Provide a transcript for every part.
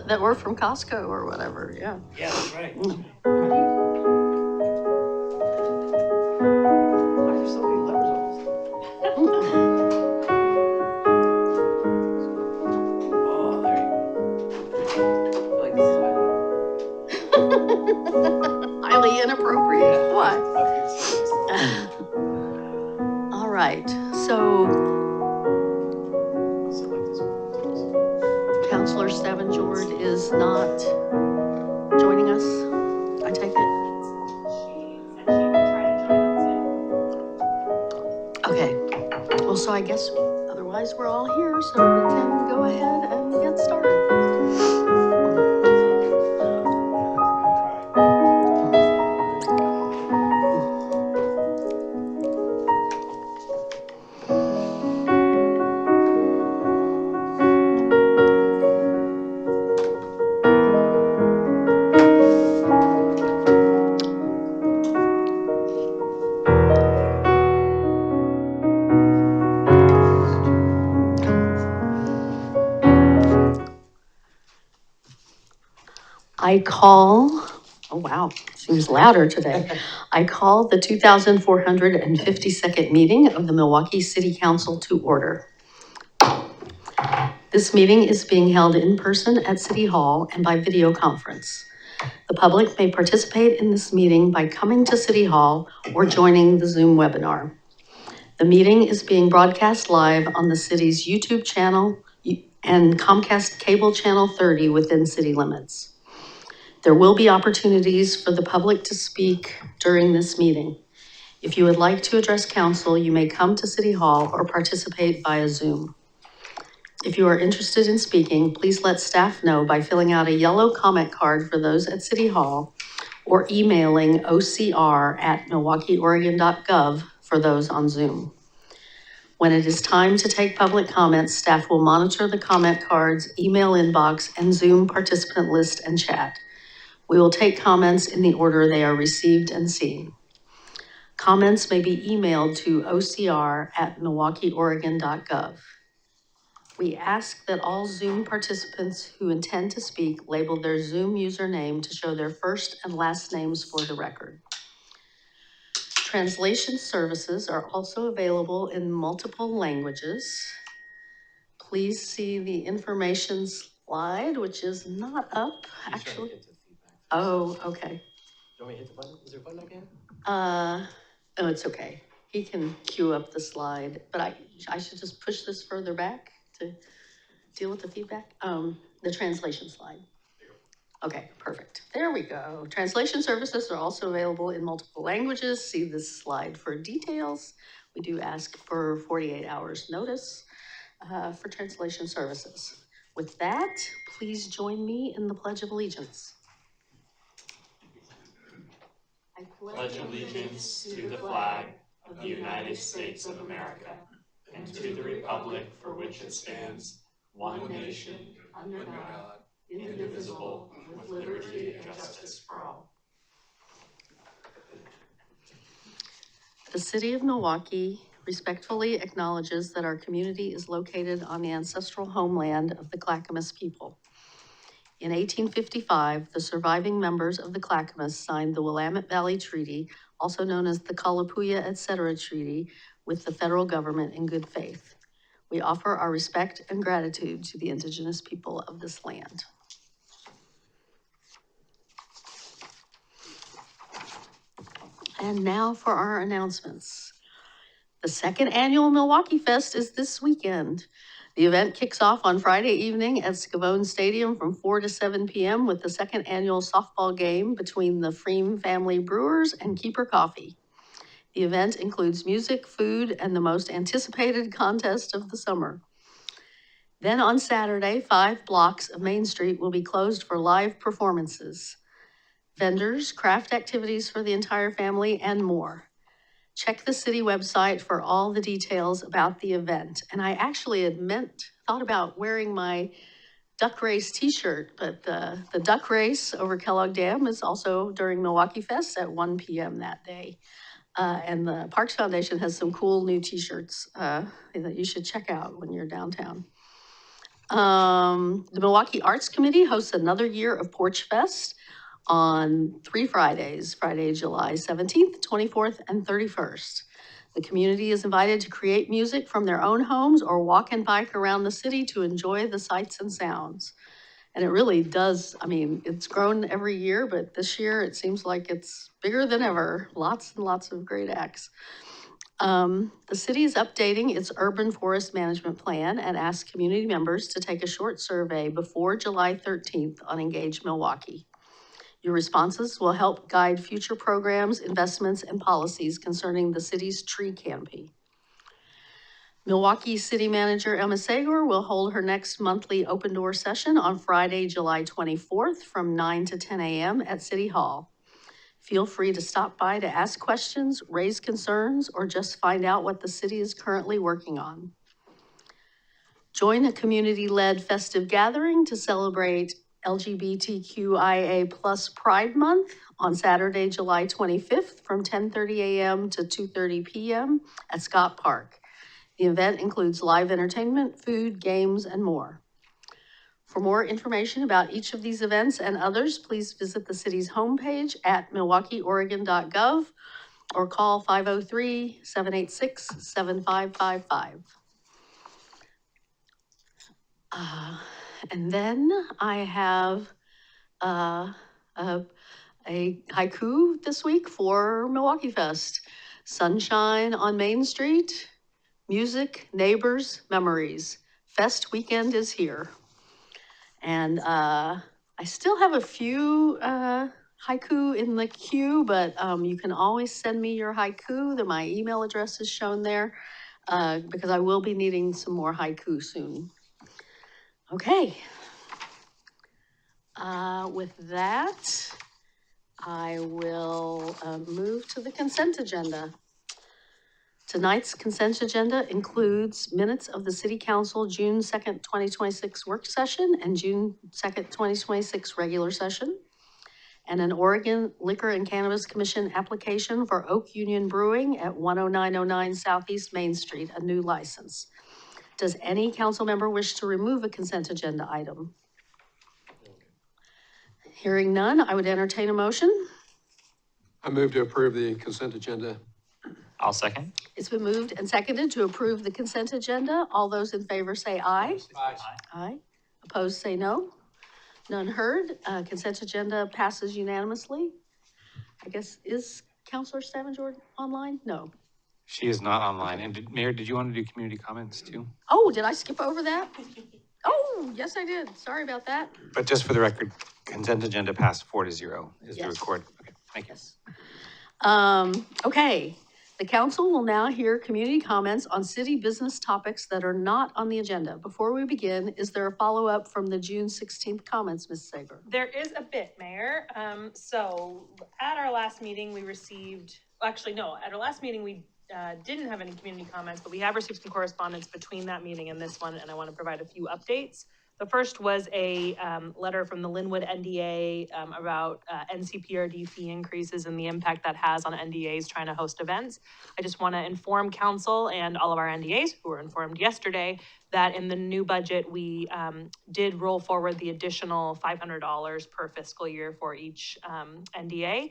that were from Costco or whatever. Yeah. Yeah, that's right. That's right. Why are there so many letters on this? Oh, there you I feel like this is Highly inappropriate. go. Why? Okay, serious. All right. So, something like this one. Councilor Stavengeward is not joining us, I take it? She said she would try to join on Zoom. Okay. Well, so I guess otherwise we're all here, so we can go ahead and get started. I call, oh wow, seems louder today. I call the 2,452nd meeting of the Milwaukie City Council to order. This meeting is being held in person at City Hall and by video conference. The public may participate in this meeting by coming to City Hall or joining the Zoom webinar. The meeting is being broadcast live on the city's YouTube channel and Comcast Cable Channel 30 within city limits. There will be opportunities for the public to speak during this meeting. If you would like to address council, you may come to City Hall or participate via Zoom. If you are interested in speaking, please let staff know by filling out a yellow comment card for those at City Hall or emailing ocr@milwaukieoregon.gov for those on Zoom. When it is time to take public comments, staff will monitor the comment cards, email inbox, and Zoom participant list and chat. We will take comments in the order they are received and seen. Comments may be emailed to ocr@milwaukieoregon.gov. We ask that all Zoom participants who intend to speak label their Zoom username to show their first and last names for the record. Translation services are also available in multiple languages. Please see the information slide, which is not up, actually. Oh, okay. Do you want me to hit the button? Is there a button I can? Oh, it's okay. He can cue up the slide, but I should just push this further back to deal with the feedback. The translation slide. Okay, perfect. There we go. Translation services are also available in multiple languages. See this slide for details. We do ask for 48 hours notice for translation services. With that, please join me in the Pledge of Allegiance. I pledge allegiance to the flag of the United States of America and to the republic for which it stands, one nation, under God, indivisible, with liberty and justice for all. The City of Milwaukie respectfully acknowledges that our community is located on the ancestral homeland of the Clackamas people. In 1855, the surviving members of the Clackamas signed the Willamette Valley Treaty, also known as the Kalapuya Etc. Treaty, with the federal government in good faith. We offer our respect and gratitude to the indigenous people of this land. And now for our announcements. The second annual Milwaukie Fest is this weekend. The event kicks off on Friday evening at Scavone Stadium from 4 to 7 p.m. with the second annual softball game between the Freem Family Brewers and Keeper Coffee. The event includes music, food, and the most anticipated contest of the summer. Then on Saturday, 5 blocks of Main Street will be closed for live performances, vendors, craft activities for the entire family, and more. Check the city website for all the details about the event. And I actually had thought about wearing my duck race t-shirt, but the duck race over Kellogg Dam is also during Milwaukie Fest at 1 p.m. that day. And the Parks Foundation has some cool new t-shirts that you should check out when you're downtown. The Milwaukie Arts Committee hosts another year of Porch Fest on 3 Fridays, Friday, July 17th, 24th, and 31st. The community is invited to create music from their own homes or walk and bike around the city to enjoy the sights and sounds. And it really does, I mean, it's grown every year, but this year it seems like it's bigger than ever. Lots and lots of great acts. The city is updating its urban forest management plan and asks community members to take a short survey before July 13th on Engage Milwaukie. Your responses will help guide future programs, investments, and policies concerning the city's tree canopy. Milwaukee City Manager Emma Sager will hold her next monthly open door session on Friday, July 24th from 9 to 10 a.m. at City Hall. Feel free to stop by to ask questions, raise concerns, or just find out what the city is currently working on. Join a community-led festive gathering to celebrate LGBTQIA+ Pride Month on Saturday, July 25th from 10:30 a.m. to 2:30 p.m. at Scott Park. The event includes live entertainment, food, games, and more. For more information about each of these events and others, please visit the city's homepage at milwaukieoregon.gov or call 503-786-7555. And then I have a haiku this week for Milwaukee Fest. Sunshine on Main Street, music, neighbors, memories. Fest weekend is here. And I still have a few haiku in the queue, but you can always send me your haiku. My email address is shown there because I will be needing some more haiku soon. Okay. With that, I will move to the consent agenda. Tonight's consent agenda includes minutes of the City Council June 2nd, 2026 work session and June 2nd, 2026 regular session, and an Oregon Liquor and Cannabis Commission application for Oak Union Brewing at 10909 Southeast Main Street, a new license. Does any council member wish to remove a consent agenda item? Hearing none, I would entertain a motion. I move to approve the consent agenda. I'll second. It's been moved and seconded to approve the consent agenda. All those in favor say aye. Aye. Aye. Opposed say no. None heard. Consent agenda passes unanimously. I guess, is Councilor Stavanger online? No. She is not online. And Mayor, did you want to do community comments too? Oh, did I skip over that? Oh, yes, I did. Sorry about that. But just for the record, consent agenda passed 4-0 is the Yes. record. Okay, thank you. Yes. Okay. The council will now hear community comments on city business topics that are not on the agenda. Before we begin, is there a follow-up from the June 16th comments, Ms. Sager? There is a bit, Mayor. So at our last meeting, we received, actually, no, at our last meeting, we didn't have any community comments, but we have received some correspondence between that meeting and this one, and I want to provide a few updates. The first was a letter from the Linwood NDA about NCPRD fee increases and the impact that has on NDAs trying to host events. I just want to inform council and all of our NDAs who were informed yesterday that in the new budget, we did roll forward the additional $500 per fiscal year for each NDA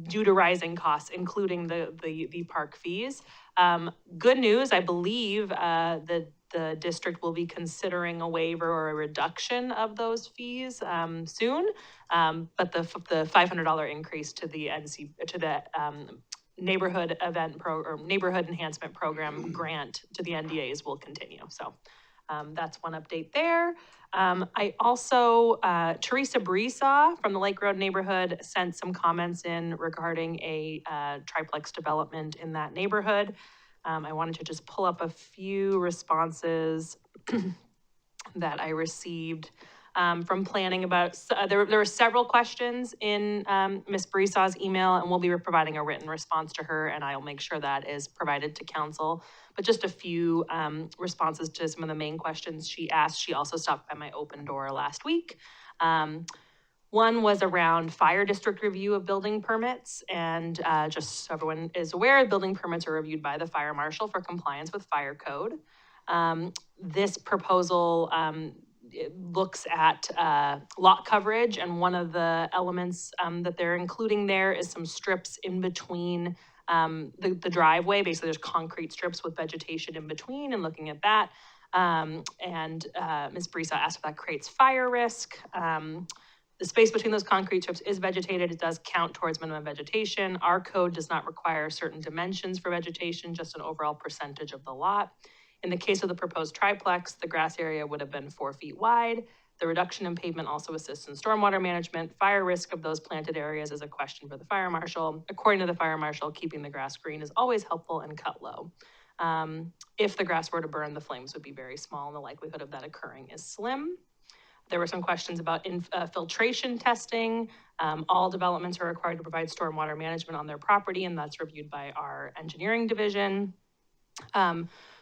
due to rising costs, including the park fees. Good news, I believe the district will be considering a waiver or a reduction of those fees soon, but the $500 increase to the neighborhood neighborhood enhancement program grant to the NDAs will continue. So that's one update there. I also, Teresa Breesaw from the Lake Road neighborhood sent some comments in regarding a triplex development in that neighborhood. I wanted to just pull up a few responses that I received from planning about, there were several questions in Ms. Breesaw's email, and we'll be providing a written response to her, and I'll make sure that is provided to council. But just a few responses to some of the main questions she asked. She also stopped by my open door last week. One was around fire district review of building permits, and just so everyone is aware, building permits are reviewed by the fire marshal for compliance with fire code. This proposal, it looks at lot coverage, and one of the elements that they're including there is some strips in between the driveway. Basically, there's concrete strips with vegetation in between, and looking at that. Ms. Brisa asked if that creates fire risk. The space between those concrete strips is vegetated. It does count towards minimum vegetation. Our code does not require certain dimensions for vegetation, just an overall percentage of the lot. In the case of the proposed triplex, the grass area would have been 4 feet wide. The reduction in pavement also assists in stormwater management. Fire risk of those planted areas is a question for the fire marshal. According to the fire marshal, keeping the grass green is always helpful and cut low. If the grass were to burn, the flames would be very small, and the likelihood of that occurring is slim. There were some questions about filtration testing. All developments are required to provide stormwater management on their property, and that's reviewed by our engineering division.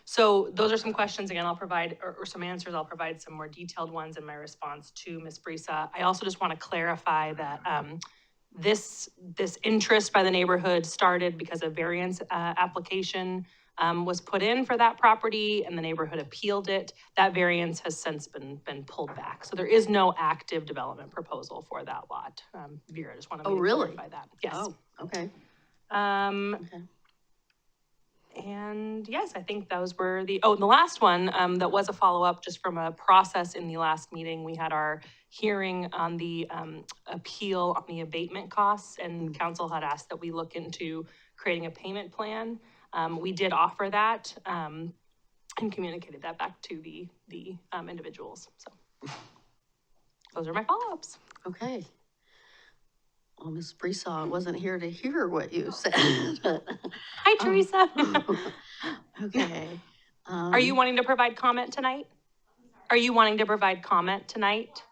So those are some questions. Again, I'll provide, or some answers. I'll provide some more detailed ones in my response to Ms. Brisa. I also just want to clarify that this interest by the neighborhood started because a variance application was put in for that property, and the neighborhood appealed it. That variance has since been pulled back. So there is no active development proposal for that lot. Vera, just want to clarify that. Yes. Oh, okay. Okay. And yes, I think those were the last one that was a follow-up just from a process in the last meeting. We had our hearing on the appeal on the abatement costs, and council had asked that we look into creating a payment plan. We did offer that and communicated that back to the individuals. So those are my follow-ups. Okay. Well, Ms. Brisa wasn't here to hear what you said. Hi, Teresa. Okay. Are you wanting to provide comment tonight? Are you wanting to provide comment tonight?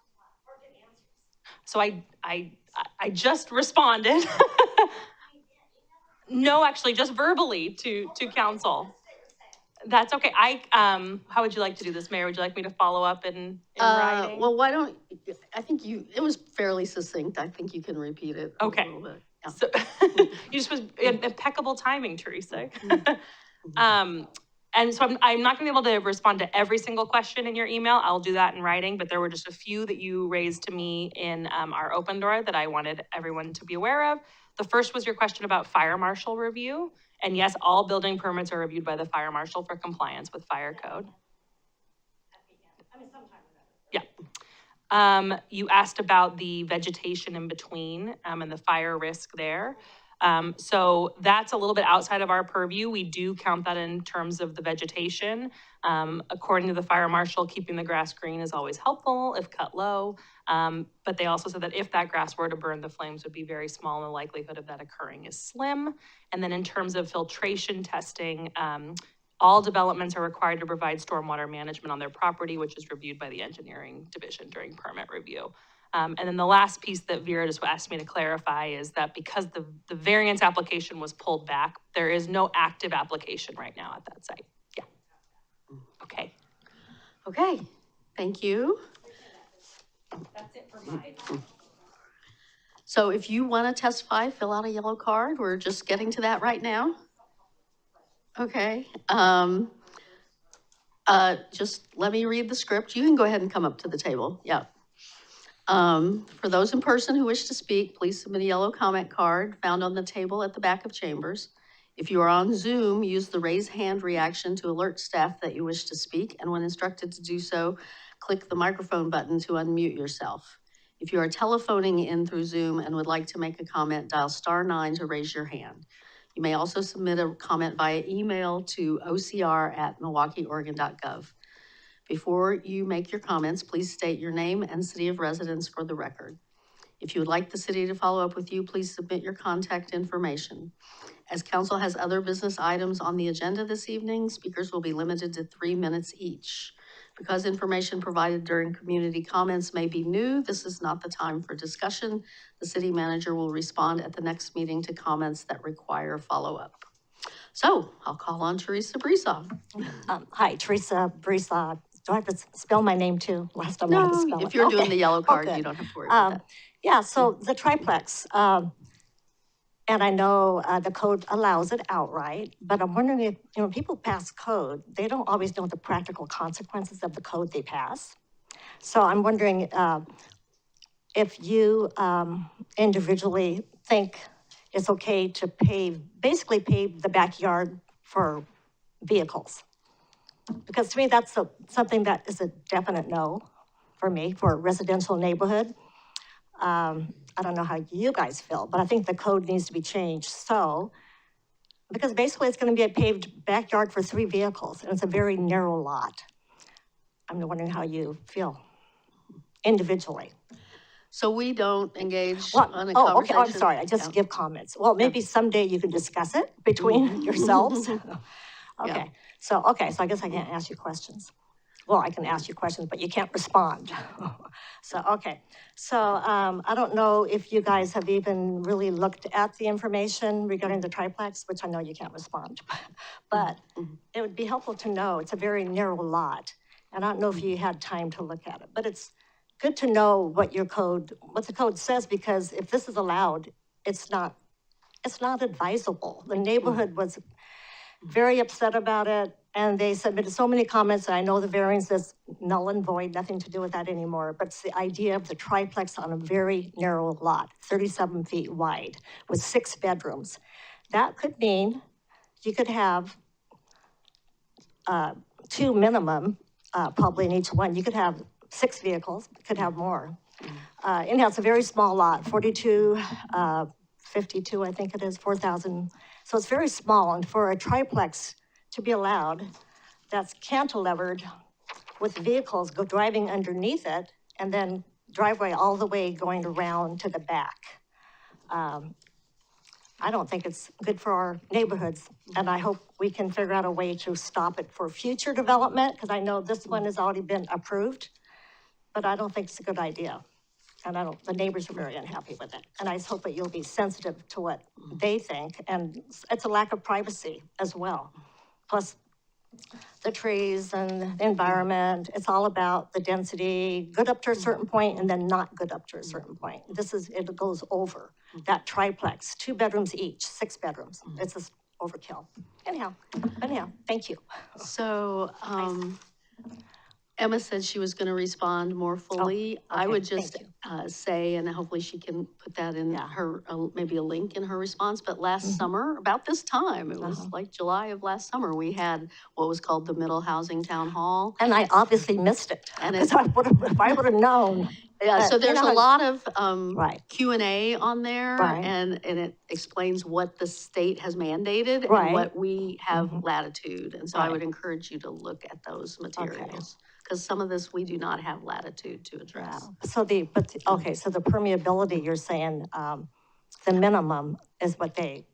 So I just responded. No, actually, just verbally to council. That's okay. How would you like to do this, Mayor? Would you like me to follow up in writing? Well, I think it was fairly succinct. I think you can repeat it a little bit. Yeah. So you just was impeccable timing, Teresa. And so I'm not gonna be able to respond to every single question in your email. I'll do that in writing, but there were just a few that you raised to me in our open door that I wanted everyone to be aware of. The first was your question about fire marshal review. And yes, all building permits are reviewed by the fire marshal for compliance with fire code. Yeah. You asked about the vegetation in between and the fire risk there. So that's a little bit outside of our purview. We do count that in terms of the vegetation. According to the fire marshal, keeping the grass green is always helpful if cut low. But they also said that if that grass were to burn, the flames would be very small and the likelihood of that occurring is slim. And then in terms of filtration testing, all developments are required to provide stormwater management on their property, which is reviewed by the engineering division during permit review. And then the last piece that Vera just asked me to clarify is that because the variance application was pulled back, there is no active application right now at that site. Yeah. Okay. Okay, thank you. That's it for mine. So if you want to testify, fill out a yellow card. We're just getting to that right now. Okay. Just let me read the script. You can go ahead and come up to the table. Yeah. For those in person who wish to speak, please submit a yellow comment card found on the table at the back of chambers. If you are on Zoom, use the raise hand reaction to alert staff that you wish to speak, and when instructed to do so, click the microphone button to unmute yourself. If you are telephoning in through Zoom and would like to make a comment, dial *9 to raise your hand. You may also submit a comment via email to ocr@milwaukieoregon.gov. Before you make your comments, please state your name and city of residence for the record. If you would like the city to follow up with you, please submit your contact information. As council has other business items on the agenda this evening, speakers will be limited to 3 minutes each. Because information provided during community comments may be new, this is not the time for discussion. The city manager will respond at the next meeting to comments that require follow-up. So I'll call on Teresa Brisa. Hi, Teresa Brisa. Do I have to spell my name too? Last time I had to spell No, it. if you're doing the yellow card, good. you don't have to worry about that. Yeah, so the triplex, And I know the code allows it outright, but I'm wondering if, people pass code, they don't always know the practical consequences of the code they pass. So I'm wondering if you individually think it's okay to basically pave the backyard for vehicles. Because to me, that's something that is a definite no for me, for a residential neighborhood. I don't know how you guys feel, but I think the code needs to be changed. So, because basically it's going to be a paved backyard for 3 vehicles, and it's a very narrow lot. I'm wondering how you feel individually. So we don't engage Well, on a okay. conversation? Oh, I'm sorry. I just give comments. Well, maybe someday you can discuss it between yourselves. Okay. So I guess I can't ask you questions. Well, I can ask you questions, but you can't respond. So, okay. So I don't know if you guys have even really looked at the information regarding the triplex, which I know you can't respond, but it would be helpful to know. It's a very narrow lot. And I don't know if you had time to look at it, but it's good to know what the code says, because if this is allowed, it's not advisable. The neighborhood was very upset about it, and they submitted so many comments. And I know the variance is null and void, nothing to do with that anymore, but it's the idea of the triplex on a very narrow lot, 37 feet wide, with 6 bedrooms. That could mean you could have 2 minimum, probably in each one. You could have 6 vehicles, could have more. Anyhow, it's a very small lot, 52, 52, I think it is, 4,000. So it's very small, and for a triplex to be allowed, that's cantilevered with vehicles driving underneath it, and then driveway all the way going around to the back. I don't think it's good for our neighborhoods, and I hope we can figure out a way to stop it for future development, because I know this one has already been approved, but I don't think it's a good idea. And the neighbors are very unhappy with it. And I just hope that you'll be sensitive to what they think. And it's a lack of privacy as well. Plus the trees and the environment, it's all about the density, good up to a certain point and then not good up to a certain point. It goes over that triplex, 2 bedrooms each, 6 bedrooms. It's just overkill. Anyhow, thank you. So, Emma said she was going to respond more fully. I would just say, and hopefully she can put that in her, maybe a link in her response, but last summer, about this time, it was like July of last summer, we had what was called the Middle Housing Town Hall. And I obviously missed it. And if I would have known. Yeah, so there's a lot of right. Q&A on there, right. and it explains what the state has mandated right. and what we have latitude. And so I would encourage you to look at those materials. Because some of this we do not have latitude to address. Yeah. So the permeability, you're saying the minimum is what they.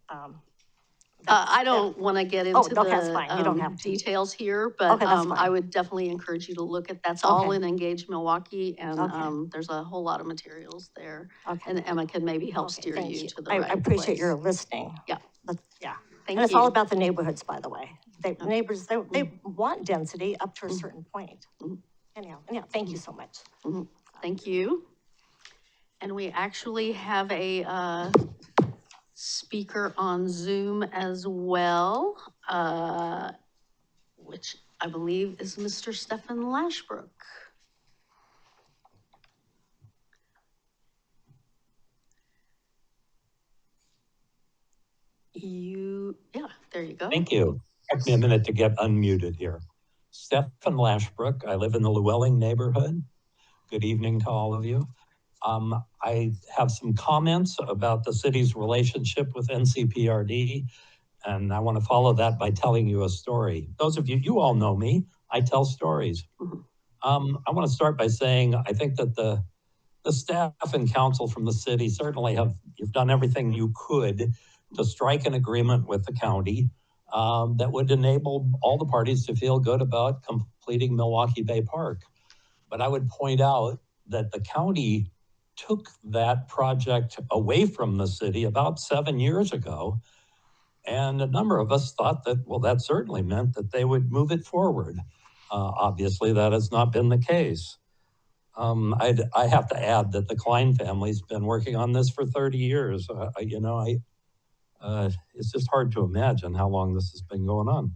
I don't want to get into that's fine. You don't have details here, but I would definitely encourage you to look at that's all in Engage Milwaukie, and there's a whole lot of materials there. And Emma can maybe help steer you to the right place. I appreciate your listening. Yeah. Thank you. It's all about the neighborhoods, by the way. Neighbors, they want density up to a certain point. Anyhow, thank you so much. Thank you. And we actually have a speaker on Zoom as well, which I believe is Mr. Stephen Lashbrook. There you go. Thank you. Took me a minute to get unmuted here. Stephen Lashbrook. I live in the Llewellyn neighborhood. Good evening to all of you. I have some comments about the city's relationship with NCPRD, and I want to follow that by telling you a story. Those of you all know me, I tell stories. I want to start by saying I think that the staff and council from the city certainly you've done everything you could to strike an agreement with the county that would enable all the parties to feel good about completing Milwaukie Bay Park. But I would point out that the county took that project away from the city about 7 years ago. And a number of us thought that, well, that certainly meant that they would move it forward. Obviously, that has not been the case. I have to add that the Klein family's been working on this for 30 years. It's just hard to imagine how long this has been going on.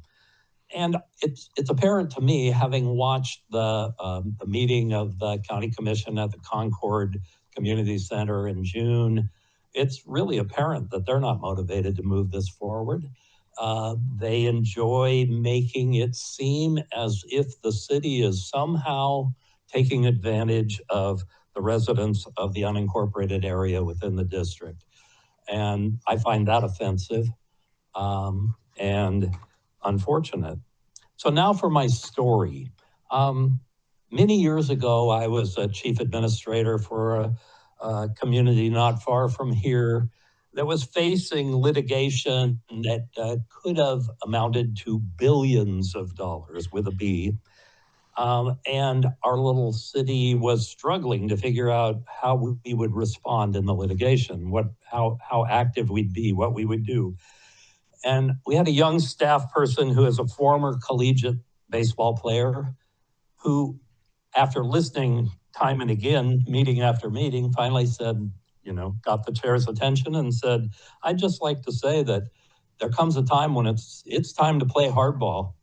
And it's apparent to me, having watched the meeting of the county commission at the Concord Community Center in June, it's really apparent that they're not motivated to move this forward. They enjoy making it seem as if the city is somehow taking advantage of the residents of the unincorporated area within the district. And I find that offensive and unfortunate. So now for my story. Many years ago, I was a chief administrator for a community not far from here that was facing litigation that could have amounted to billions of dollars with a B. And our little city was struggling to figure out how we would respond in the litigation, how active we'd be, what we would do. And we had a young staff person who is a former collegiate baseball player who, after listening time and again, meeting after meeting, finally said, got the chair's attention and said, I'd just like to say that there comes a time when it's time to play hardball.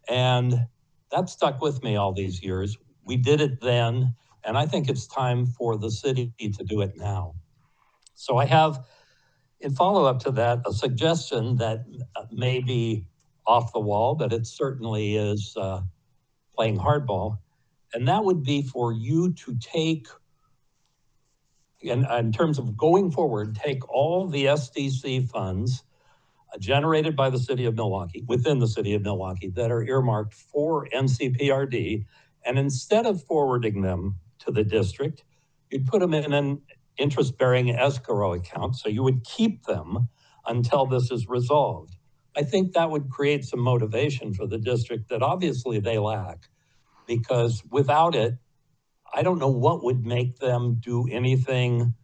And that stuck with me all these years. We did it then, and I think it's time for the city to do it now. So I have, in follow-up to that, a suggestion that may be off the wall, but it certainly is playing hardball. And that would be for you to take, in terms of going forward, take all the SDC funds generated by the city of Milwaukie, within the city of Milwaukie, that are earmarked for NCPRD, and instead of forwarding them to the district, you'd put them in an interest-bearing escrow account, so you would keep them until this is resolved. I think that would create some motivation for the district that obviously they lack, because without it, I don't know what would make them do anything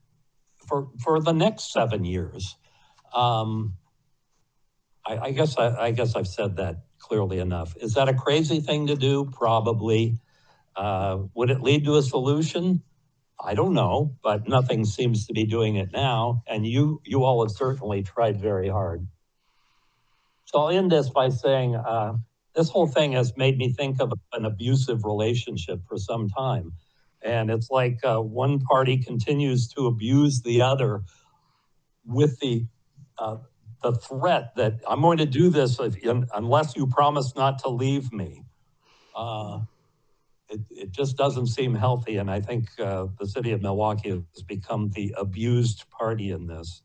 for the next 7 years. I guess I've said that clearly enough. Is that a crazy thing to do? Probably. Would it lead to a solution? I don't know, but nothing seems to be doing it now. And you all have certainly tried very hard. So I'll end this by saying this whole thing has made me think of an abusive relationship for some time. And it's like one party continues to abuse the other with the threat that I'm going to do this unless you promise not to leave me. It just doesn't seem healthy. And I think the city of Milwaukie has become the abused party in this.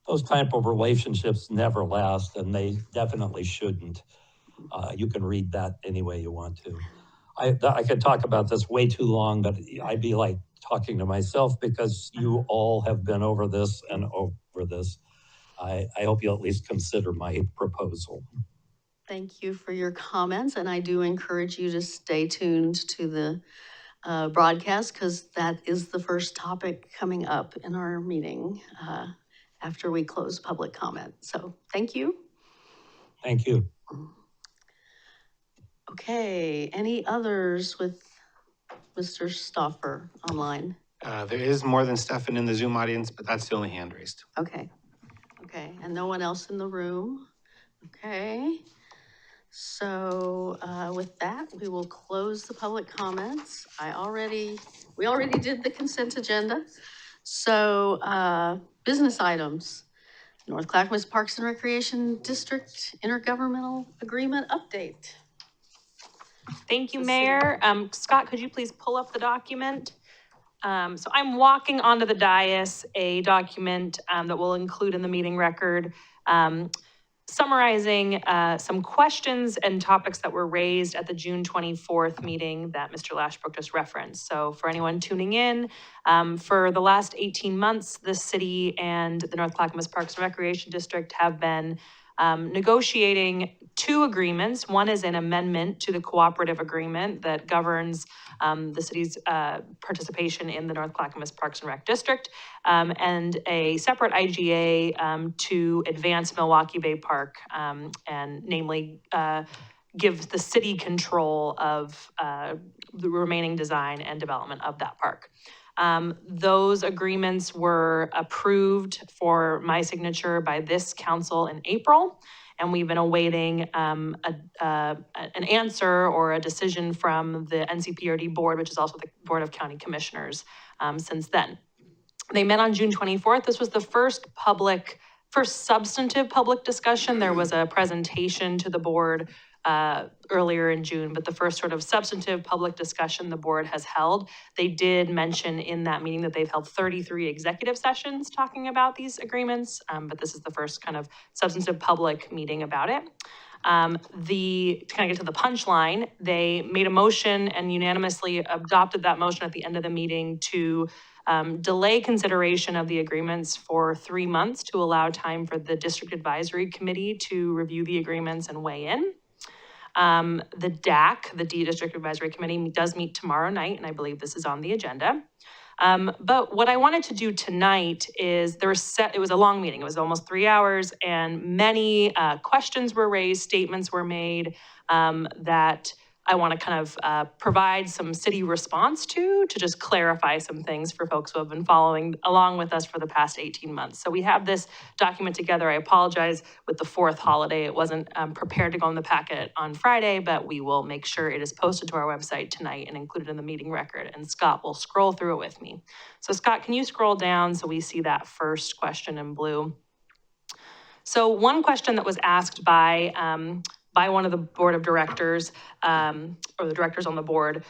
Those type of relationships never last, and they definitely shouldn't. You can read that any way you want to. I could talk about this way too long, but I'd be like talking to myself because you all have been over this and over this. I hope you'll at least consider my proposal. Thank you for your comments, and I do encourage you to stay tuned to the broadcast, because that is the first topic coming up in our meeting after we close public comment. So thank you. Thank you. Okay, any others with Mr. Stauffer online? There is more than Stefan in the Zoom audience, but that's the only hand raised. Okay, and no one else in the room? Okay, so with that, we will close the public comments. We already did the consent agenda. So business items, North Clackamas Parks and Recreation District Intergovernmental Agreement update. Thank you, Mayor. Scott, could you please pull up the document? So I'm walking onto the dais a document that we'll include in the meeting record, summarizing some questions and topics that were raised at the June 24th meeting that Mr. Lashbrook just referenced. So for anyone tuning in, for the last 18 months, the city and the North Clackamas Parks and Recreation District have been negotiating two agreements. One is an amendment to the cooperative agreement that governs the city's participation in the North Clackamas Parks and Rec District, and a separate IGA to advance Milwaukie Bay Park, and namely give the city control of the remaining design and development of that park. Those agreements were approved for my signature by this council in April, and we've been awaiting an answer or a decision from the NCPRD board, which is also the Board of County Commissioners, since then. They met on June 24th. This was the first substantive public discussion. There was a presentation to the board earlier in June, but the first sort of substantive public discussion the board has held. They did mention in that meeting that they've held 33 executive sessions talking about these agreements, but this is the first kind of substantive public meeting about it. To kind of get to the punchline, they made a motion and unanimously adopted that motion at the end of the meeting to delay consideration of the agreements for 3 months to allow time for the District Advisory Committee to review the agreements and weigh in. The DAC, the District Advisory Committee, does meet tomorrow night, and I believe this is on the agenda. But what I wanted to do tonight is it was a long meeting. It was almost 3 hours, and many questions were raised, statements were made that I want to kind of provide some city response to just clarify some things for folks who have been following along with us for the past 18 months. So we have this document together. I apologize with the 4th holiday. It wasn't prepared to go in the packet on Friday, but we will make sure it is posted to our website tonight and included in the meeting record. And Scott will scroll through it with me. So Scott, can you scroll down so we see that first question in blue? So one question that was asked by one of the board of directors, or the directors on the board,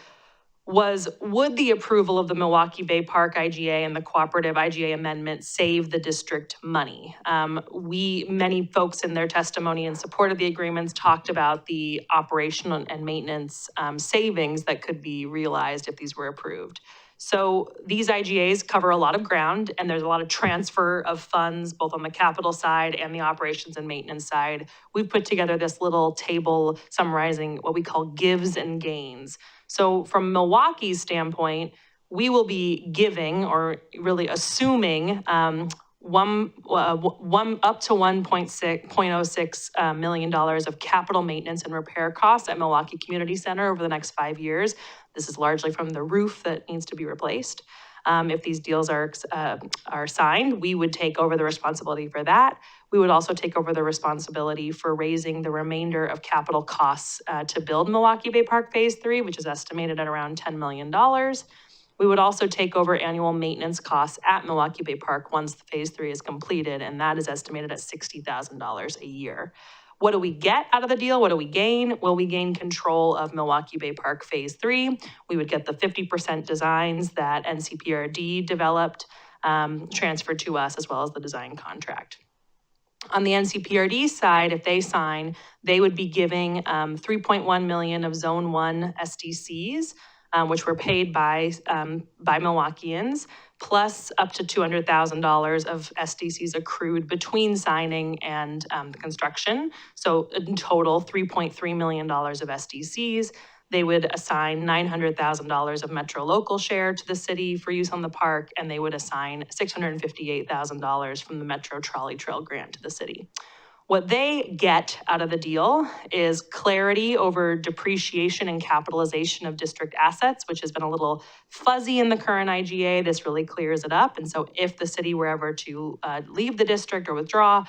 was would the approval of the Milwaukie Bay Park IGA and the cooperative IGA amendment save the district money? Many folks in their testimony in support of the agreements talked about the operational and maintenance savings that could be realized if these were approved. So these IGAs cover a lot of ground, and there's a lot of transfer of funds, both on the capital side and the operations and maintenance side. We've put together this little table summarizing what we call gives and gains. So from Milwaukee's standpoint, we will be giving, or really assuming, up to $1.06 million of capital maintenance and repair costs at Milwaukie Community Center over the next 5 years. This is largely from the roof that needs to be replaced. If these deals are signed, we would take over the responsibility for that. We would also take over the responsibility for raising the remainder of capital costs to build Milwaukie Bay Park Phase 3, which is estimated at around $10 million. We would also take over annual maintenance costs at Milwaukie Bay Park once Phase 3 is completed, and that is estimated at $60,000 a year. What do we get out of the deal? What do we gain? Well, we gain control of Milwaukie Bay Park Phase 3. We would get the 50% designs that NCPRD developed, transferred to us, as well as the design contract. On the NCPRD side, if they sign, they would be giving $3.1 million of Zone 1 SDCs, which were paid by Milwaukeeans, plus up to $200,000 of SDCs accrued between signing and the construction. So in total, $3.3 million of SDCs. They would assign $900,000 of Metro local share to the city for use on the park, and they would assign $658,000 from the Metro Trolley Trail grant to the city. What they get out of the deal is clarity over depreciation and capitalization of district assets, which has been a little fuzzy in the current IGA. This really clears it up. And so if the city were ever to leave the district or withdraw,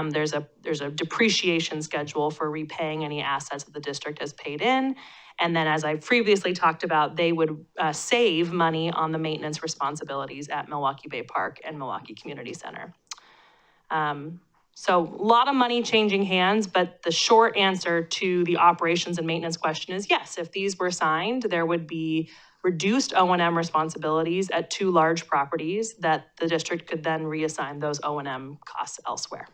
there's a depreciation schedule for repaying any assets that the district has paid in. And then, as I previously talked about, they would save money on the maintenance responsibilities at Milwaukie Bay Park and Milwaukie Community Center. So a lot of money changing hands, but the short answer to the operations and maintenance question is yes, if these were signed, there would be reduced O&M responsibilities at 2 large properties that the district could then reassign those O&M costs elsewhere.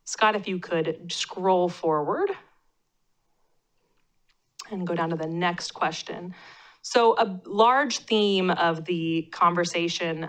Scott, if you could scroll forward and go down to the next question. So a large theme of the conversation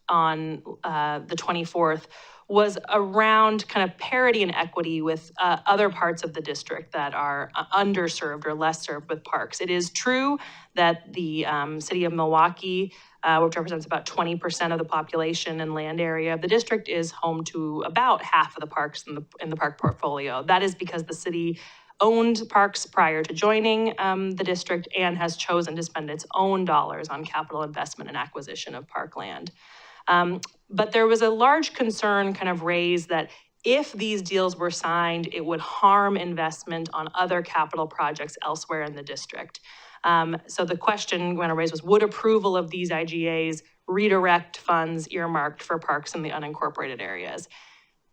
on the 24th was around kind of parity and equity with other parts of the district that are underserved or less served with parks. It is true that the city of Milwaukie, which represents about 20% of the population and land area of the district, is home to about half of the parks in the park portfolio. That is because the city owned parks prior to joining the district and has chosen to spend its own dollars on capital investment and acquisition of parkland. But there was a large concern kind of raised that if these deals were signed, it would harm investment on other capital projects elsewhere in the district. So the question when I raised was, would approval of these IGAs redirect funds earmarked for parks in the unincorporated areas?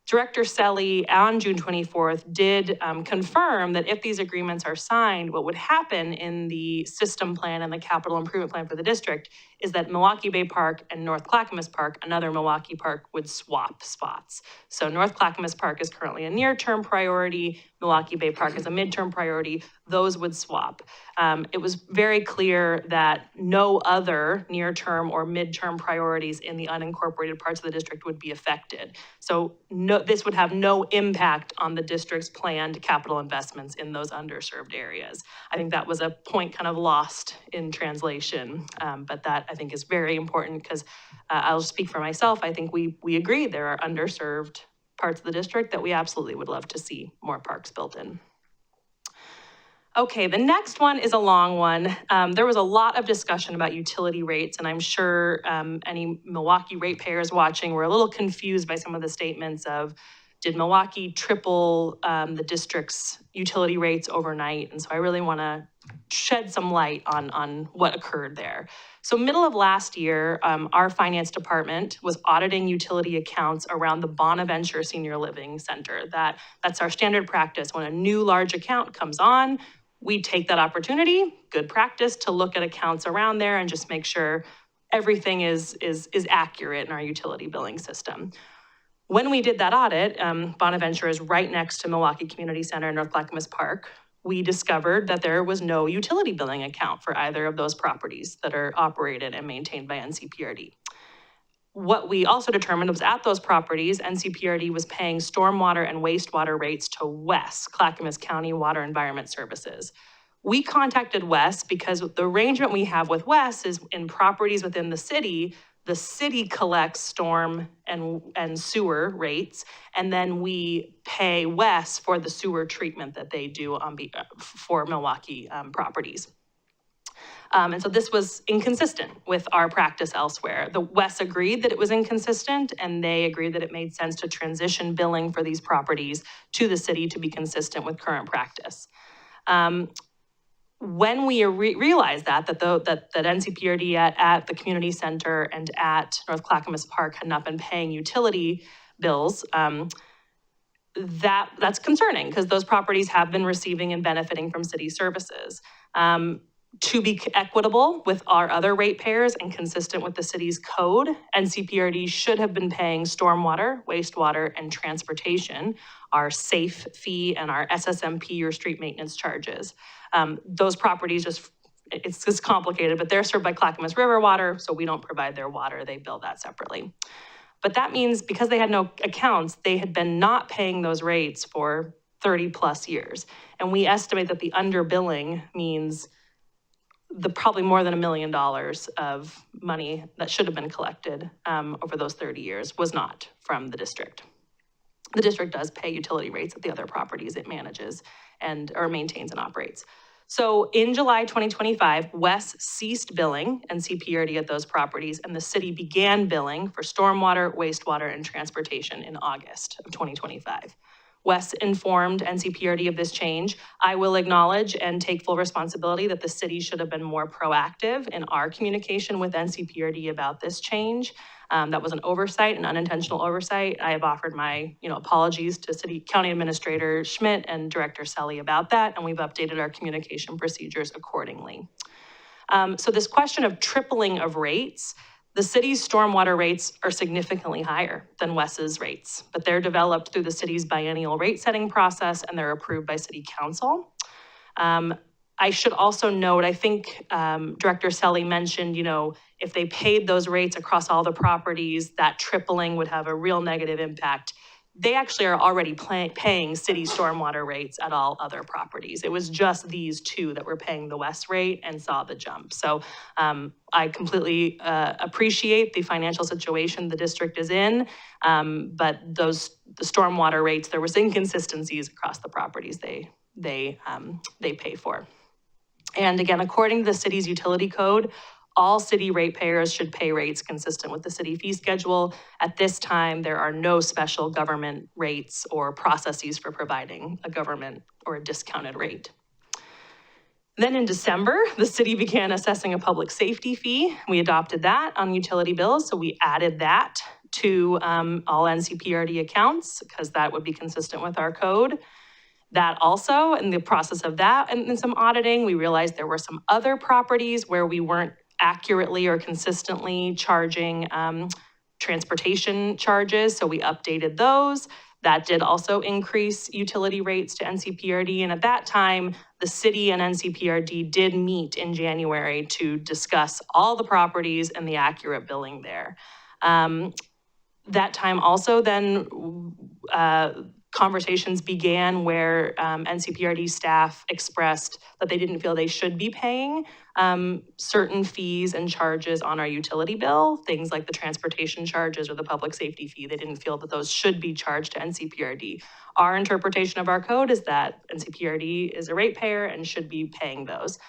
Director Selly on June 24th did confirm that if these agreements are signed, what would happen in the system plan and the capital improvement plan for the district is that Milwaukie Bay Park and North Clackamas Park, another Milwaukie park, would swap spots. So North Clackamas Park is currently a near-term priority, Milwaukie Bay Park is a midterm priority, those would swap. It was very clear that no other near-term or midterm priorities in the unincorporated parts of the district would be affected. So this would have no impact on the district's planned capital investments in those underserved areas. I think that was a point kind of lost in translation, but that I think is very important because I'll speak for myself. I think we agree there are underserved parts of the district that we absolutely would love to see more parks built in. Okay, the next one is a long one. There was a lot of discussion about utility rates, and I'm sure any Milwaukie ratepayers watching were a little confused by some of the statements of, did Milwaukie triple the district's utility rates overnight? And so I really want to shed some light on what occurred there. So middle of last year, our finance department was auditing utility accounts around the Bonaventure Senior Living Center. That's our standard practice. When a new large account comes on, we take that opportunity, good practice, to look at accounts around there and just make sure everything is accurate in our utility billing system. When we did that audit, Bonaventure is right next to Milwaukie Community Center and North Clackamas Park. We discovered that there was no utility billing account for either of those properties that are operated and maintained by NCPRD. What we also determined was at those properties, NCPRD was paying stormwater and wastewater rates to WES, Clackamas County Water Environment Services. We contacted WES because the arrangement we have with WES is in properties within the city collects storm and sewer rates, and then we pay WES for the sewer treatment that they do for Milwaukie properties. And so this was inconsistent with our practice elsewhere. The WES agreed that it was inconsistent, and they agreed that it made sense to transition billing for these properties to the city to be consistent with current practice. When we realized that NCPRD at the community center and at North Clackamas Park had not been paying utility bills, that's concerning because those properties have been receiving and benefiting from city services. To be equitable with our other ratepayers and consistent with the city's code, NCPRD should have been paying stormwater, wastewater, and transportation, our SAFE fee and our SSMP or street maintenance charges. Those properties it's just complicated, but they're served by Clackamas River Water, so we don't provide their water, they bill that separately. But that means because they had no accounts, they had been not paying those rates for 30 plus years. And we estimate that the underbilling means probably more than $1 million of money that should have been collected over those 30 years was not from the district. The district does pay utility rates at the other properties it manages or maintains and operates. So in July 2025, WES ceased billing NCPRD at those properties, and the city began billing for stormwater, wastewater, and transportation in August of 2025. WES informed NCPRD of this change. I will acknowledge and take full responsibility that the city should have been more proactive in our communication with NCPRD about this change. That was an oversight, an unintentional oversight. I have offered my apologies to County Administrator Schmidt and Director Selly about that, and we've updated our communication procedures accordingly. So this question of tripling of rates, the city's stormwater rates are significantly higher than WES's rates, but they're developed through the city's biennial rate setting process and they're approved by City Council. I should also note, I think Director Selly mentioned, if they paid those rates across all the properties, that tripling would have a real negative impact. They actually are already paying city stormwater rates at all other properties. It was just these two that were paying the WES rate and saw the jump. So I completely appreciate the financial situation the district is in, but the stormwater rates, there was inconsistencies across the properties they they pay for. And again, according to the city's utility code, all city ratepayers should pay rates consistent with the city fee schedule. At this time, there are no special government rates or processes for providing a government or a discounted rate. Then in December, the city began assessing a public safety fee. We adopted that on utility bills, so we added that to all NCPRD accounts because that would be consistent with our code. That also, in the process of that and some auditing, we realized there were some other properties where we weren't accurately or consistently charging transportation charges, so we updated those. That did also increase utility rates to NCPRD, and at that time, the city and NCPRD did meet in January to discuss all the properties and the accurate billing there. That time also then conversations began where NCPRD staff expressed that they didn't feel they should be paying certain fees and charges on our utility bill, things like the transportation charges or the public safety fee. They didn't feel that those should be charged to NCPRD. Our interpretation of our code is that NCPRD is a ratepayer and should be paying those.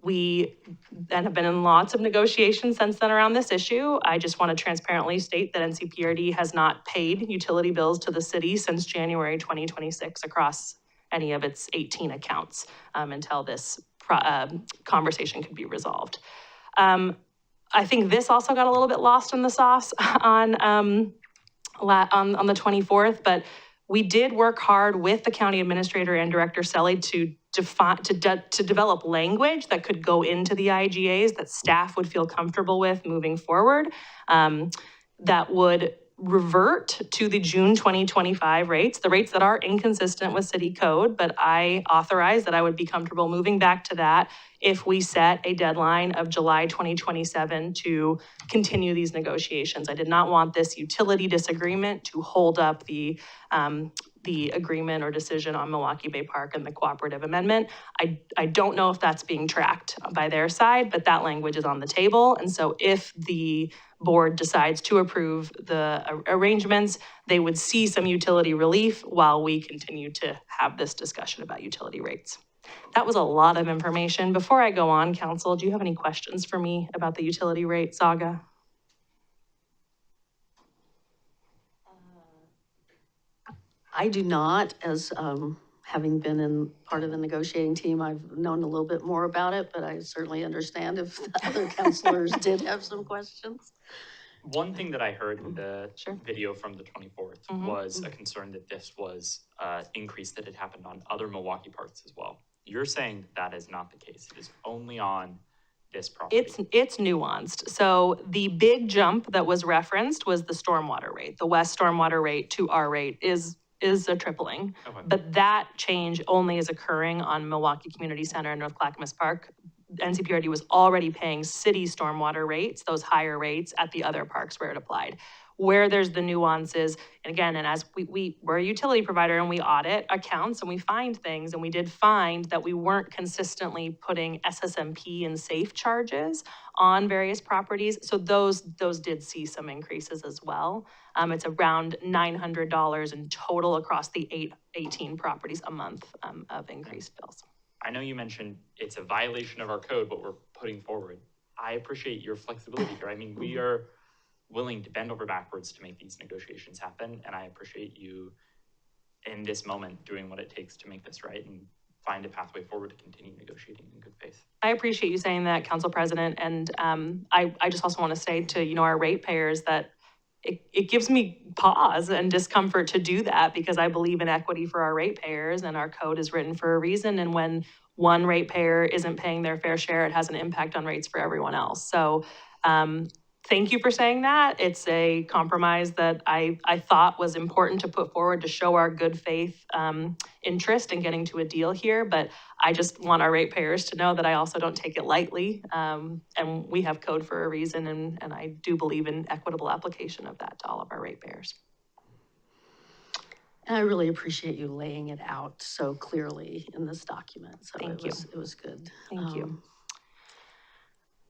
We then have been in lots of negotiations since then around this issue. I just want to transparently state that NCPRD has not paid utility bills to the city since January 2026 across any of its 18 accounts until this conversation could be resolved. I think this also got a little bit lost in the sauce on the 24th, but we did work hard with the county administrator and Director Selly to develop language that could go into the IGAs that staff would feel comfortable with moving forward, that would revert to the June 2025 rates, the rates that are inconsistent with city code, but I authorized that I would be comfortable moving back to that if we set a deadline of July 2027 to continue these negotiations. I did not want this utility disagreement to hold up the agreement or decision on Milwaukie Bay Park and the cooperative amendment. I don't know if that's being tracked by their side, but that language is on the table. And so if the board decides to approve the arrangements, they would see some utility relief while we continue to have this discussion about utility rates. That was a lot of information. Before I go on, Council, do you have any questions for me about the utility rate saga? I do not, as having been in part of the negotiating team, I've known a little bit more about it, but I certainly understand if the other counselors did have some questions. One thing that I heard in the Sure. video from the 24th was a concern that this was an increase that had happened on other Milwaukie parks as well. You're saying that is not the case. It is only on this property. It's nuanced. So the big jump that was referenced was the stormwater rate. The West stormwater rate to our rate is a tripling. Okay. But that change only is occurring on Milwaukie Community Center and North Clackamas Park. NCPRD was already paying city stormwater rates, those higher rates, at the other parks where it applied. Where there's the nuances, and again, and as we're a utility provider and we audit accounts and we find things, and we did find that we weren't consistently putting SSMP and safe charges on various properties. So those did see some increases as well. It's around $900 in total across the 18 properties a month of increased bills. I know you mentioned it's a violation of our code, what we're putting forward. I appreciate your flexibility here. I mean, we are willing to bend over backwards to make these negotiations happen, and I appreciate you in this moment doing what it takes to make this right and find a pathway forward to continue negotiating in good faith. I appreciate you saying that, Council President, and I just also want to say to our ratepayers that it gives me pause and discomfort to do that, because I believe in equity for our ratepayers, and our code is written for a reason. And when one ratepayer isn't paying their fair share, it has an impact on rates for everyone else. So thank you for saying that. It's a compromise that I thought was important to put forward to show our good faith interest in getting to a deal here. But I just want our ratepayers to know that I also don't take it lightly. And we have code for a reason, and I do believe in equitable application of that to all of our ratepayers. And I really appreciate you laying it out so clearly in this document. So Thank you. It was good. Thank you.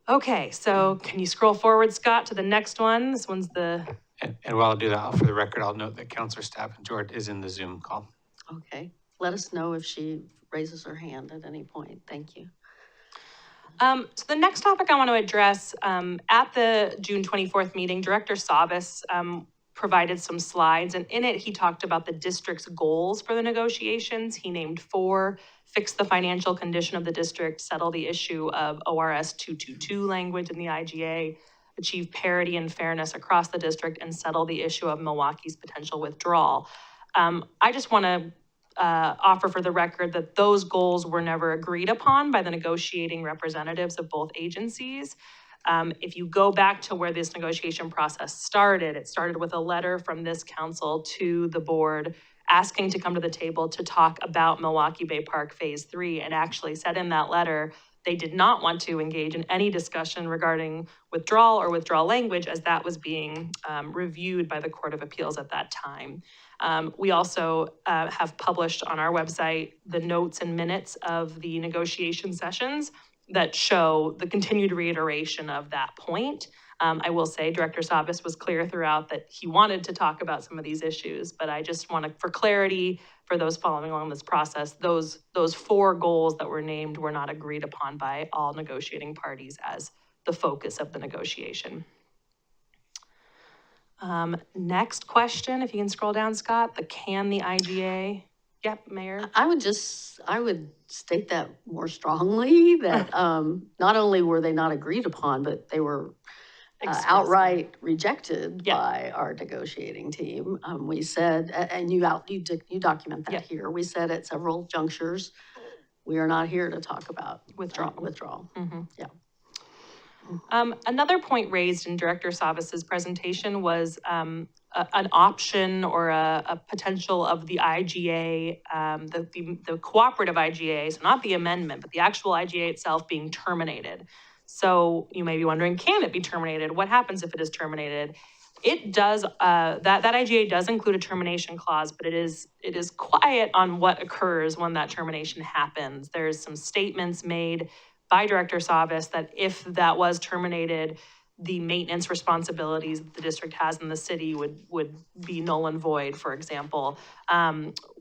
Okay, so can you scroll forward, Scott, to the next one? This one's the... And while I do that, for the record, I'll note that Councilor Stafford is in the Zoom call. Okay. let us know if she raises her hand at any point. Thank you. So the next topic I want to address, at the June 24th meeting, Director Savas provided some slides, and in it he talked about the district's goals for the negotiations. He named 4: fix the financial condition of the district, settle the issue of ORS 222 language in the IGA, achieve parity and fairness across the district, and settle the issue of Milwaukee's potential withdrawal. I just want to offer for the record that those goals were never agreed upon by the negotiating representatives of both agencies. If you go back to where this negotiation process started, it started with a letter from this council to the board asking to come to the table to talk about Milwaukie Bay Park Phase 3, and actually said in that letter they did not want to engage in any discussion regarding withdrawal or withdrawal language, as that was being reviewed by the Court of Appeals at that time. We also have published on our website the notes and minutes of the negotiation sessions that show the continued reiteration of that point. I will say Director Savas was clear throughout that he wanted to talk about some of these issues, but I just want to, for clarity, for those following along this process, those 4 goals that were named were not agreed upon by all negotiating parties as the focus of the negotiation. Next question, if you can scroll down, Scott, can the IGA? Yep, Mayor. I would state that more strongly, that not only were they not agreed upon, but they were outright rejected by our negotiating team. We said, and you document that here, we said at several junctures, we are not here to talk about withdrawal. Mm-hmm. Yeah. Another point raised in Director Savas's presentation was an option or a potential of the IGA, the cooperative IGA, so not the amendment, but the actual IGA itself being terminated. So you may be wondering, can it be terminated? What happens if it is terminated? It does, that IGA does include a termination clause, but it is quiet on what occurs when that termination happens. There's some statements made by Director Savas that if that was terminated, the maintenance responsibilities that the district has in the city would be null and void, for example.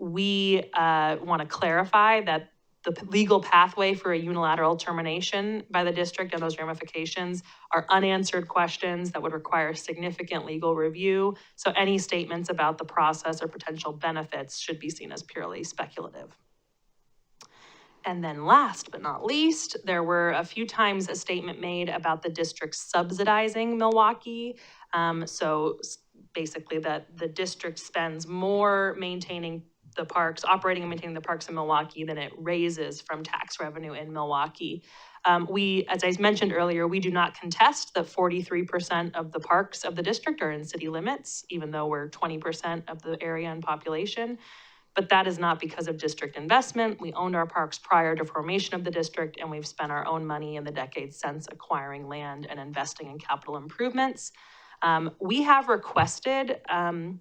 We want to clarify that the legal pathway for a unilateral termination by the district and those ramifications are unanswered questions that would require significant legal review. So any statements about the process or potential benefits should be seen as purely speculative. And then last but not least, there were a few times a statement made about the district subsidizing Milwaukie. So basically that the district spends more maintaining the parks, operating and maintaining the parks in Milwaukie than it raises from tax revenue in Milwaukie. We, as I mentioned earlier, we do not contest that 43% of the parks of the district are in city limits, even though we're 20% of the area and population. But that is not because of district investment. We owned our parks prior to formation of the district, and we've spent our own money in the decades since acquiring land and investing in capital improvements. We have requested from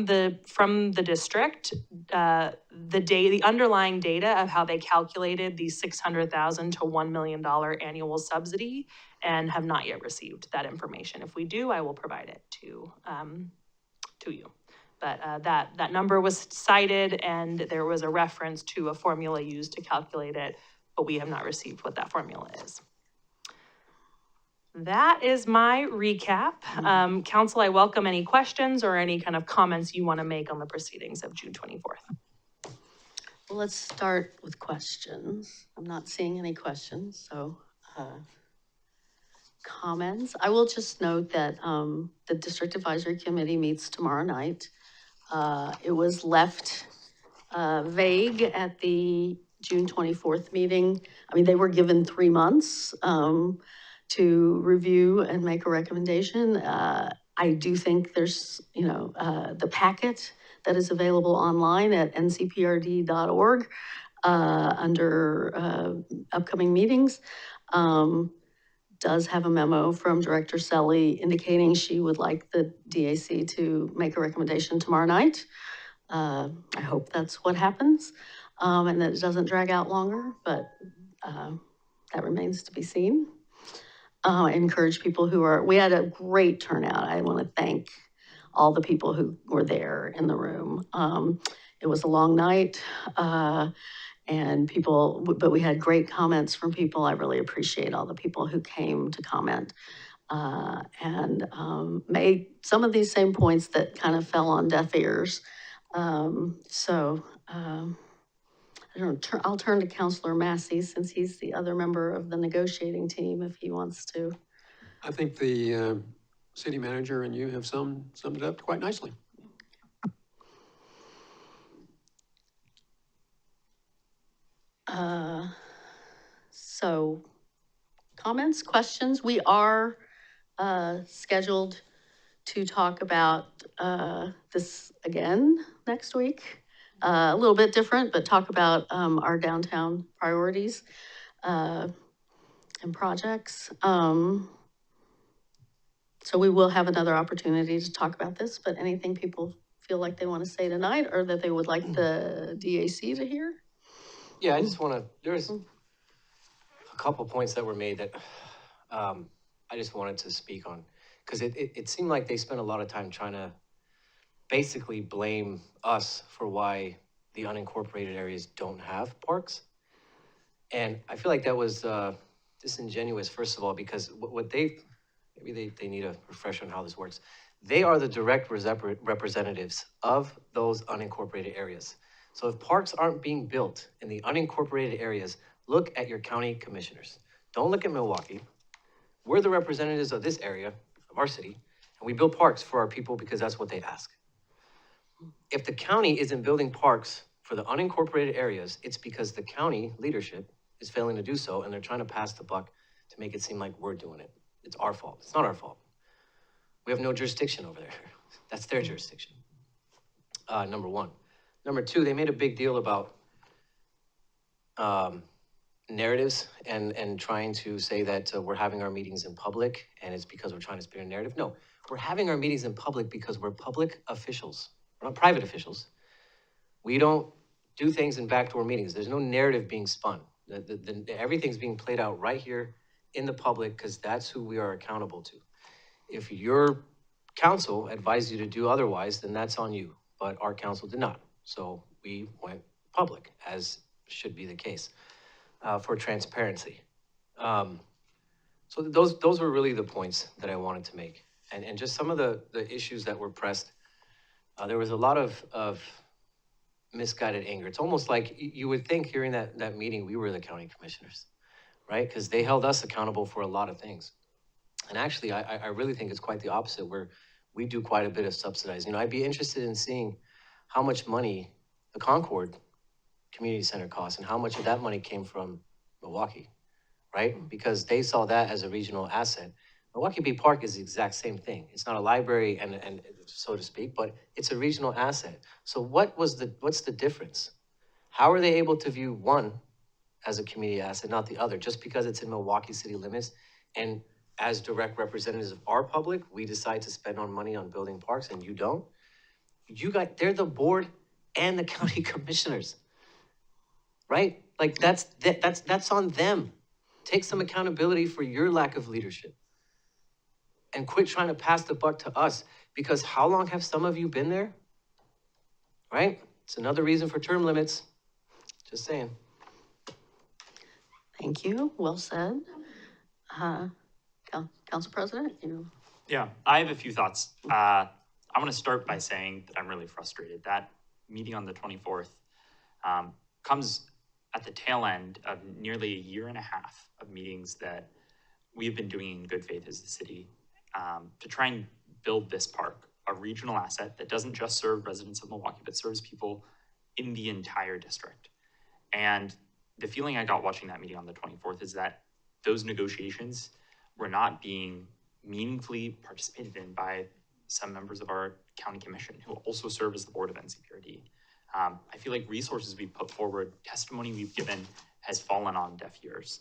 the district the underlying data of how they calculated the $600,000 to $1 million annual subsidy, and have not yet received that information. If we do, I will provide it to you. But that number was cited, and there was a reference to a formula used to calculate it, but we have not received what that formula is. That is my recap. Council, I welcome any questions or any kind of comments you want to make on the proceedings of June 24th. Well, let's start with questions. I'm not seeing any questions, so comments. I will just note that the District Advisory Committee meets tomorrow night. It was left vague at the June 24th meeting. I mean, they were given 3 months to review and make a recommendation. I do think there's, the packet that is available online at ncprd.org under upcoming meetings does have a memo from Director Selly indicating she would like the DAC to make a recommendation tomorrow night. I hope that's what happens and that it doesn't drag out longer, but that remains to be seen. I encourage people we had a great turnout. I want to thank all the people who were there in the room. It was a long night, and but we had great comments from people. I really appreciate all the people who came to comment, and made some of these same points that kind of fell on deaf ears. I don't know, I'll turn to Councilor Massey since he's the other member of the negotiating team if he wants to. I think the city manager and you have summed it up quite nicely. So comments, questions? We are scheduled to talk about this again next week. A little bit different, but talk about our downtown priorities and projects. So we will have another opportunity to talk about this, but anything people feel like they want to say tonight or that they would like the DAC to hear? Yeah, I just want to, there's a couple points that were made that I just wanted to speak on. Because it seemed like they spent a lot of time trying to basically blame us for why the unincorporated areas don't have parks. And I feel like that was disingenuous, first of all, because maybe they need a refresher on how this works. They are the direct representatives of those unincorporated areas. So if parks aren't being built in the unincorporated areas, look at your county commissioners. Don't look at Milwaukie. We're the representatives of this area, of our city, and we build parks for our people because that's what they ask. If the county isn't building parks for the unincorporated areas, it's because the county leadership is failing to do so, and they're trying to pass the buck to make it seem like we're doing it. It's our fault. It's not our fault. We have no jurisdiction over there. That's their jurisdiction, number one. Number two, they made a big deal about narratives and trying to say that we're having our meetings in public and it's because we're trying to spin a narrative. No, we're having our meetings in public because we're public officials. We're not private officials. We don't do things in backdoor meetings. There's no narrative being spun. Everything's being played out right here in the public because that's who we are accountable to. If your council advised you to do otherwise, then that's on you. But our council did not. So we went public, as should be the case, for transparency. So those were really the points that I wanted to make. And just some of the issues that were pressed, there was a lot of misguided anger. It's almost like you would think hearing that meeting, we were the county commissioners, right? Because they held us accountable for a lot of things. And actually, I really think it's quite the opposite, where we do quite a bit of subsidizing. You know, I'd be interested in seeing how much money the Concord Community Center costs and how much of that money came from Milwaukie, right? Because they saw that as a regional asset. Milwaukie Bay Park is the exact same thing. It's not a library and so to speak, but it's a regional asset. So what's the difference? How are they able to view one as a community asset, not the other? Just because it's in Milwaukie city limits, and as direct representatives of our public, we decide to spend our money on building parks and you don't? They're the board and the county commissioners, right? Like that's on them. Take some accountability for your lack of leadership and quit trying to pass the buck to us, because how long have some of you been there, right? It's another reason for term limits, just saying. Thank you, well said. Council President, you. Yeah, I have a few thoughts. I want to start by saying that I'm really frustrated. That meeting on the 24th comes at the tail end of nearly a year and a half of meetings that we've been doing in good faith as the city to try and build this park, a regional asset that doesn't just serve residents of Milwaukie, but serves people in the entire district. And the feeling I got watching that meeting on the 24th is that those negotiations were not being meaningfully participated in by some members of our county commission who also serve as the board of NCPRD. I feel like resources we've put forward, testimony we've given has fallen on deaf ears.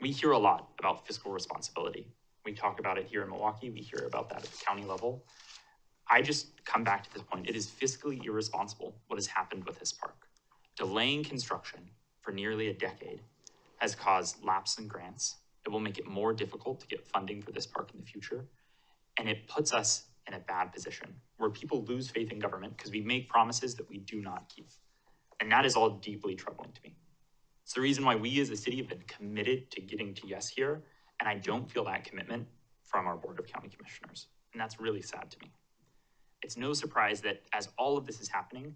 We hear a lot about fiscal responsibility. We talk about it here in Milwaukie. We hear about that at the county level. I just come back to this point. It is fiscally irresponsible what has happened with this park. Delaying construction for nearly a decade has caused lapse in grants. It will make it more difficult to get funding for this park in the future. And it puts us in a bad position where people lose faith in government because we make promises that we do not keep. And that is all deeply troubling to me. It's the reason why we as a city have been committed to getting to yes here. And I don't feel that commitment from our Board of County Commissioners. And that's really sad to me. It's no surprise that as all of this is happening,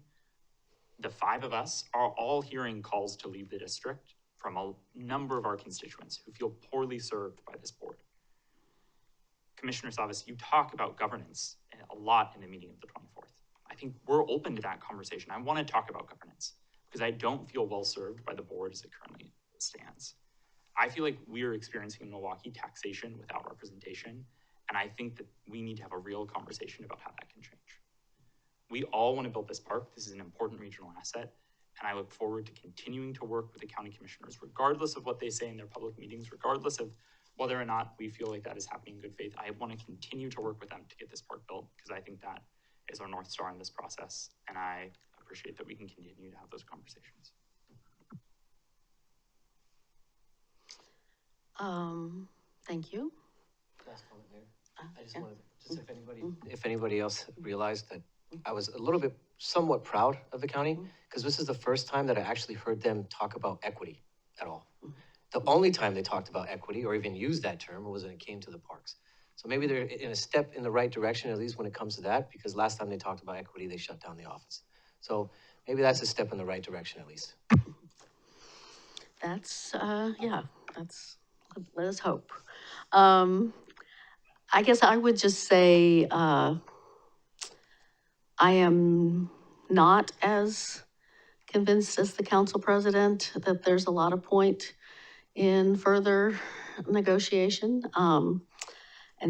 the 5 of us are all hearing calls to leave the district from a number of our constituents who feel poorly served by this board. Commissioner Savas, you talk about governance a lot in the meeting of the 24th. I think we're open to that conversation. I want to talk about governance because I don't feel well served by the board as it currently stands. I feel like we're experiencing in Milwaukie taxation without representation, and I think that we need to have a real conversation about how that can change. We all want to build this park. This is an important regional asset, and I look forward to continuing to work with the county commissioners, regardless of what they say in their public meetings, regardless of whether or not we feel like that is happening in good faith. I want to continue to work with them to get this park built because I think that is our North Star in this process, and I appreciate that we can continue to have those conversations. Thank you. Last comment, Mayor. I just wanted, if anybody else realized that I was a little bit somewhat proud of the county, because this is the first time that I actually heard them talk about equity at all. The only time they talked about equity or even used that term was when it came to the parks. So maybe they're in a step in the right direction, at least when it comes to that, because last time they talked about equity, they shut down the office. So maybe that's a step in the right direction, at least. That's, yeah, that's, let us hope. I guess I would just say, I am not as convinced as the council president that there's a lot of point in further negotiation. And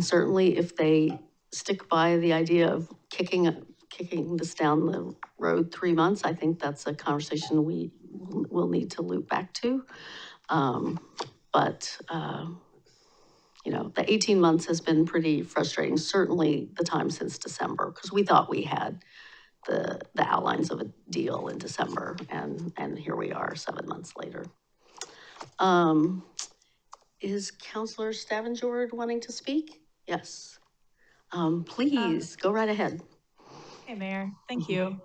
certainly if they stick by the idea of kicking this down the road 3 months, I think that's a conversation we will need to loop back to. You know, the 18 months has been pretty frustrating, certainly the time since December, because we thought we had the outlines of a deal in December, and here we are 7 months later. Is Councilor Stavengerd wanting to speak? Yes. Please, go right ahead. Hey, Mayor, thank you.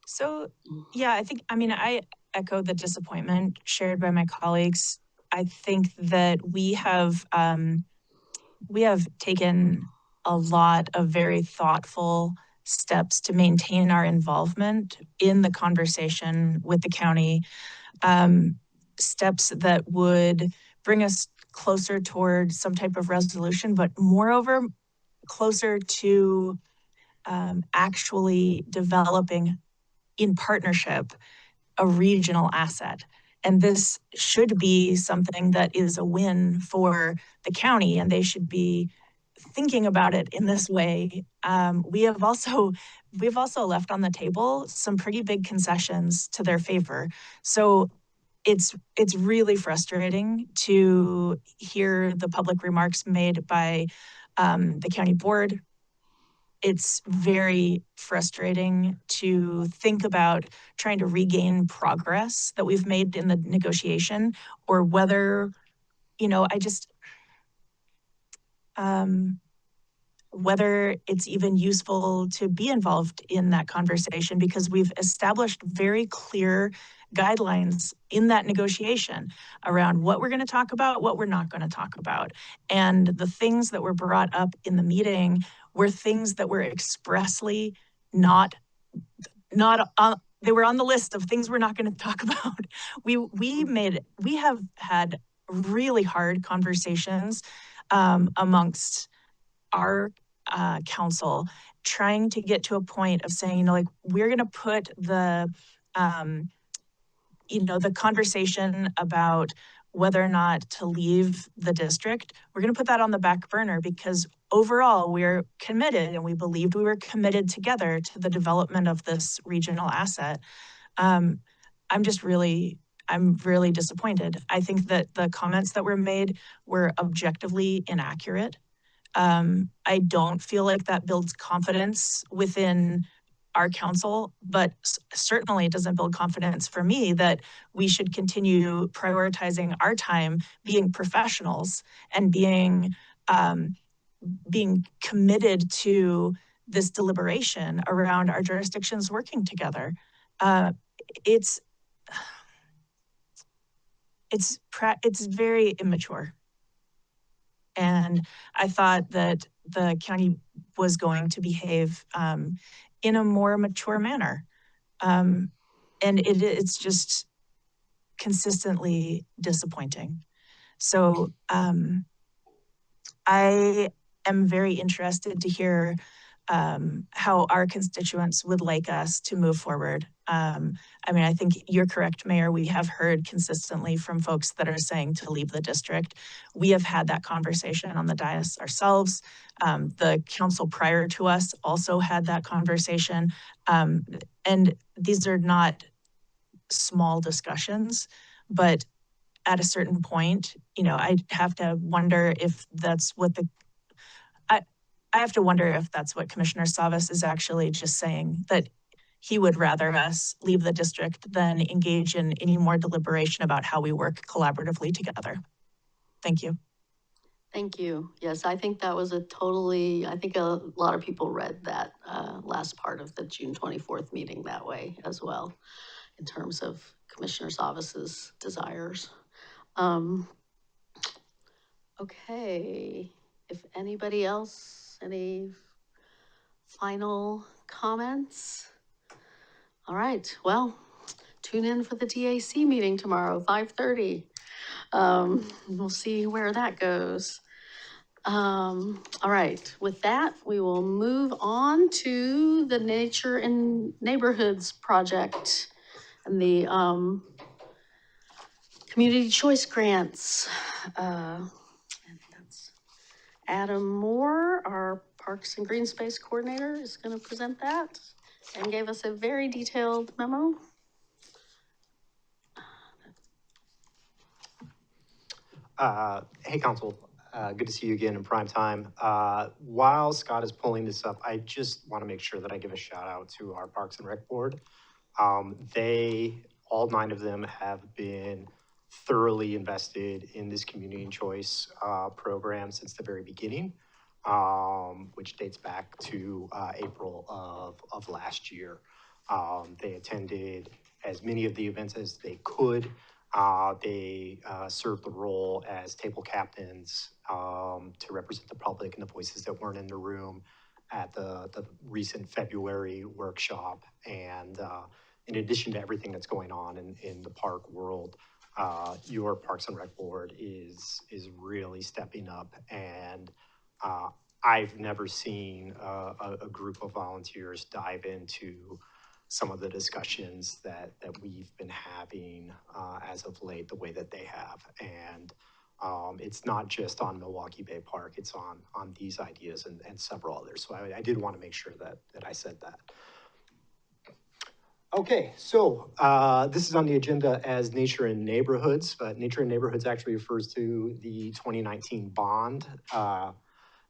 So, yeah, I echo the disappointment shared by my colleagues. I think that we have taken a lot of very thoughtful steps to maintain our involvement in the conversation with the county, steps that would bring us closer toward some type of resolution, but moreover, closer to actually developing in partnership a regional asset. And this should be something that is a win for the county, and they should be thinking about it in this way. We've also left on the table some pretty big concessions to their favor. So it's really frustrating to hear the public remarks made by the county board. It's very frustrating to think about trying to regain progress that we've made in the negotiation, or whether, whether it's even useful to be involved in that conversation, because we've established very clear guidelines in that negotiation around what we're going to talk about, what we're not going to talk about. And the things that were brought up in the meeting were things that were expressly they were on the list of things we're not going to talk about. We have had really hard conversations amongst our council, trying to get to a point of saying, we're going to put the conversation about whether or not to leave the district, we're going to put that on the back burner, because overall we're committed, and we believed we were committed together to the development of this regional asset. I'm really disappointed. I think that the comments that were made were objectively inaccurate. I don't feel like that builds confidence within our council, but certainly it doesn't build confidence for me that we should continue prioritizing our time being professionals and being being committed to this deliberation around our jurisdictions working together. It's very immature. And I thought that the county was going to behave in a more mature manner. And it's just consistently disappointing. So I am very interested to hear how our constituents would like us to move forward. I mean, I think you're correct, Mayor. We have heard consistently from folks that are saying to leave the district. We have had that conversation on the dais ourselves. The council prior to us also had that conversation. And these are not small discussions, but at a certain point, you know, I have to wonder if that's what I have to wonder if that's what Commissioner Savas is actually just saying, that he would rather us leave the district than engage in any more deliberation about how we work collaboratively together. Thank you. Thank you. Yes, I think that was I think a lot of people read that last part of the June 24th meeting that way as well, in terms of Commissioner Savas's desires. Okay, if anybody else, any final comments? All right, well, tune in for the DAC meeting tomorrow, 5:30. We'll see where that goes. All right, with that, we will move on to the Nature and Neighborhoods project and the community choice grants. And that's Adam Moore, our Parks and Green Space Coordinator, is going to present that and gave us a very detailed memo. Hey, Council. Good to see you again in prime time. While Scott is pulling this up, I just want to make sure that I give a shout out to our Parks and Rec Board. All 9 of them have been thoroughly invested in this community choice program since the very beginning, which dates back to April of last year. They attended as many of the events as they could. They served the role as table captains to represent the public and the voices that weren't in the room at the recent February workshop. And in addition to everything that's going on in the park world, your Parks and Rec Board is really stepping up. And I've never seen a group of volunteers dive into some of the discussions that we've been having as of late, the way that they have. And it's not just on Milwaukie Bay Park, it's on these ideas and several others. So I did want to make sure that I said that. Okay, so this is on the agenda as Nature and Neighborhoods, but Nature and Neighborhoods actually refers to the 2019 bond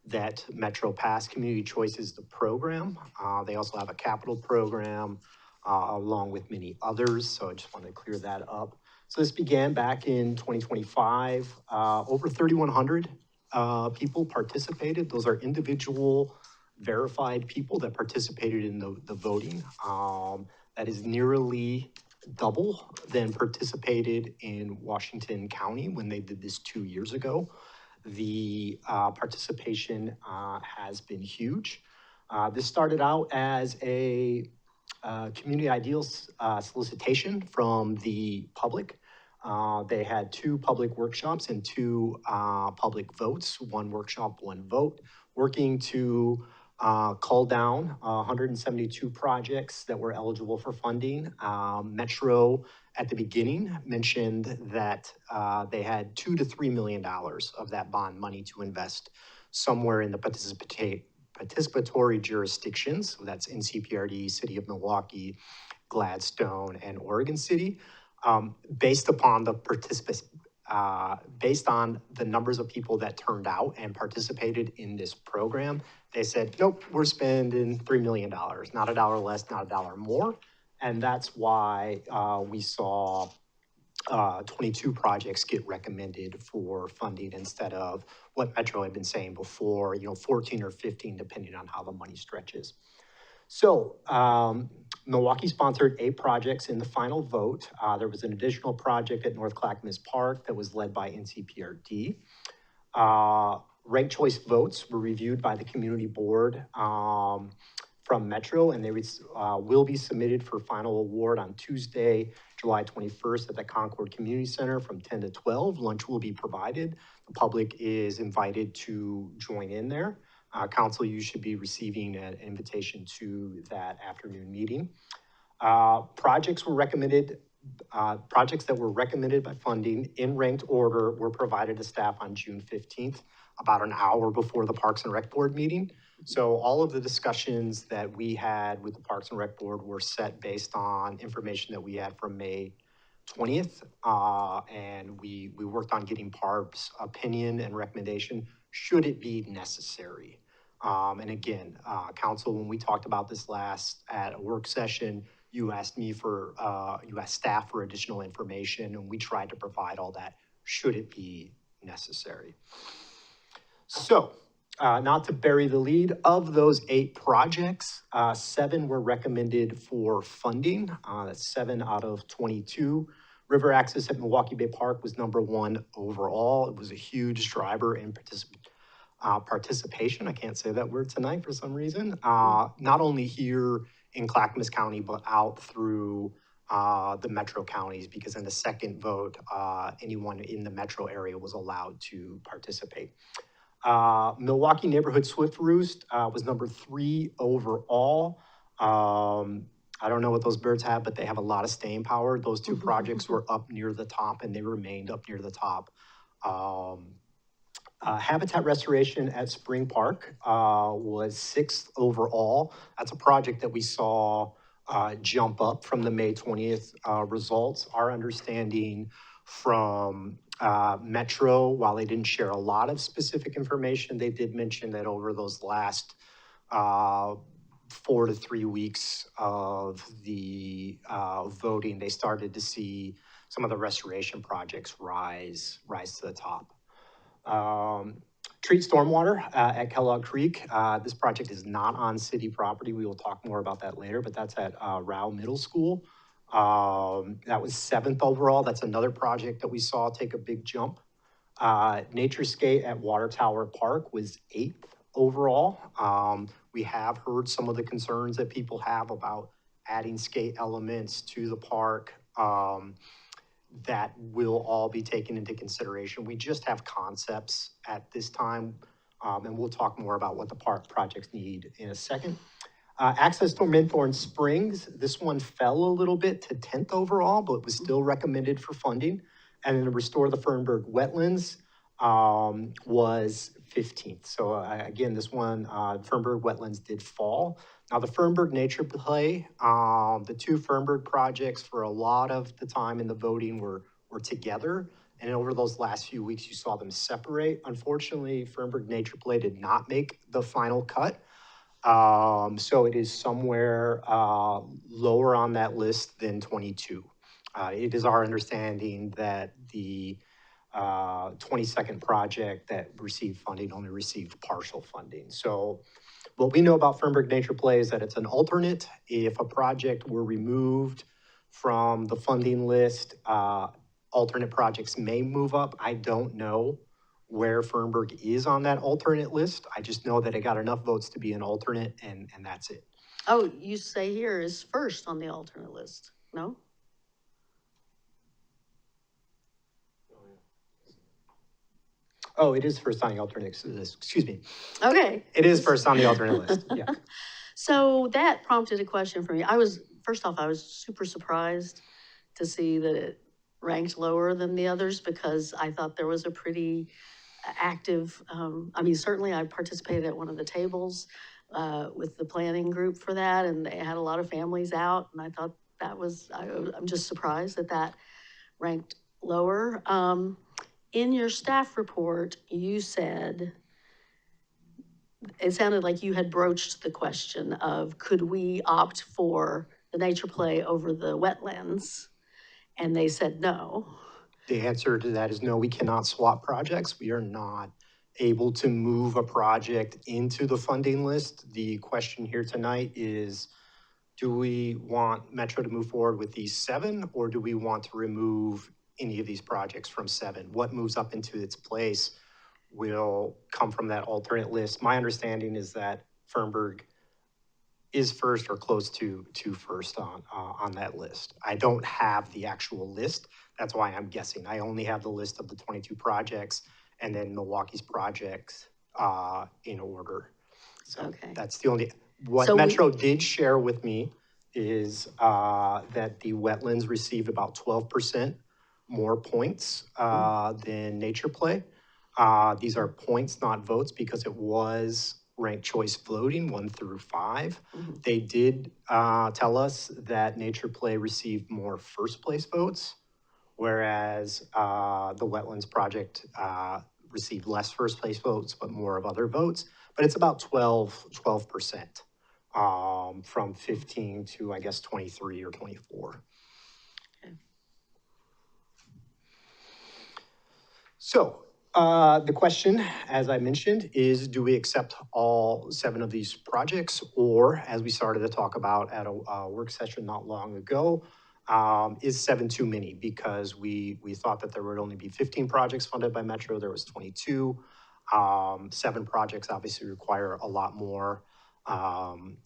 that Metro passed. Community Choice is the program. They also have a capital program along with many others, so I just wanted to clear that up. So this began back in 2025. Over 3,100 people participated. Those are individual verified people that participated in the voting. That is nearly double than participated in Washington County when they did this 2 years ago. The participation has been huge. This started out as a community ideals solicitation from the public. They had 2 public workshops and 2 public votes, 1 workshop, 1 vote, working to cull down 172 projects that were eligible for funding. Metro at the beginning mentioned that they had $2 to $3 million of that bond money to invest somewhere in the participatory jurisdictions. So that's NCPRD, City of Milwaukie, Gladstone, and Oregon City. Based upon based on the numbers of people that turned out and participated in this program, they said, nope, we're spending $3 million, not a dollar less, not a dollar more. And that's why we saw 22 projects get recommended for funding instead of what Metro had been saying before, 14 or 15, depending on how the money stretches. So Milwaukie sponsored 8 projects in the final vote. There was an additional project at North Clackamas Park that was led by NCPRD. Ranked choice votes were reviewed by the community board from Metro, and they will be submitted for final award on Tuesday, July 21st at the Concord Community Center from 10 to 12. Lunch will be provided. The public is invited to join in there. Council, you should be receiving an invitation to that afternoon meeting. Projects that were recommended by funding in ranked order were provided to staff on June 15th, about an hour before the Parks and Rec Board meeting. So all of the discussions that we had with the Parks and Rec Board were set based on information that we had from May 20th. And we worked on getting Barb's opinion and recommendation, should it be necessary. And again, Council, when we talked about this last at a work session, you asked staff for additional information, and we tried to provide all that, should it be necessary. So, not to bury the lead, of those 8 projects, 7 were recommended for funding. That's 7 out of 22. River access at Milwaukie Bay Park was number 1 overall. It was a huge driver in participation. I can't say that word tonight for some reason. Not only here in Clackamas County, but out through the metro counties, because in the second vote, anyone in the metro area was allowed to participate. Milwaukie Neighborhood Swift Roost was number 3 overall. I don't know what those birds have, but they have a lot of staying power. Those 2 projects were up near the top, and they remained up near the top. Habitat restoration at Spring Park was 6th overall. That's a project that we saw jump up from the May 20th results. Our understanding from Metro, while they didn't share a lot of specific information, they did mention that over those last 4 to 3 weeks of the voting, they started to see some of the restoration projects rise to the top. Treat stormwater at Kellogg Creek. This project is not on city property. We will talk more about that later, but that's at Rao Middle School. That was 7th overall. That's another project that we saw take a big jump. Nature Skate at Water Tower Park was 8th overall. We have heard some of the concerns that people have about adding skate elements to the park. That will all be taken into consideration. We just have concepts at this time, and we'll talk more about what the park projects need in a second. Access to Minthorn Springs, this one fell a little bit to 10th overall, but was still recommended for funding. And then to restore the Fernberg Wetlands was 15th. So again, this one, Fernberg Wetlands did fall. Now the Fernberg Nature Play, the 2 Fernberg projects for a lot of the time in the voting were together. And over those last few weeks, you saw them separate. Unfortunately, Fernberg Nature Play did not make the final cut. So it is somewhere lower on that list than 22. It is our understanding that the 22nd project that received funding only received partial funding. So what we know about Fernberg Nature Play is that it's an alternate. If a project were removed from the funding list, alternate projects may move up. I don't know where Fernberg is on that alternate list. I just know that it got enough votes to be an alternate, and that's it. Oh, you say here is first on the alternate list, no? Oh, it is first on the alternate list, excuse me. Okay. It is first on the alternate list, yeah. So that prompted a question for me. First off, I was super surprised to see that it ranked lower than the others, because I thought there was a pretty active, certainly I participated at one of the tables with the planning group for that, and they had a lot of families out, and I thought I'm just surprised that ranked lower. In your staff report, you said, it sounded like you had broached the question of, could we opt for the nature play over the wetlands? And they said no. The answer to that is no, we cannot swap projects. We are not able to move a project into the funding list. The question here tonight is, do we want Metro to move forward with these 7, or do we want to remove any of these projects from 7? What moves up into its place will come from that alternate list. My understanding is that Fernberg is first or close to first on that list. I don't have the actual list. That's why I'm guessing. I only have the list of the 22 projects and then Milwaukee's projects in order. So Okay. that's the only, what So Metro did share with me is that the wetlands received about 12% more points than Nature Play. These are points, not votes, because it was ranked choice voting 1 through 5. They did tell us that Nature Play received more first place votes, whereas the Wetlands Project received less first place votes, but more of other votes. But it's about 12% from 15 to, I guess, 23 or 24. Okay. So the question, as I mentioned, is do we accept all 7 of these projects, or as we started to talk about at a work session not long ago, is 7 too many? Because we thought that there would only be 15 projects funded by Metro. There was 22. 7 projects obviously require a lot more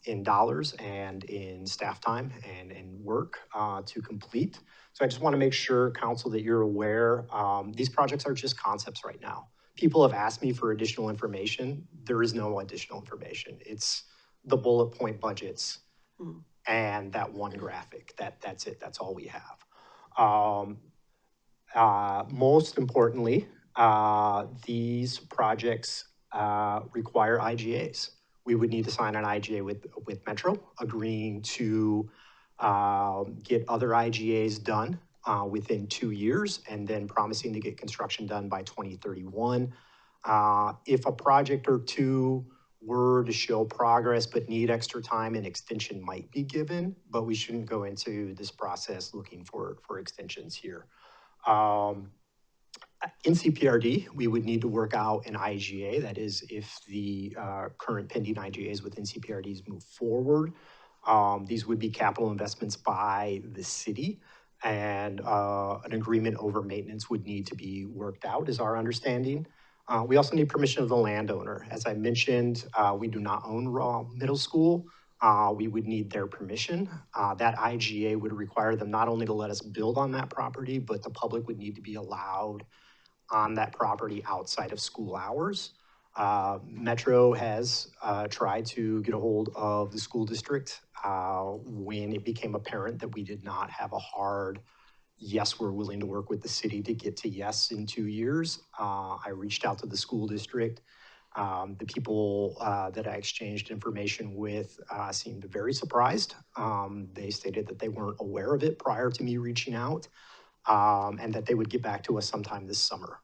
in dollars and in staff time and work to complete. So I just want to make sure, council, that you're aware, these projects are just concepts right now. People have asked me for additional information. There is no additional information. It's the bullet point budgets and that one graphic. That's it. That's all we have. Most importantly, these projects require IGAs. We would need to sign an IGA with Metro, agreeing to get other IGAs done within 2 years, and then promising to get construction done by 2031. If a project or two were to show progress but need extra time, an extension might be given, but we shouldn't go into this process looking for extensions here. NCPRD, we would need to work out an IGA. That is, if the current pending IGAs with NCPRDs move forward. These would be capital investments by the city, and an agreement over maintenance would need to be worked out, is our understanding. We also need permission of the landowner. As I mentioned, we do not own Raw Middle School. We would need their permission. That IGA would require them not only to let us build on that property, but the public would need to be allowed on that property outside of school hours. Metro has tried to get a hold of the school district when it became apparent that we did not have a hard yes, we're willing to work with the city to get to yes in 2 years. I reached out to the school district. The people that I exchanged information with seemed very surprised. They stated that they weren't aware of it prior to me reaching out, and that they would get back to us sometime this summer.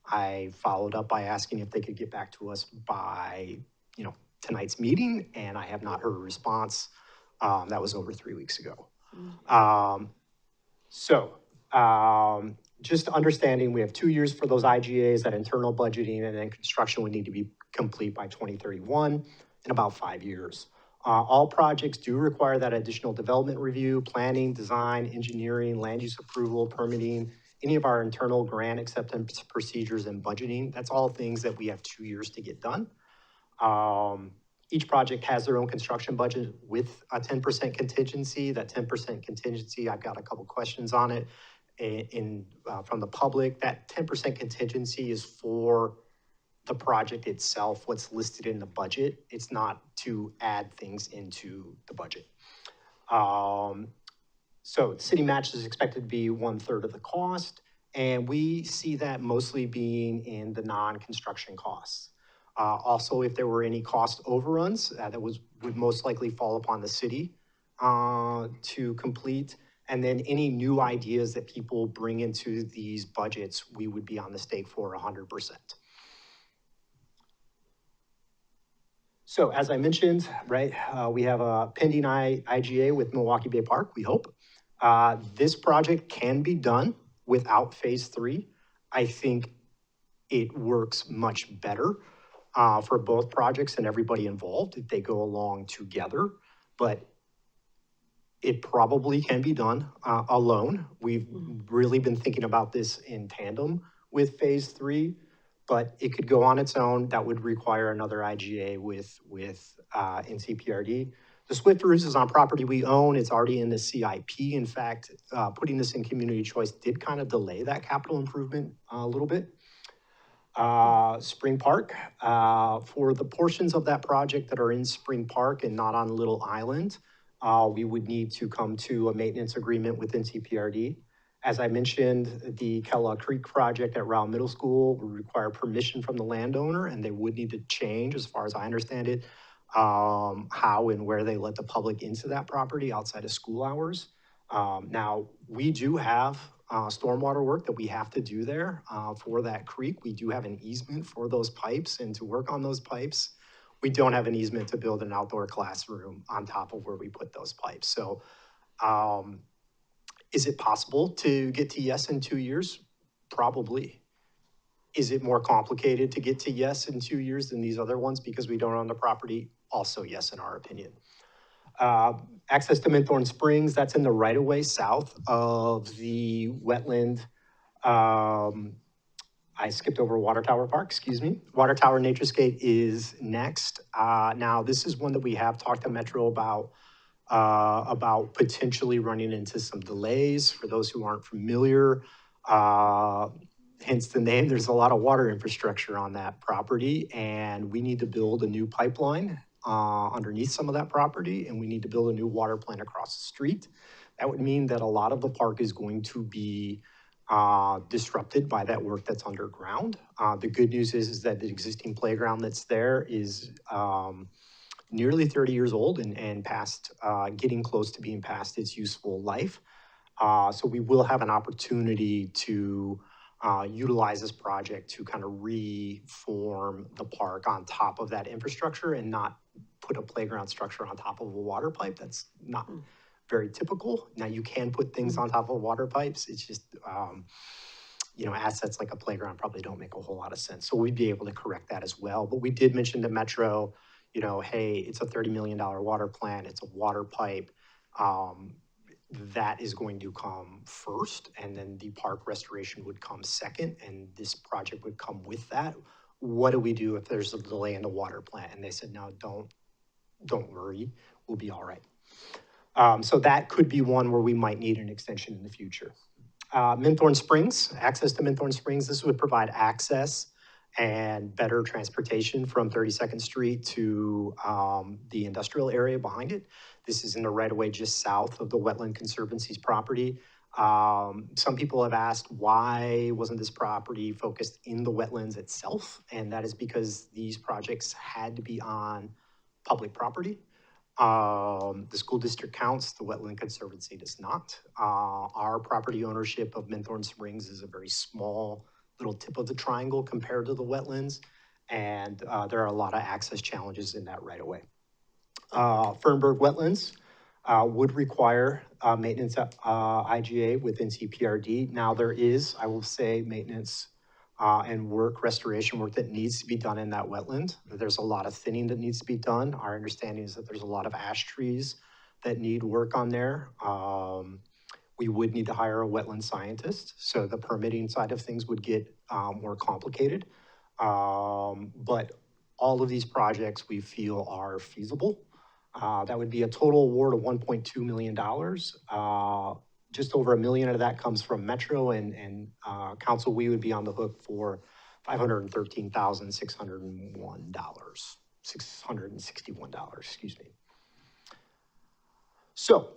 I followed up by asking if they could get back to us by, tonight's meeting, and I have not heard a response. That was over 3 weeks ago. Just understanding we have 2 years for those IGAs, that internal budgeting, and then construction would need to be complete by 2031 in about 5 years. All projects do require that additional development review, planning, design, engineering, land use approval, permitting, any of our internal grant acceptance procedures and budgeting. That's all things that we have 2 years to get done. Each project has their own construction budget with a 10% contingency. That 10% contingency, I've got a couple questions on it from the public. That 10% contingency is for the project itself, what's listed in the budget. It's not to add things into the budget. So city match is expected to be 1/3 of the cost, and we see that mostly being in the non-construction costs. Also, if there were any cost overruns, that would most likely fall upon the city to complete. And then any new ideas that people bring into these budgets, we would be on the stake for 100%. So as I mentioned, right, we have a pending IGA with Milwaukie Bay Park, we hope. This project can be done without phase 3. I think it works much better for both projects and everybody involved if they go along together. But it probably can be done alone. We've really been thinking about this in tandem with phase 3, but it could go on its own. That would require another IGA with NCPRD. The Swifters is on property we own. It's already in the CIP. In fact, putting this in community choice did kind of delay that capital improvement a little bit. Spring Park, for the portions of that project that are in Spring Park and not on Little Island, we would need to come to a maintenance agreement with NCPRD. As I mentioned, the Kellogg Creek project at Rowell Middle School would require permission from the landowner, and they would need to change, as far as I understand it, how and where they let the public into that property outside of school hours. Now, we do have stormwater work that we have to do there for that creek. We do have an easement for those pipes and to work on those pipes. We don't have an easement to build an outdoor classroom on top of where we put those pipes. So is it possible to get to yes in 2 years? Probably. Is it more complicated to get to yes in 2 years than these other ones because we don't own the property? Also yes, in our opinion. Access to Minthorn Springs, that's in the right-of-way south of the wetland. I skipped over Water Tower Park, excuse me. Water Tower Naturescape is next. Now, this is one that we have talked to Metro about potentially running into some delays. For those who aren't familiar, hence the name, there's a lot of water infrastructure on that property, and we need to build a new pipeline underneath some of that property, and we need to build a new water plant across the street. That would mean that a lot of the park is going to be disrupted by that work that's underground. The good news is that the existing playground that's there is nearly 30 years old and past, getting close to being past its useful life. So we will have an opportunity to utilize this project to kind of reform the park on top of that infrastructure and not put a playground structure on top of a water pipe. That's not very typical. Now, you can put things on top of water pipes. It's just, assets like a playground probably don't make a whole lot of sense. So we'd be able to correct that as well. But we did mention to Metro, hey, it's a $30 million water plant. It's a water pipe. That is going to come first, and then the park restoration would come second, and this project would come with that. What do we do if there's a delay in the water plant? And they said, no, don't worry, we'll be all right. So that could be one where we might need an extension in the future. Minthorn Springs, access to Minthorn Springs, this would provide access and better transportation from 32nd Street to the industrial area behind it. This is in the right-of-way just south of the Wetland Conservancy's property. Some people have asked, why wasn't this property focused in the wetlands itself? And that is because these projects had to be on public property. The school district counts, the Wetland Conservancy does not. Our property ownership of Minthorn Springs is a very small little tip of the triangle compared to the wetlands, and there are a lot of access challenges in that right-of-way. Fernberg Wetlands would require maintenance IGA with NCPRD. Now, there is, I will say, maintenance and restoration work that needs to be done in that wetland. There's a lot of thinning that needs to be done. Our understanding is that there's a lot of ash trees that need work on there. We would need to hire a wetland scientist, so the permitting side of things would get more complicated. But all of these projects we feel are feasible. That would be a total award of $1.2 million. Just over $1 million of that comes from Metro, and council, we would be on the hook for $661, excuse me. So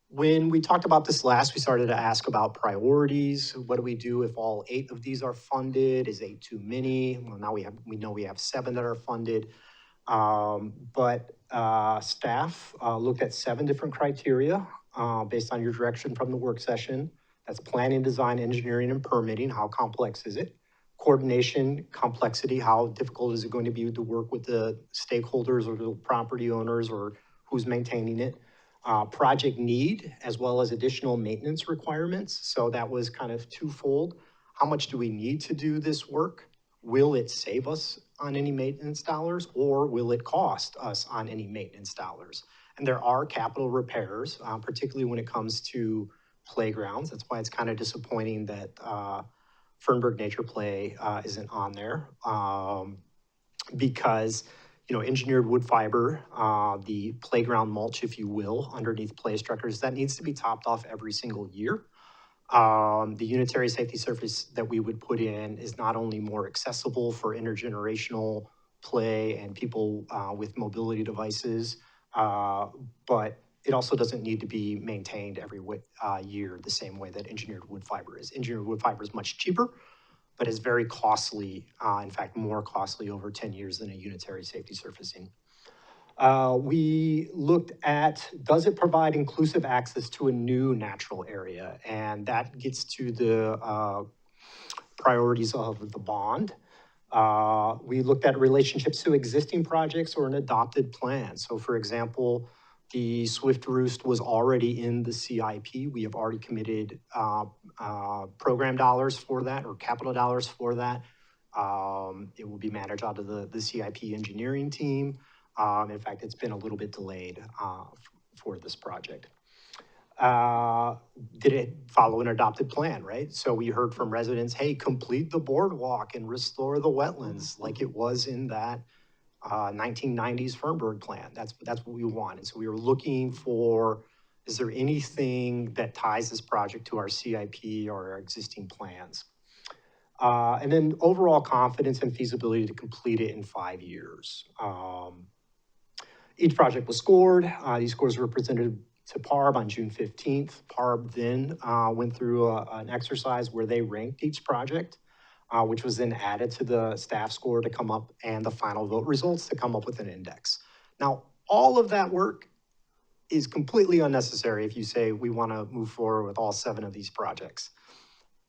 when we talked about this last, we started to ask about priorities. What do we do if all 8 of these are funded? Is 8 too many? Well, now we know we have 7 that are funded. But staff looked at 7 different criteria based on your direction from the work session. That's planning, design, engineering, and permitting. How complex is it? Coordination, complexity. How difficult is it going to be to work with the stakeholders or the property owners or who's maintaining it? project need, as well as additional maintenance requirements. So that was kind of twofold. How much do we need to do this work? Will it save us on any maintenance dollars, or will it cost us on any maintenance dollars? And there are capital repairs, particularly when it comes to playgrounds. That's why it's kind of disappointing that Fernberg Nature Play isn't on there, because engineered wood fiber, the playground mulch, if you will, underneath play structures, that needs to be topped off every single year. The unitary safety surface that we would put in is not only more accessible for intergenerational play and people with mobility devices, but it also doesn't need to be maintained every year the same way that engineered wood fiber is. Engineered wood fiber is much cheaper, but is very costly, in fact, more costly over 10 years than a unitary safety surfacing. We looked at, does it provide inclusive access to a new natural area? And that gets to the priorities of the bond. We looked at relationships to existing projects or an adopted plan. So for example, the Swift Roost was already in the CIP. We have already committed program dollars for that, or capital dollars for that. It will be managed out of the CIP engineering team. In fact, it's been a little bit delayed for this project. Did it follow an adopted plan, right? So we heard from residents, hey, complete the boardwalk and restore the wetlands like it was in that 1990s Fernberg plan. That's what we want. And so we were looking for, is there anything that ties this project to our CIP or our existing plans? And then overall confidence and feasibility to complete it in 5 years. Each project was scored. These scores were presented to PARB on June 15th. PARB then went through an exercise where they ranked each project, which was then added to the staff score to come up, and the final vote results to come up with an index. Now, all of that work is completely unnecessary if you say we want to move forward with all 7 of these projects.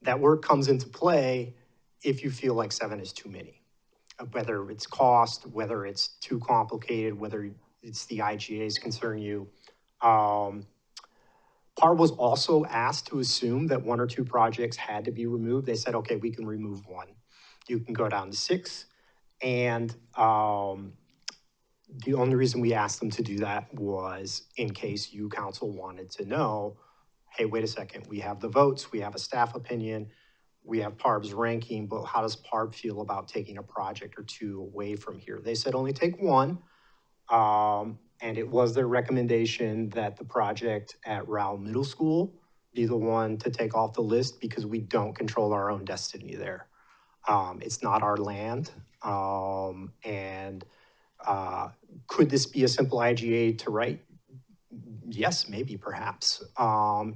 That work comes into play if you feel like 7 is too many, whether it's cost, whether it's too complicated, whether it's the IGAs concern you. PARB was also asked to assume that 1 or 2 projects had to be removed. They said, okay, we can remove 1. You can go down to 6. And the only reason we asked them to do that was in case you, council, wanted to know, hey, wait a second, we have the votes, we have a staff opinion, we have PARB's ranking, but how does PARB feel about taking a project or 2 away from here? They said only take 1. And it was their recommendation that the project at Rowell Middle School be the one to take off the list because we don't control our own destiny there. It's not our land. Could this be a simple IGA to write? Yes, maybe, perhaps.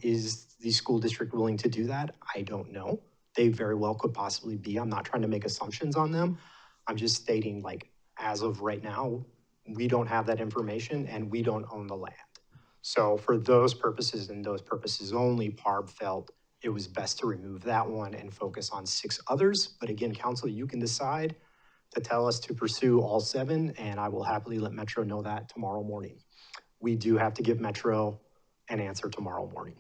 Is the school district willing to do that? I don't know. They very well could possibly be. I'm not trying to make assumptions on them. I'm just stating, like, as of right now, we don't have that information and we don't own the land. So for those purposes and those purposes only, PARB felt it was best to remove that one and focus on 6 others. But again, council, you can decide to tell us to pursue all 7, and I will happily let Metro know that tomorrow morning. We do have to give Metro an answer tomorrow morning.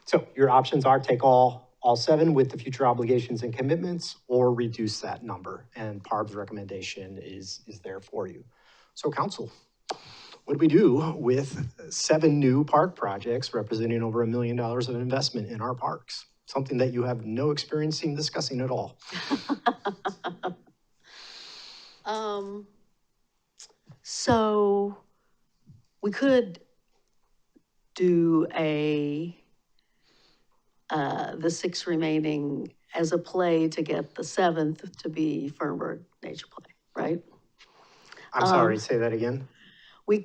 So your options are take all 7 with the future obligations and commitments, or reduce that number. And PARB's recommendation is there for you. So council, what do we do with 7 new park projects representing over $1 million of investment in our parks? Something that you have no experience in discussing at all. So we could do the 6 remaining as a play to get the 7th to be Fernberg Nature Play, right? I'm sorry, say that again. If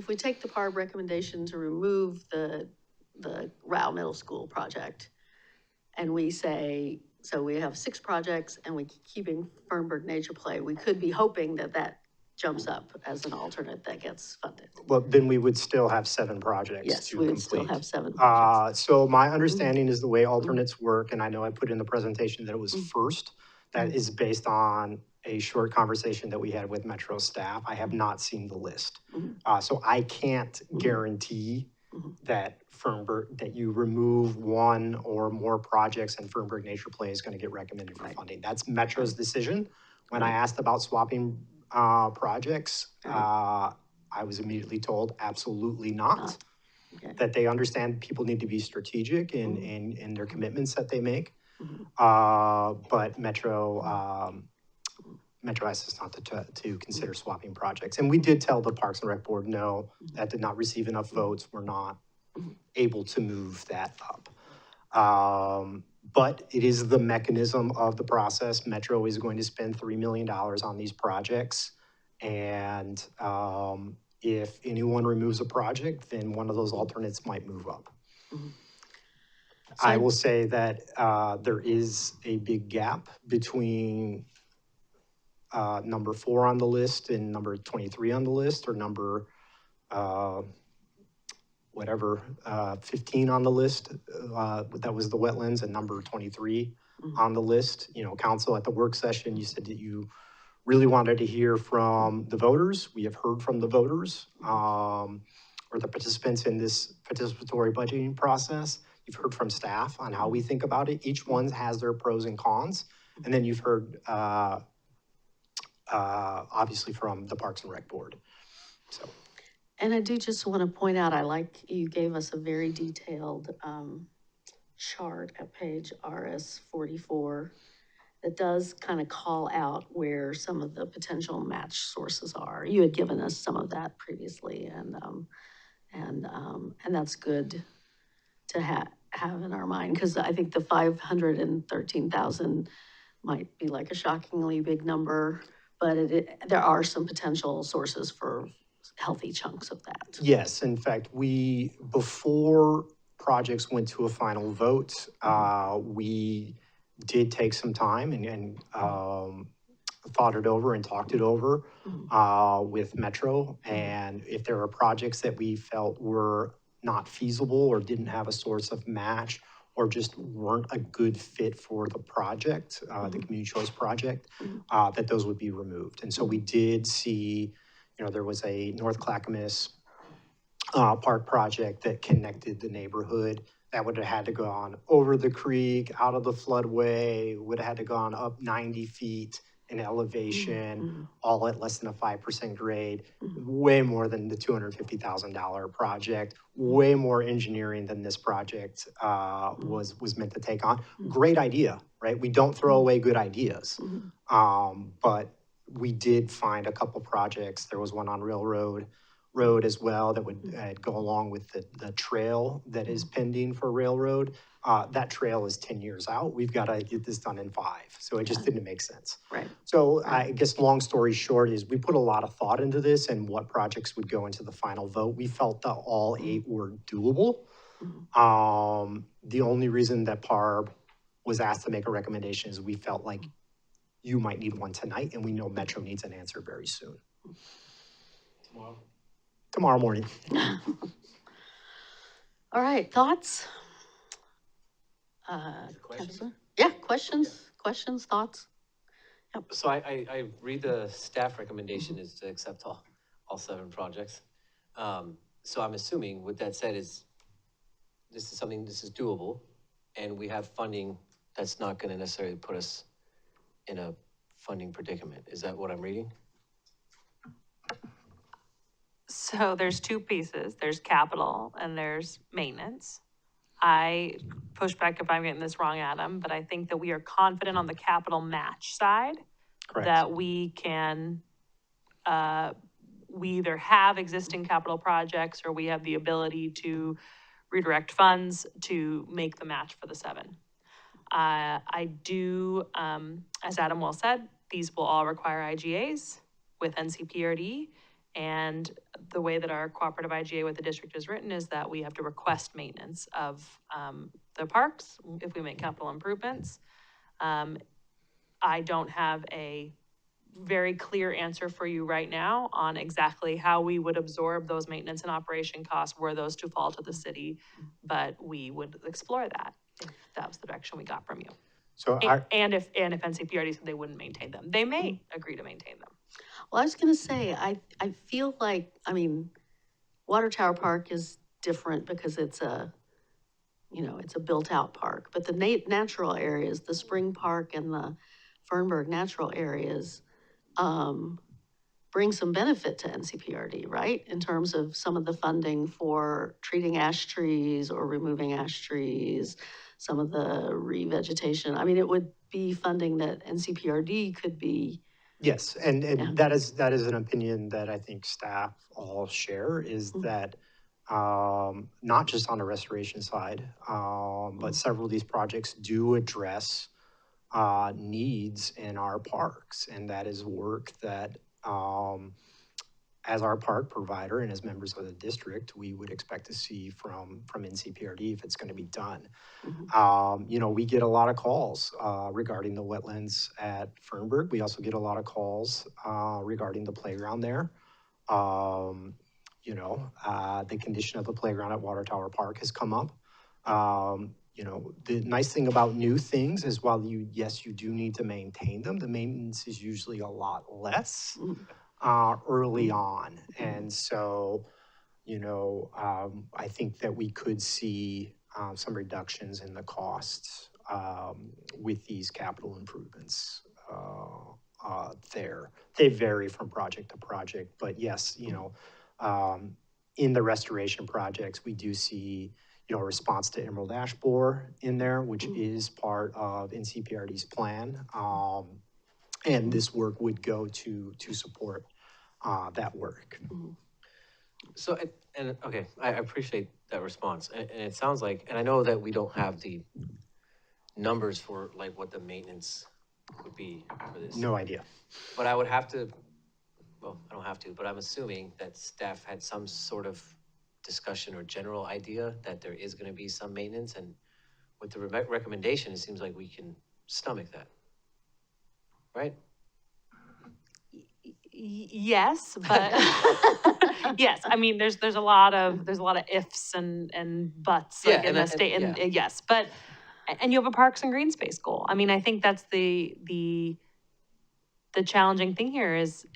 we take the PARB recommendation to remove the Rowell Middle School project, and we say, so we have 6 projects and we keeping Fernberg Nature Play, we could be hoping that jumps up as an alternate that gets funded. Well, then we would still have 7 projects Yes, to we would complete. still have 7 projects. So my understanding is the way alternates work, and I know I put in the presentation that it was first, that is based on a short conversation that we had with Metro staff. I have not seen the list. So I can't guarantee that that you remove one or more projects and Fernberg Nature Play is going to get recommended for funding. That's Metro's decision. When I asked about swapping projects, I was immediately told absolutely not. That they understand people need to be strategic in their commitments that they make. But Metro asked us not to consider swapping projects. And we did tell the Parks and Rec Board, no, that did not receive enough votes. We're not able to move that up. But it is the mechanism of the process. Metro is going to spend $3 million on these projects. And if anyone removes a project, then one of those alternates might move up. I will say that there is a big gap between number 4 on the list and number 23 on the list, or number 15 on the list. That was the wetlands, and number 23 on the list. You know, council at the work session, you said that you really wanted to hear from the voters. We have heard from the voters, or the participants in this participatory budgeting process. You've heard from staff on how we think about it. Each one has their pros and cons. And then you've heard, obviously, from the Parks and Rec Board. So. And I do just want to point out, I like you gave us a very detailed chart at page RS 44 that does kind of call out where some of the potential match sources are. You had given us some of that previously, and that's good to have in our mind, because I think the 513,000 might be like a shockingly big number, but there are some potential sources for healthy chunks of that. Yes, in fact, before projects went to a final vote, we did take some time and thought it over and talked it over with Metro. And if there are projects that we felt were not feasible or didn't have a source of match or just weren't a good fit for the project, the community choice project, that those would be removed. And so we did see, you know, there was a North Clackamas park project that connected the neighborhood that would have had to go on over the creek, out of the floodway, would have had to go on up 90 feet in elevation, all at less than a 5% grade, way more than the $250,000 project, way more engineering than this project was meant to take on. Great idea, right? We don't throw away good ideas, but we did find a couple projects. There was one on Railroad Road as well that would go along with the trail that is pending for Railroad. That trail is 10 years out. We've got to get this done in 5. So it just didn't make sense. Right. So I guess long story short is we put a lot of thought into this and what projects would go into the final vote. We felt that all 8 were doable. The only reason that PARB was asked to make a recommendation is we felt like you might need one tonight, and we know Metro needs an answer very soon. Tomorrow morning. All right, thoughts? Questions? Yeah, questions, thoughts? Yep. So I read the staff recommendation is to accept all 7 projects. So I'm assuming with that said this is doable, and we have funding that's not going to necessarily put us in a funding predicament. Is that what I'm reading? So there's 2 pieces. There's capital and there's maintenance. I push back if I'm getting this wrong, Adam, but I think that we are confident on the capital match side. Correct. That we can, we either have existing capital projects or we have the ability to redirect funds to make the match for the 7. I do, as Adam well said, these will all require IGAs with NCPRD. And the way that our cooperative IGA with the district is written is that we have to request maintenance of the parks if we make capital improvements. I don't have a very clear answer for you right now on exactly how we would absorb those maintenance and operation costs were those to fall to the city, but we would explore that if that was the direction we got from you. So our, And if NCPRD said they wouldn't maintain them, they may agree to maintain them. Well, I was gonna say, I feel like, I mean, Water Tower Park is different because it's a, it's a built-out park, but the natural areas, the Spring Park and the Fernberg natural areas, bring some benefit to NCPRD, right? In terms of some of the funding for treating ash trees or removing ash trees, some of the revegetation. I mean, it would be funding that NCPRD could be. yes, and Yeah. that is an opinion that I think staff all share, is that not just on the restoration side, but several of these projects do address needs in our parks, and that is work that as our park provider and as members of the district, we would expect to see from NCPRD if it's going to be done. We get a lot of calls regarding the wetlands at Fernberg. We also get a lot of calls regarding the playground there. The condition of the playground at Water Tower Park has come up. The nice thing about new things is while you do need to maintain them, the maintenance is usually a lot less early on. And so, I think that we could see some reductions in the costs with these capital improvements there. They vary from project to project, but yes, in the restoration projects, we do see a response to emerald ash borer in there, which is part of NCPRD's plan. And this work would go to support that work. So, okay, I appreciate that response. And it sounds like, and I know that we don't have the numbers for like what the maintenance would be for this. No idea. But I would have to, well, I don't have to, but I'm assuming that staff had some sort of discussion or general idea that there is going to be some maintenance, and with the recommendation, it seems like we can stomach that, right? Yes, but yes, I mean, there's a lot of ifs and buts like in the state, and yes, but and you have a parks and green space goal. I mean, I think that's the challenging thing here is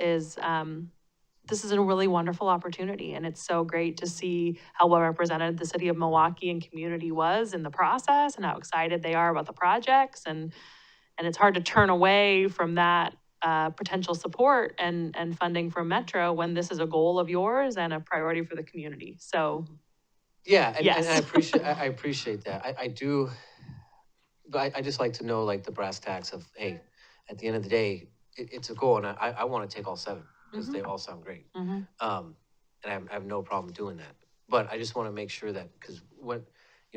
this is a really wonderful opportunity, and it's so great to see how well represented the city of Milwaukie and community was in the process, and how excited they are about the projects, and it's hard to turn away from that potential support and funding from Metro when this is a goal of yours and a priority for the community. So, yeah, and, yes. And I appreciate that. I do, but I just like to know like the brass tacks of, hey, at the end of the day, it's a goal, and I want to take all 7 because they all sound great. And I have no problem doing that. But I just want to make sure that, because when,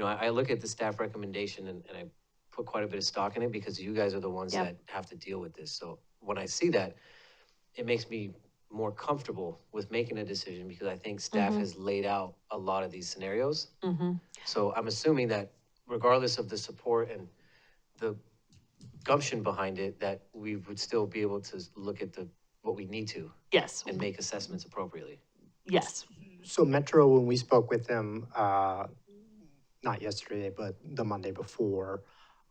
I look at the staff recommendation and I put quite a bit of stock in it because you guys are the ones that have to deal with this. So when I see that, it makes me more comfortable with making a decision because I think staff has laid out a lot of these scenarios. So I'm assuming that regardless of the support and the gumption behind it, that we would still be able to look at what we need to. Yes. And make assessments appropriately. Yes. So Metro, when we spoke with them, not yesterday, but the Monday before,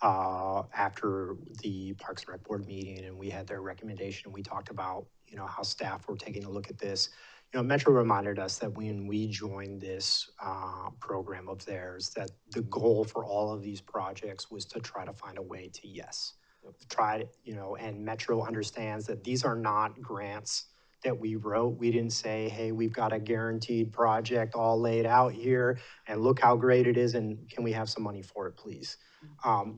after the Parks and Rec Board meeting, and we had their recommendation, we talked about, how staff were taking a look at this. Metro reminded us that when we joined this program of theirs, that the goal for all of these projects was to try to find a way to and Metro understands that these are not grants that we wrote. We didn't say, hey, we've got a guaranteed project all laid out here and look how great it is and can we have some money for it, please?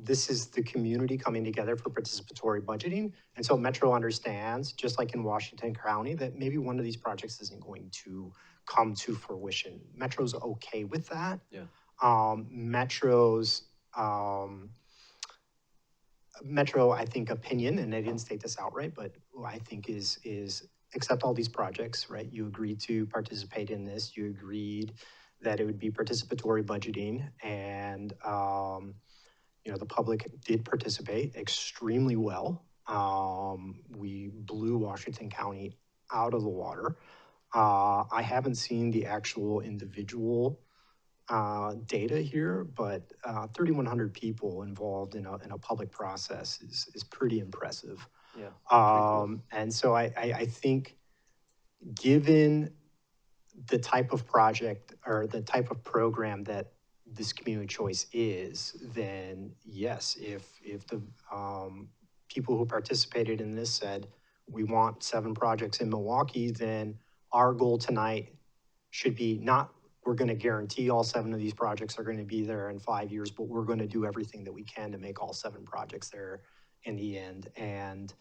This is the community coming together for participatory budgeting. And so Metro understands, just like in Washington County, that maybe one of these projects isn't going to come to fruition. Metro's okay with that. Yeah. Metro, I think, opinion, and they didn't state this outright, but I think is accept all these projects, right? You agreed to participate in this. You agreed that it would be participatory budgeting, and the public did participate extremely well. We blew Washington County out of the water. I haven't seen the actual individual data here, but 3,100 people involved in a public process is pretty impressive. Yeah. pretty cool. And so I think given the type of project or the type of program that this community choice is, then yes, if the people who participated in this said, we want 7 projects in Milwaukie, then our goal tonight should be not, we're going to guarantee all 7 of these projects are going to be there in 5 years, but we're going to do everything that we can to make all 7 projects there in the end. And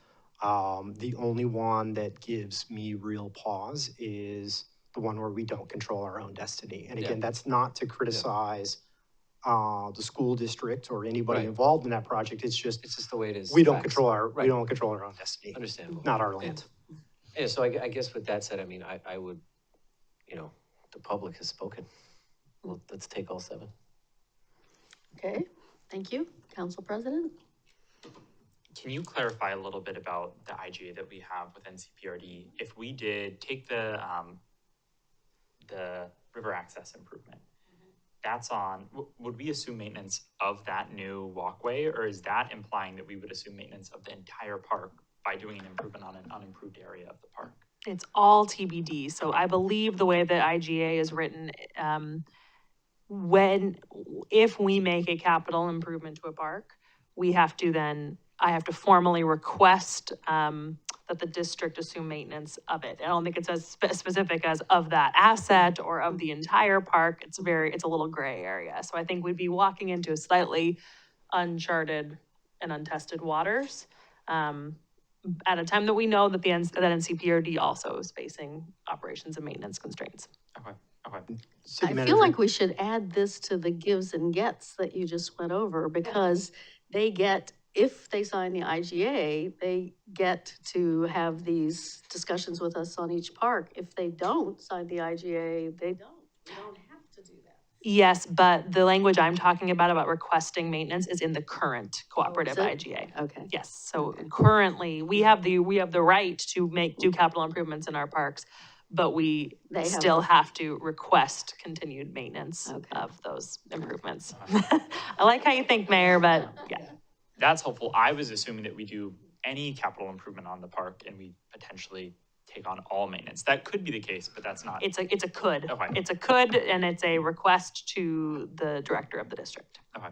the only one that gives me real pause is the one where we don't control our own destiny. And again, that's not to criticize the school district or anybody involved in that project. It's just the way it is. we don't Facts. control our we don't control our own destiny. Understandable. Not our land. Yeah, so I guess with that said, I mean, I would, you know, the public has spoken. Well, let's take all 7. Okay, thank you. Council President? Can you clarify a little bit about the IGA that we have with NCPRD? If we did take the river access improvement, that's on, would we assume maintenance of that new walkway, or is that implying that we would assume maintenance of the entire park by doing an improvement on an unimproved area of the park? It's all TBD. So I believe the way the IGA is written, if we make a capital improvement to a park, we have to then, I have to formally request that the district assume maintenance of it. I don't think it's as specific as of that asset or of the entire park. It's a little gray area. So I think we'd be walking into slightly uncharted and untested waters at a time that we know that that NCPRD also is facing operations and maintenance constraints. Okay, okay. I feel like we should add this to the gives and gets that you just went over, because they get, if they sign the IGA, they get to have these discussions with us on each park. If they don't sign the IGA, they don't. You don't have to do that. Yes, but the language I'm talking about requesting maintenance is in the current cooperative IGA. Okay. Yes, so currently, we have the right to do capital improvements in our parks, but they still have to request continued maintenance of those improvements. I like how you think, Mayor, but yeah. That's helpful. I was assuming that we do any capital improvement on the park and we potentially take on all maintenance. That could be the case, but that's not. It's a could. Okay. It's a could, and it's a request to the director of the district. Okay.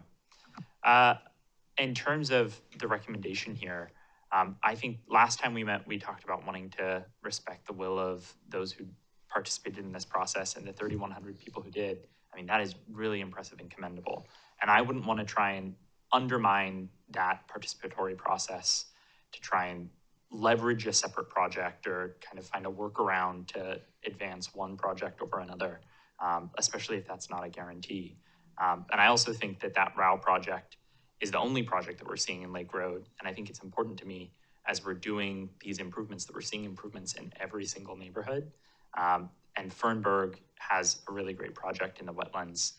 In terms of the recommendation here, I think last time we met, we talked about wanting to respect the will of those who participated in this process, and the 3,100 people who did. I mean, that is really impressive and commendable. And I wouldn't want to try and undermine that participatory process to try and leverage a separate project or kind of find a workaround to advance one project over another, especially if that's not a guarantee. And I also think that ROW project is the only project that we're seeing in Lake Road. And I think it's important to me, as we're doing these improvements, that we're seeing improvements in every single neighborhood. And Fernburg has a really great project in the wetlands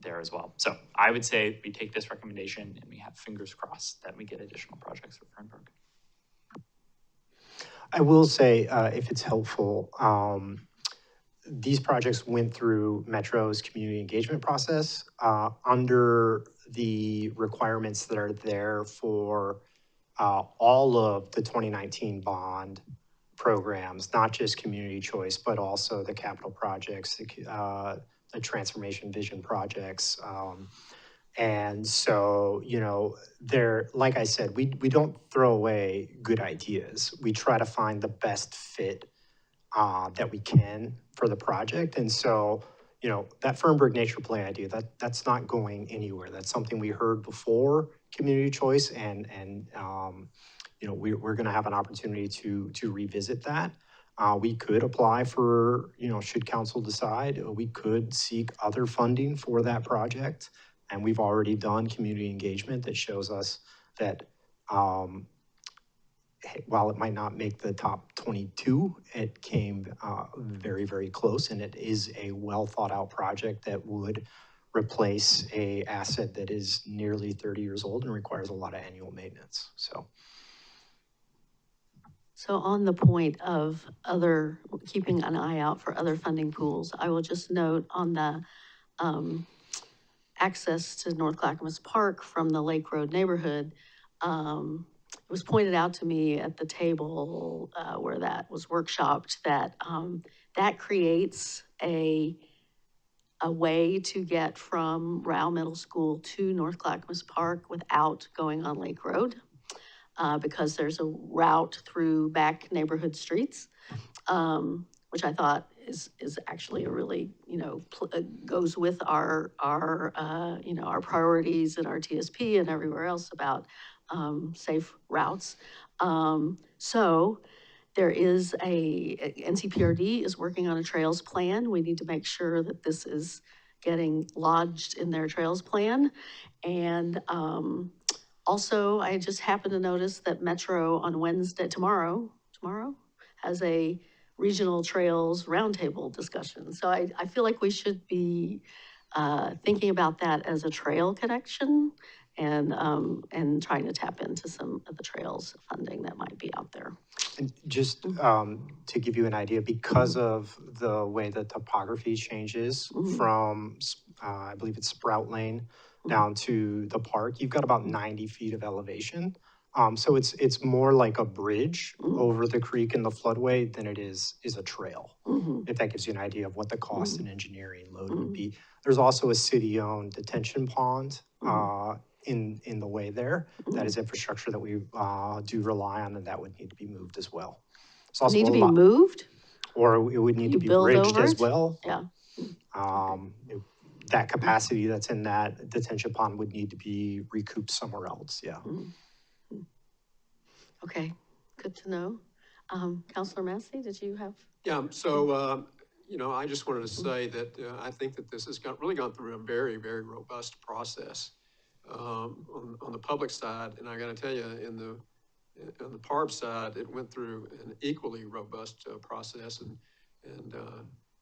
there as well. So I would say we take this recommendation and we have fingers crossed that we get additional projects for Fernburg. I will say, if it's helpful, these projects went through Metro's community engagement process under the requirements that are there for all of the 2019 bond programs, not just community choice, but also the capital projects, the transformation vision projects. And so, you know, like I said, we don't throw away good ideas. We try to find the best fit that we can for the project. And so, you know, that Fernburg Nature Play idea, that's not going anywhere. That's something we heard before community choice, and you know, we're going to have an opportunity to revisit that. We could apply for, you know, should council decide, we could seek other funding for that project. And we've already done community engagement that shows us that while it might not make the top 22, it came very, very close. And it is a well thought out project that would replace a asset that is nearly 30 years old and requires a lot of annual maintenance. So on the point of keeping an eye out for other funding pools, I will just note on the access to North Clackamas Park from the Lake Road neighborhood. It was pointed out to me at the table where that was workshopped that that creates a way to get from Rao Middle School to North Clackamas Park without going on Lake Road, because there's a route through back neighborhood streets, which I thought is actually a really, goes with our priorities and our TSP and everywhere else about safe routes. So there is NCPRD is working on a trails plan. We need to make sure that this is getting lodged in their trails plan. And also, I just happened to notice that Metro on Wednesday, tomorrow, has a regional trails roundtable discussion. So I feel like we should be thinking about that as a trail connection and trying to tap into some of the trails funding that might be out there. And just to give you an idea, because of the way the topography changes from, I believe it's Sprout Lane, down to the park, you've got about 90 feet of elevation. So it's more like a bridge over the creek and the floodway than it is a trail, if that gives you an idea of what the cost and engineering load would be. There's also a city-owned detention pond in the way there. That is infrastructure that we do rely on, and that would need to be moved as well. It's also need to be moved? Or it would need to be build bridged over as it? well. Yeah. That capacity that's in that detention pond would need to be recouped somewhere else, yeah. Okay, good to know. Councilor Massey, did you have? Yeah, so, I just wanted to say that I think that this has really gone through a very, very robust process on the public side. And I got to tell you, on the PARB side, it went through an equally robust process. And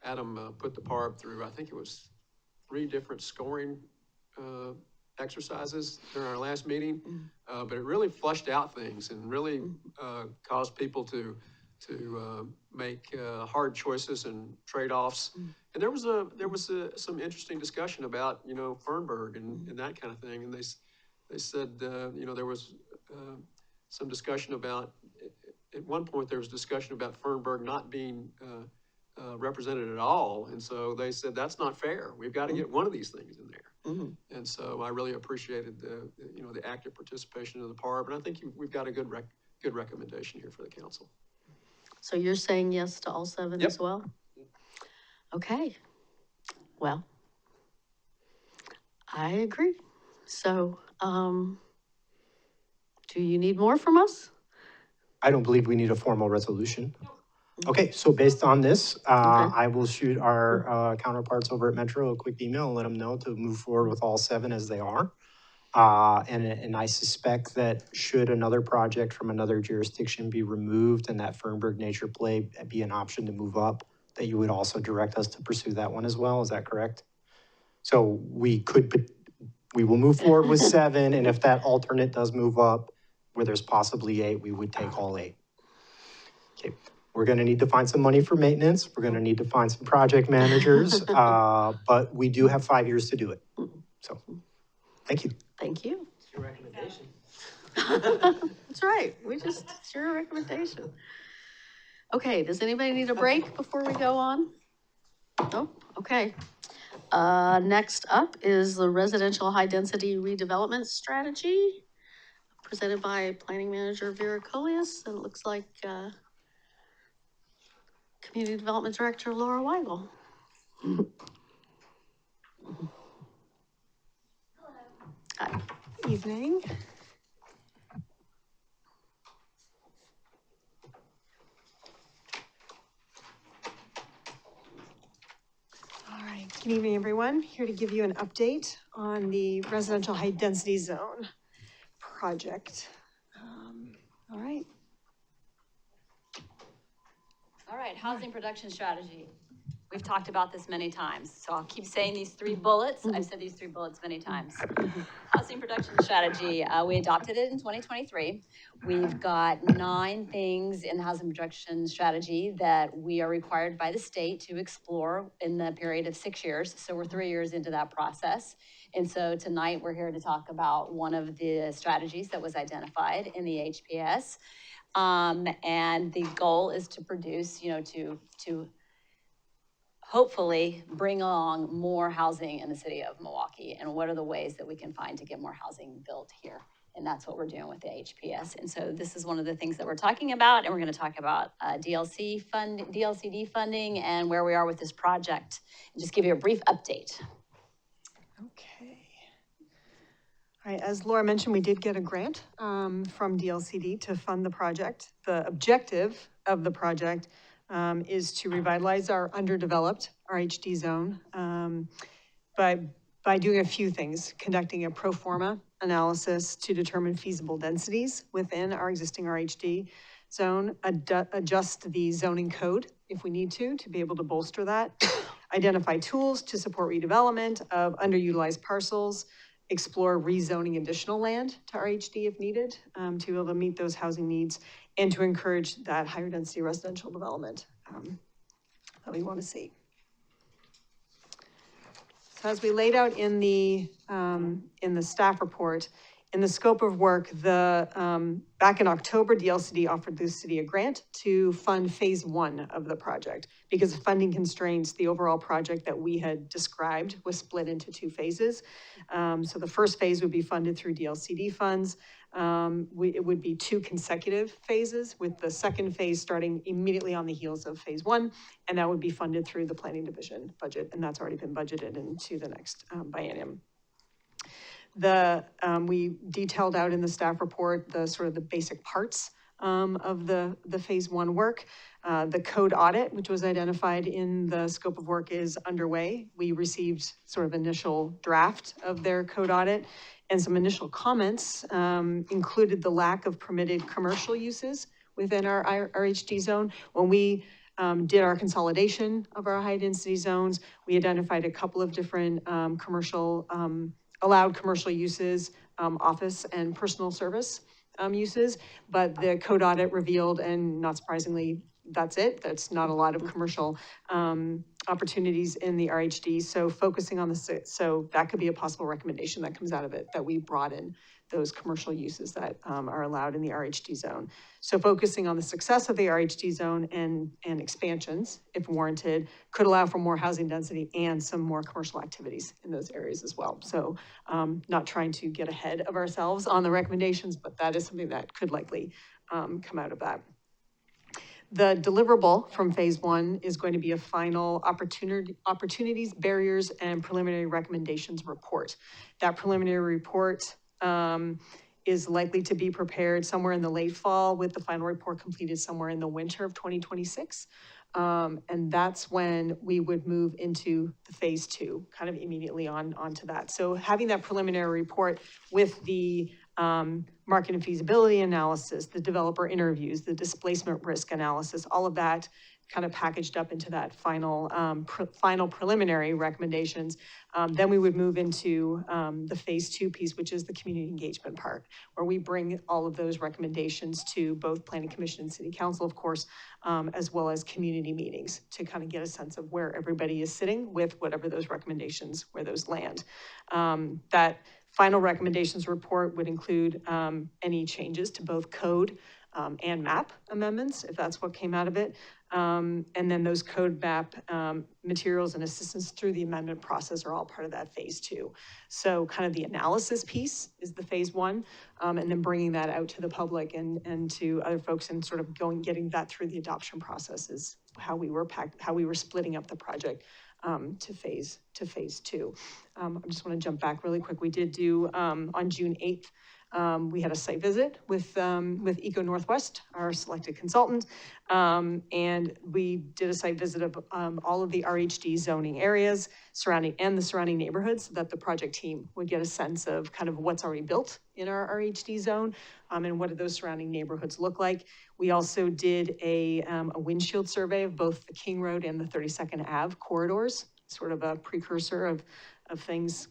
Adam put the PARB through, I think it was 3 different scoring exercises during our last meeting, but it really flushed out things and really caused people to make hard choices and trade-offs. And there was some interesting discussion about Fernburg and that kind of thing. And they said there was some discussion about, at one point there was discussion about Fernburg not being represented at all. And so they said, that's not fair. We've got to get one of these things in there. And so I really appreciated the active participation of the PARB. And I think we've got a good recommendation here for the council. So you're saying yes to all 7 Yep. as well? Okay. Well, I agree. So, do you need more from us? I don't believe we need a formal resolution. Okay, so based on this, I will shoot our counterparts over at Metro a quick email and let them know to move forward with all 7 as they are. And I suspect that should another project from another jurisdiction be removed and that Fernburg Nature Play be an option to move up, that you would also direct us to pursue that one as well. Is that correct? So we will move forward with 7, and if that alternate does move up, where there's possibly 8, we would take all 8. Okay. We're going to need to find some money for maintenance. We're going to need to find some project managers, but we do have 5 years to do it. So, thank you. Thank you. It's your recommendation. That's right. It's your recommendation. Okay, does anybody need a break before we go on? Nope, okay. Next up is the residential high-density redevelopment strategy presented by Planning Manager Vera Coleus, and it looks like Community Development Director Laura Weigel. Hi. Evening. All right, good evening, everyone. Here to give you an update on the residential high density zone project. All right. All right, housing production strategy. We've talked about this many times, so I'll keep saying these 3 bullets. I've said these 3 bullets many times. Housing production strategy, we adopted it in 2023. We've got 9 things in the housing production strategy that we are required by the state to explore in the period of 6 years. So we're 3 years into that process. And so tonight we're here to talk about one of the strategies that was identified in the HPS. And the goal is to produce, to hopefully bring along more housing in the city of Milwaukie, and what are the ways that we can find to get more housing built here. And that's what we're doing with the HPS. And so this is one of the things that we're talking about, and we're going to talk about DLCD funding and where we are with this project, and just give you a brief update. Okay. All right, as Laura mentioned, we did get a grant from DLCD to fund the project. The objective of the project is to revitalize our underdeveloped RHD zone by doing a few things: conducting a pro forma analysis to determine feasible densities within our existing RHD zone, adjust the zoning code if we need to be able to bolster that, identify tools to support redevelopment of underutilized parcels, explore rezoning additional land to RHD if needed, to be able to meet those housing needs, and to encourage that higher density residential development that we want to see. So as we laid out in the staff report, in the scope of work, back in October, DLCD offered the city a grant to fund phase 1 of the project. Because of funding constraints, the overall project that we had described was split into 2 phases. So the first phase would be funded through DLCD funds. It would be 2 consecutive phases, with the second phase starting immediately on the heels of phase 1, and that would be funded through the planning division budget, and that's already been budgeted into the next biennium. We detailed out in the staff report the sort of the basic parts of the phase 1 work. The code audit, which was identified in the scope of work, is underway. We received sort of initial draft of their code audit, and some initial comments included the lack of permitted commercial uses within our RHD zone. When we did our consolidation of our high density zones, we identified a couple of different allowed commercial uses, office and personal service uses, but the code audit revealed, and not surprisingly, that's it. That's not a lot of commercial opportunities in the RHD. So focusing on so that could be a possible recommendation that comes out of it, that we broaden those commercial uses that are allowed in the RHD zone. So focusing on the success of the RHD zone and expansions, if warranted, could allow for more housing density and some more commercial activities in those areas as well. So not trying to get ahead of ourselves on the recommendations, but that is something that could likely come out of that. The deliverable from phase 1 is going to be a final opportunities, barriers, and preliminary recommendations report. That preliminary report is likely to be prepared somewhere in the late fall, with the final report completed somewhere in the winter of 2026. And that's when we would move into the phase 2, kind of immediately onto that. So having that preliminary report with the market and feasibility analysis, the developer interviews, the displacement risk analysis, all of that kind of packaged up into that final preliminary recommendations. Then we would move into the phase 2 piece, which is the community engagement part, where we bring all of those recommendations to both Planning Commission and City Council, of course, as well as community meetings, to kind of get a sense of where everybody is sitting with whatever those recommendations, where those land. That final recommendations report would include any changes to both code and map amendments, if that's what came out of it. And then those code map materials and assistance through the amendment process are all part of that phase 2. So kind of the analysis piece is the phase 1, and then bringing that out to the public and to other folks, and sort of getting that through the adoption process is how we were splitting up the project to phase 2. I just want to jump back really quick. We did do on June 8th, We had a site visit with Eco Northwest, our selected consultant. And we did a site visit of all of the RHD zoning areas the surrounding neighborhoods, so that the project team would get a sense of kind of what's already built in our RHD zone, and what do those surrounding neighborhoods look like. We also did a windshield survey of both the King Road and the 32nd Ave corridors, sort of a precursor of things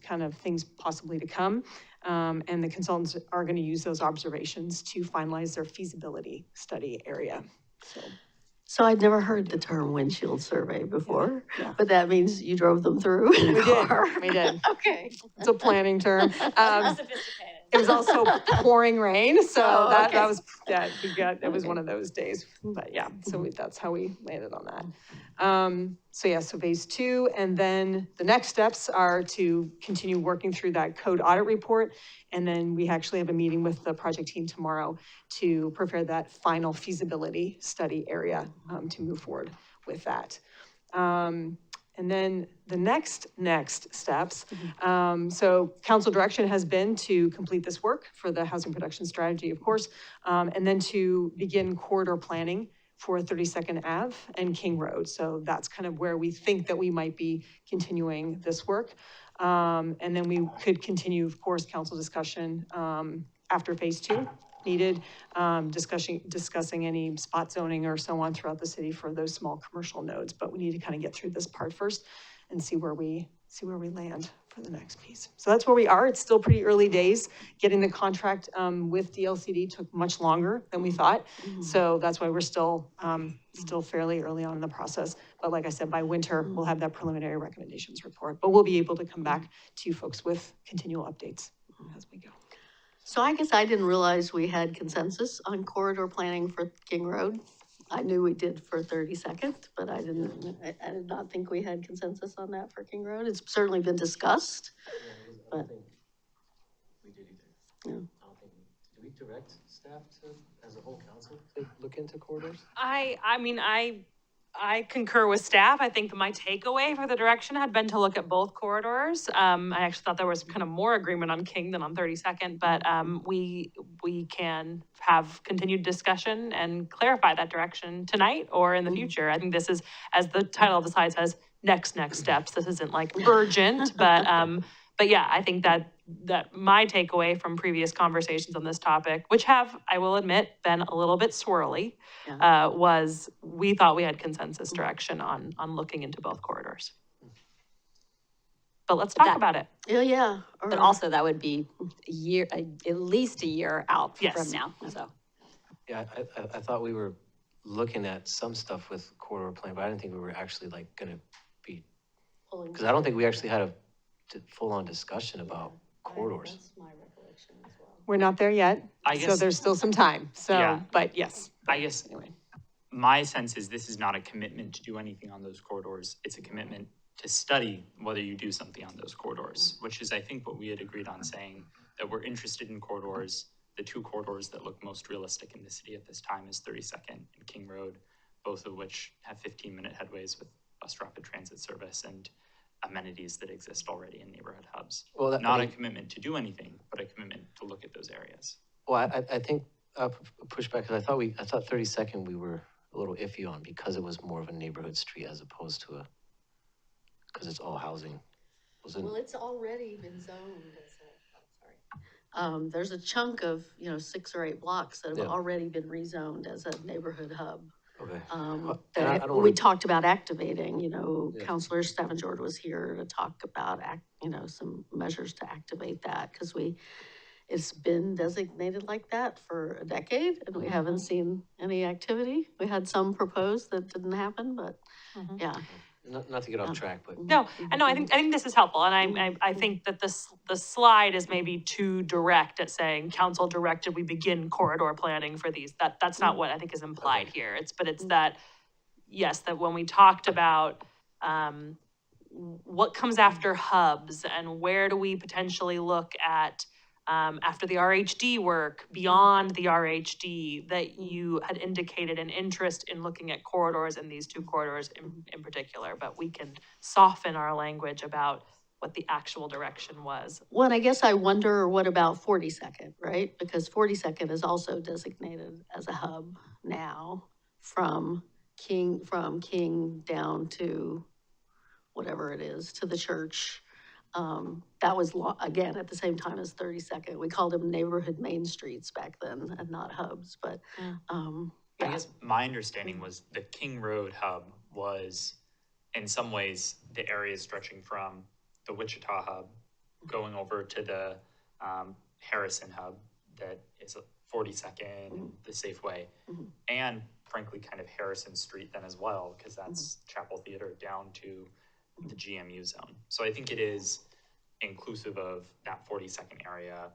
possibly to come. And the consultants are going to use those observations to finalize their feasibility study area. So I'd never heard the term windshield survey before, Yeah. but that means you drove them through in a car. We did. Okay. It's a planning term. Sophisticated. It was also pouring rain, so Oh, that okay. was, it was one of those days, but yeah, so that's how we landed on that. So phase 2, and then the next steps are to continue working through that code audit report. And then we actually have a meeting with the project team tomorrow to prepare that final feasibility study area, to move forward with that. And then the next steps, so council direction has been to complete this work for the housing production strategy, of course, and then to begin corridor planning for 32nd Ave and King Road. So that's kind of where we think that we might be continuing this work. And then we could continue, of course, council discussion after phase 2 needed, discussing any spot zoning or so on throughout the city for those small commercial nodes. But we need to kind of get through this part first and see where we land for the next piece. So that's where we are. It's still pretty early days. Getting the contract with DLCD took much longer than we thought. So that's why we're still fairly early on in the process. But like I said, by winter, we'll have that preliminary recommendations report. But we'll be able to come back to you folks with continual updates as we go. So I guess I didn't realize we had consensus on corridor planning for King Road. I knew we did for 32nd, but I did not think we had consensus on that for King Road. It's certainly been discussed. I don't think we did either. Yeah. I don't think, do we direct staff as a whole council, to look into corridors? I concur with staff. I think that my takeaway for the direction had been to look at both corridors. I actually thought there was kind of more agreement on King than on 32nd, but we can have continued discussion and clarify that direction tonight or in the future. I think this is, as the title of the slide says, next steps. This isn't like urgent, but yeah, I think that my takeaway from previous conversations on this topic, which have, I will admit, been a little bit swirly, was we thought we had consensus direction on looking into both corridors. But let's talk about it. Yeah. But also that would be at least a year out from now, so. Yeah, I thought we were looking at some stuff with corridor plan, but I didn't think we were actually like gonna be, because I don't think we actually had a full-on discussion about corridors. That's my recollection as well. We're not there yet, I so guess- there's still some time. So, Yeah. but yes. I guess Anyway. my sense is this is not a commitment to do anything on those corridors. It's a commitment to study whether you do something on those corridors, which is, I think, what we had agreed on, saying that we're interested in corridors. The 2 corridors that look most realistic in the city at this time is 32nd and King Road, both of which have 15-minute headways with bus rapid transit service and amenities that exist already in neighborhood hubs. Well, Not a commitment to do anything, but a commitment to look at those areas. Well, I think push back, because I thought 32nd we were a little iffy on because it was more of a neighborhood street as opposed to because it's all housing. Well, it's already been zoned as there's a chunk of, 6 or 8 blocks that have already been rezoned as a neighborhood hub. Okay. That I don't we wanna- talked about activating, Councilor Stavanger was here to talk about, some measures to activate that, because it's been designated like that for a decade, and we haven't seen any activity. We had some proposed that didn't happen, but yeah. Not to get off track, but No, I think this is helpful, and I think that the slide is maybe too direct at saying council directed we begin corridor planning for these. That's not what I think is implied here. It's that, yes, that when we talked about what comes after hubs and where do we potentially look at after the RHD work, beyond the RHD, that you had indicated an interest in looking at corridors and these 2 corridors in particular, but we can soften our language about what the actual direction was. Well, and I guess I wonder, what about 42nd, right? Because 42nd is also designated as a hub now from King down to whatever it is, to the church. That was, again, at the same time as 32nd. We called them neighborhood main streets back then and not hubs, but, I guess my understanding was the King Road hub was in some ways the area stretching from the Wichita hub going over to the Harrison hub that is 42nd and the Safeway, and frankly kind of Harrison Street then as well, because that's Chapel Theater down to the GMU zone. So I think it is inclusive of that 42nd area,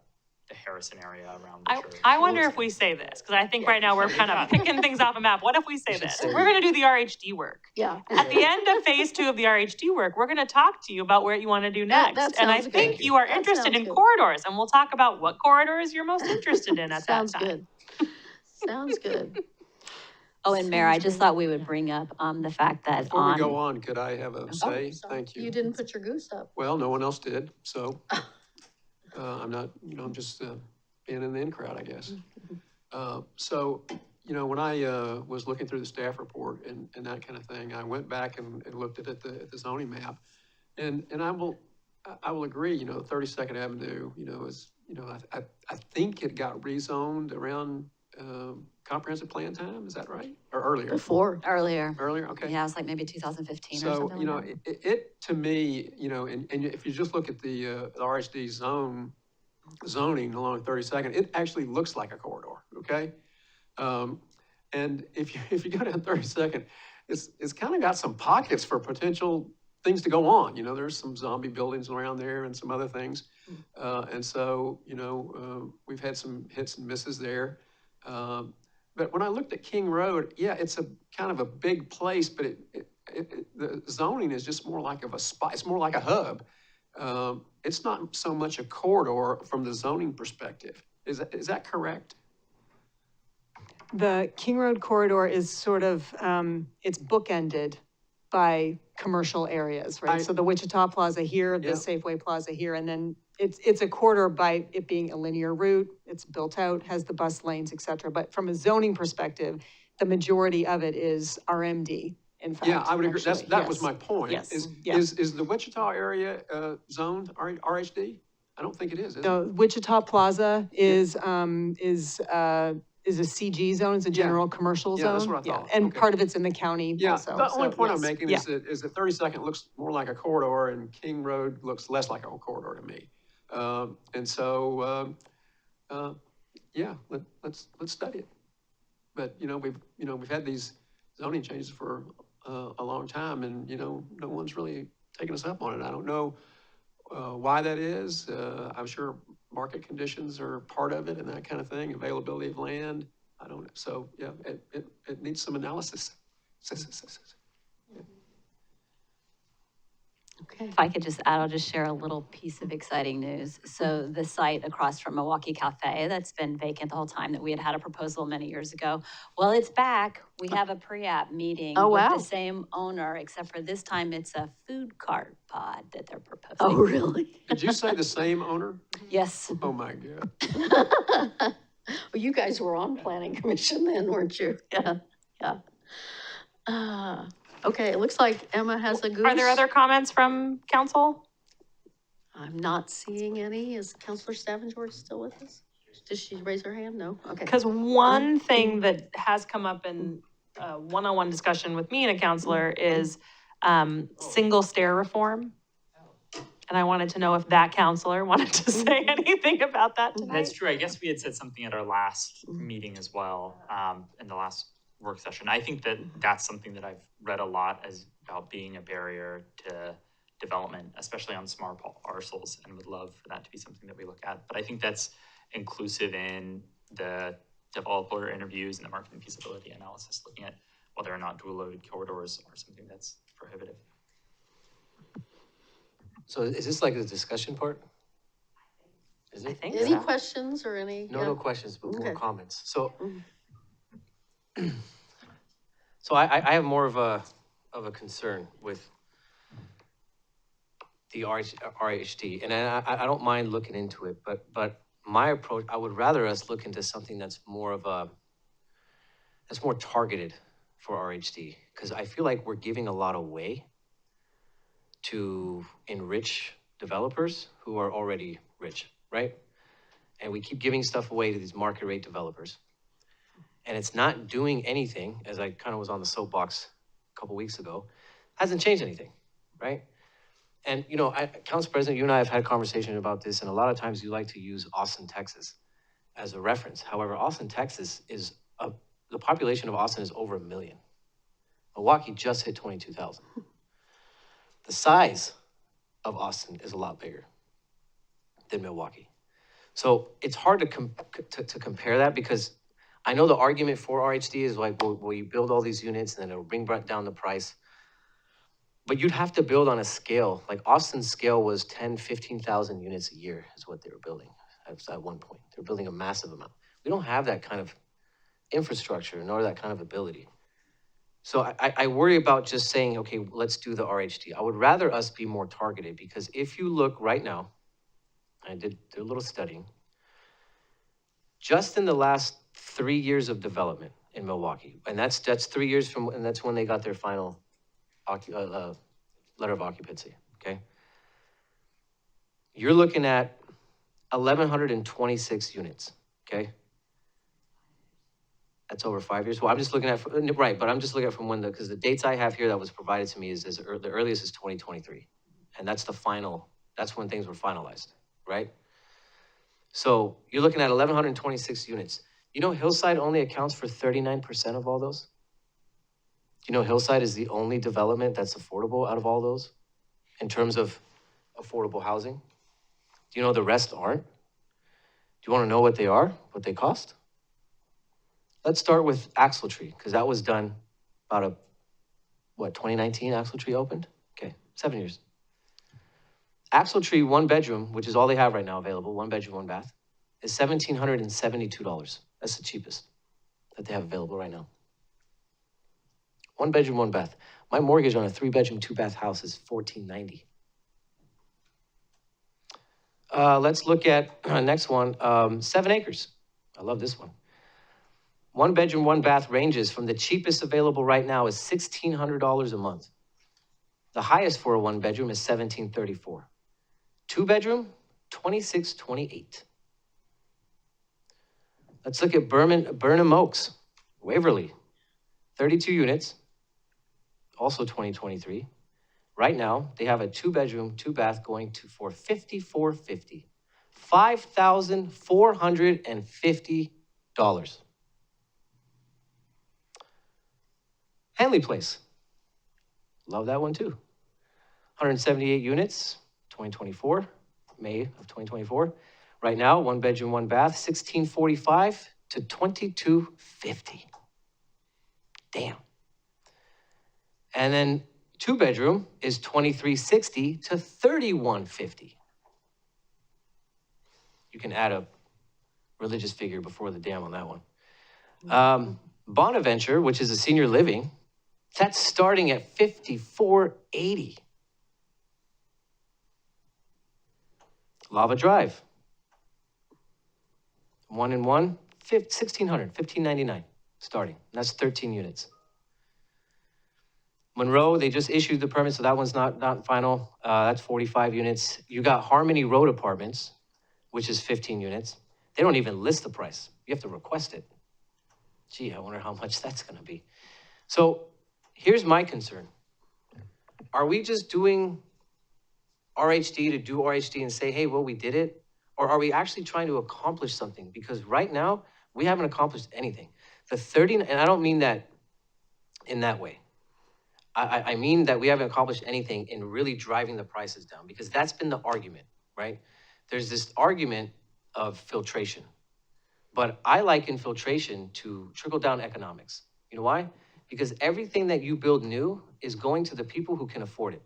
the Harrison area around the church. I wonder if we say this, because I think right now we're kind of picking things off a map. What if we say this? We're going to do the RHD work. yeah. At the end of phase 2 of the RHD work, we're going to talk to you about where you want to do next. that And I sounds think good. you are That interested sounds in good. corridors, and we'll talk about what corridors you're most interested in at that Sounds time. good. Sounds good. Oh, and Mayor, I just thought we would bring up, the fact that Before we go on, on, could I have a Oh, say? sorry. Thank you. You didn't put your goose up. Well, no one else did, so, I'm not, I'm just, being in the in crowd, I guess. So, when I, was looking through the staff report and that kind of thing, I went back and looked at the zoning map. And I will agree, 32nd Avenue, is, I think it got rezoned around, comprehensive plan time, is that right? Or earlier? Before. earlier, Earlier, okay. yeah, it was like maybe 2015 or So, something like that. it to me, and if you just look at the RHD zoning along 32nd, it actually looks like a corridor, okay? And if you go down 32nd, it's kind of got some pockets for potential things to go on. There's some zombie buildings around there and some other things. And so, we've had some hits and misses there. But when I looked at King Road, yeah, it's a kind of a big place, but the zoning is just more like of a spot. It's more like a hub. It's not so much a corridor from the zoning perspective. Is that correct? The King Road corridor is sort of, it's bookended by commercial areas, right? So the Wichita Plaza here, the Yeah. Safeway Plaza here, and then it's a corridor by it being a linear route. It's built out, has the bus lanes, et cetera. But from a zoning perspective, the majority of it is RMD, in fact. Yeah, I would agree. actually. That was Yes. my point. Yes. Is the Wichita area zoned RHD? I don't think it is. No, Wichita Plaza is a CG zone, it's a general commercial zone. Yeah, that's what I thought. And Okay. part of it's in the county Yeah, also. the only so point I'm yes. making Yeah. is that 32nd looks more like a corridor and King Road looks less like a corridor to me. And so, yeah, let's study it. But, we've had these zoning changes for a long time and, no one's really taken us up on it. I don't know why that is. I'm sure market conditions are part of it and that kind of thing, availability of land. I don't know. So, yeah, it needs some analysis. Okay. If I could just add, I'll just share a little piece of exciting news. So the site across from Milwaukie Cafe that's been vacant the whole time that we had a proposal many years ago. Well, it's back. We have a pre-app meeting Oh, with wow. the same owner, except for this time it's a food cart pod that they're proposing. Oh, really? Did you say the same owner? Yes. Oh, my God. Well, you guys were on planning commission then, weren't you? Yeah, yeah. Okay, it looks like Emma has a goose. Are there other comments from council? I'm not seeing any. Is Counselor Stavanger still with us? Did she raise her hand? No? Okay. Because one thing that has come up in one-on-one discussion with me and a counselor is single stair reform. And I wanted to know if that counselor wanted to say anything about that tonight. That's true. I guess we had said something at our last meeting as well, in the last work session. I think that that's something that I've read a lot as about being a barrier to development, especially on small parcels, and would love for that to be something that we look at. But I think that's inclusive in the developer interviews and the marketing feasibility analysis, looking at whether or not dual loaded corridors are something that's prohibitive. So is this like the discussion part? Is I it? think Any so. questions or any? No, yeah. no questions, but more Okay. comments. So, so I have more of a concern with the RHD, and I don't mind looking into it, but my approach, I would rather us look into something that's more targeted for RHD, because I feel like we're giving a lot away to enrich developers who are already rich, right? And we keep giving stuff away to these market rate developers. And it's not doing anything, as I kind of was on the soapbox a couple weeks ago, hasn't changed anything, right? And, you know, Council President, you and I have had a conversation about this, and a lot of times you like to use Austin, Texas as a reference. However, Austin, Texas the population of Austin is over 1 million. Milwaukie just hit 22,000. The size of Austin is a lot bigger than Milwaukie. So it's hard to compare that, because I know the argument for RHD is like, well, you build all these units and then it'll bring down the price. But you'd have to build on a scale, like Austin's scale was 10, 15,000 units a year is what they were building at one point. They were building a massive amount. We don't have that kind of infrastructure nor that kind of ability. So I worry about just saying, okay, let's do the RHD. I would rather us be more targeted, because if you look right now, I did a little studying, just in the last 3 years of development in Milwaukie, and that's 3 years from, and that's when they got their final letter of occupancy, okay? You're looking at 1,126 units, okay? That's over 5 years. Well, I'm just looking at, right, but I'm just looking at from when because the dates I have here that was provided to me is the earliest is 2023. And that's the final, that's when things were finalized, right? So you're looking at 1,126 units. You know, Hillside only accounts for 39% of all those? You know, Hillside is the only development that's affordable out of all those in terms of affordable housing. Do you know the rest aren't? Do you want to know what they are, what they cost? Let's start with Axle Tree, because that was done about 2019 Axle Tree opened? Okay, 7 years. Axle Tree, 1 bedroom, which is all they have right now available, 1 bedroom, 1 bath, is $1,772. That's the cheapest that they have available right now. 1 bedroom, 1 bath. My mortgage on a 3 bedroom, 2 bath house is $1,490. Let's look at next one, 7 acres. I love this one. 1 bedroom, 1 bath ranges from the cheapest available right now is $1,600 a month. The highest for a 1 bedroom is $1,734. 2 bedroom, $2,628. Let's look at Burnham Oaks, Waverly, 32 units, also 2023. Right now, they have a 2 bedroom, 2 bath going for $5,450. $5,450. Henley Place. Love that one too. 178 units, 2024, May of 2024. Right now, 1 bedroom, 1 bath, $1,645 to $2,250. Damn. And then 2 bedroom is $2,360 to $3,150. You can add a religious figure before the damn on that one. Bonaventure, which is a senior living, that's starting at $5,480. Lava Drive, 1 and 1, $1,600, $1,599 starting. That's 13 units. Monroe, they just issued the permit, so that one's not final. That's 45 units. You got Harmony Road Apartments, which is 15 units. They don't even list the price. You have to request it. Gee, I wonder how much that's gonna be. So here's my concern. Are we just doing RHD to do RHD and say, hey, well, we did it? Or are we actually trying to accomplish something? Because right now, we haven't accomplished anything. The 30, and I don't mean that in that way. I mean that we haven't accomplished anything in really driving the prices down, because that's been the argument, right? There's this argument of filtration. But I liken filtration to trickle-down economics. You know why? Because everything that you build new is going to the people who can afford it.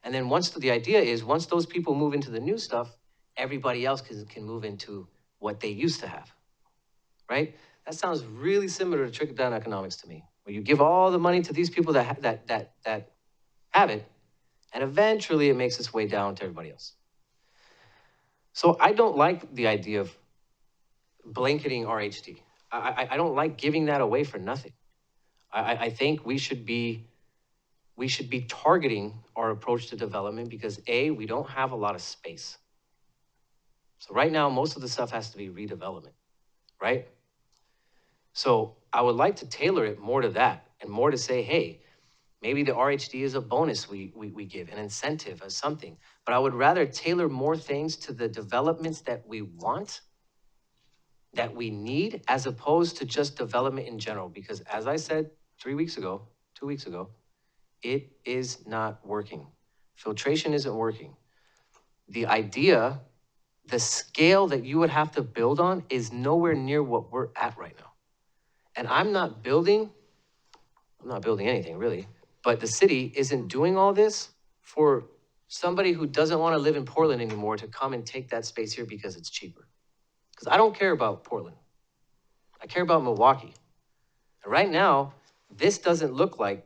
And then the idea is, once those people move into the new stuff, everybody else can move into what they used to have, right? That sounds really similar to trickle-down economics to me, where you give all the money to these people that have it, And eventually it makes its way down to everybody else. So I don't like the idea of blanketing RHD. I don't like giving that away for nothing. I think we should be targeting our approach to development because A, we don't have a lot of space. So right now, most of the stuff has to be redevelopment, right? So I would like to tailor it more to that and more to say, hey, maybe the RHD is a bonus we give, an incentive as something. But I would rather tailor more things to the developments that we want, that we need, as opposed to just development in general. Because as I said 2 weeks ago, it is not working. Filtration isn't working. The idea, the scale that you would have to build on is nowhere near what we're at right now. And I'm not building anything really, but the city isn't doing all this for somebody who doesn't want to live in Portland anymore to come and take that space here because it's cheaper. Because I don't care about Portland. I care about Milwaukie. And right now, this doesn't look like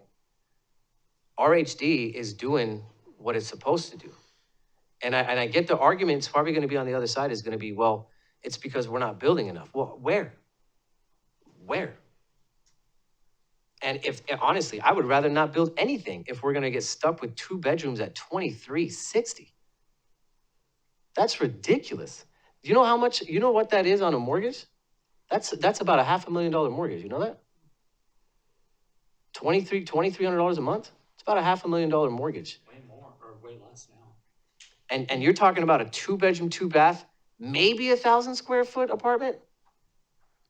RHD is doing what it's supposed to do. And I get the argument, it's probably going to be on the other side, is going to be, well, it's because we're not building enough. Well, where? And honestly, I would rather not build anything if we're going to get stuck with 2 bedrooms at $23.60. That's ridiculous. Do you know how much, you know what that is on a mortgage? That's about a $500,000 mortgage. You know that? $2,300 a month? It's about a $500,000 mortgage. Way more, or way less now. And you're talking about a 2-bedroom, 2-bath, maybe 1,000 square foot apartment,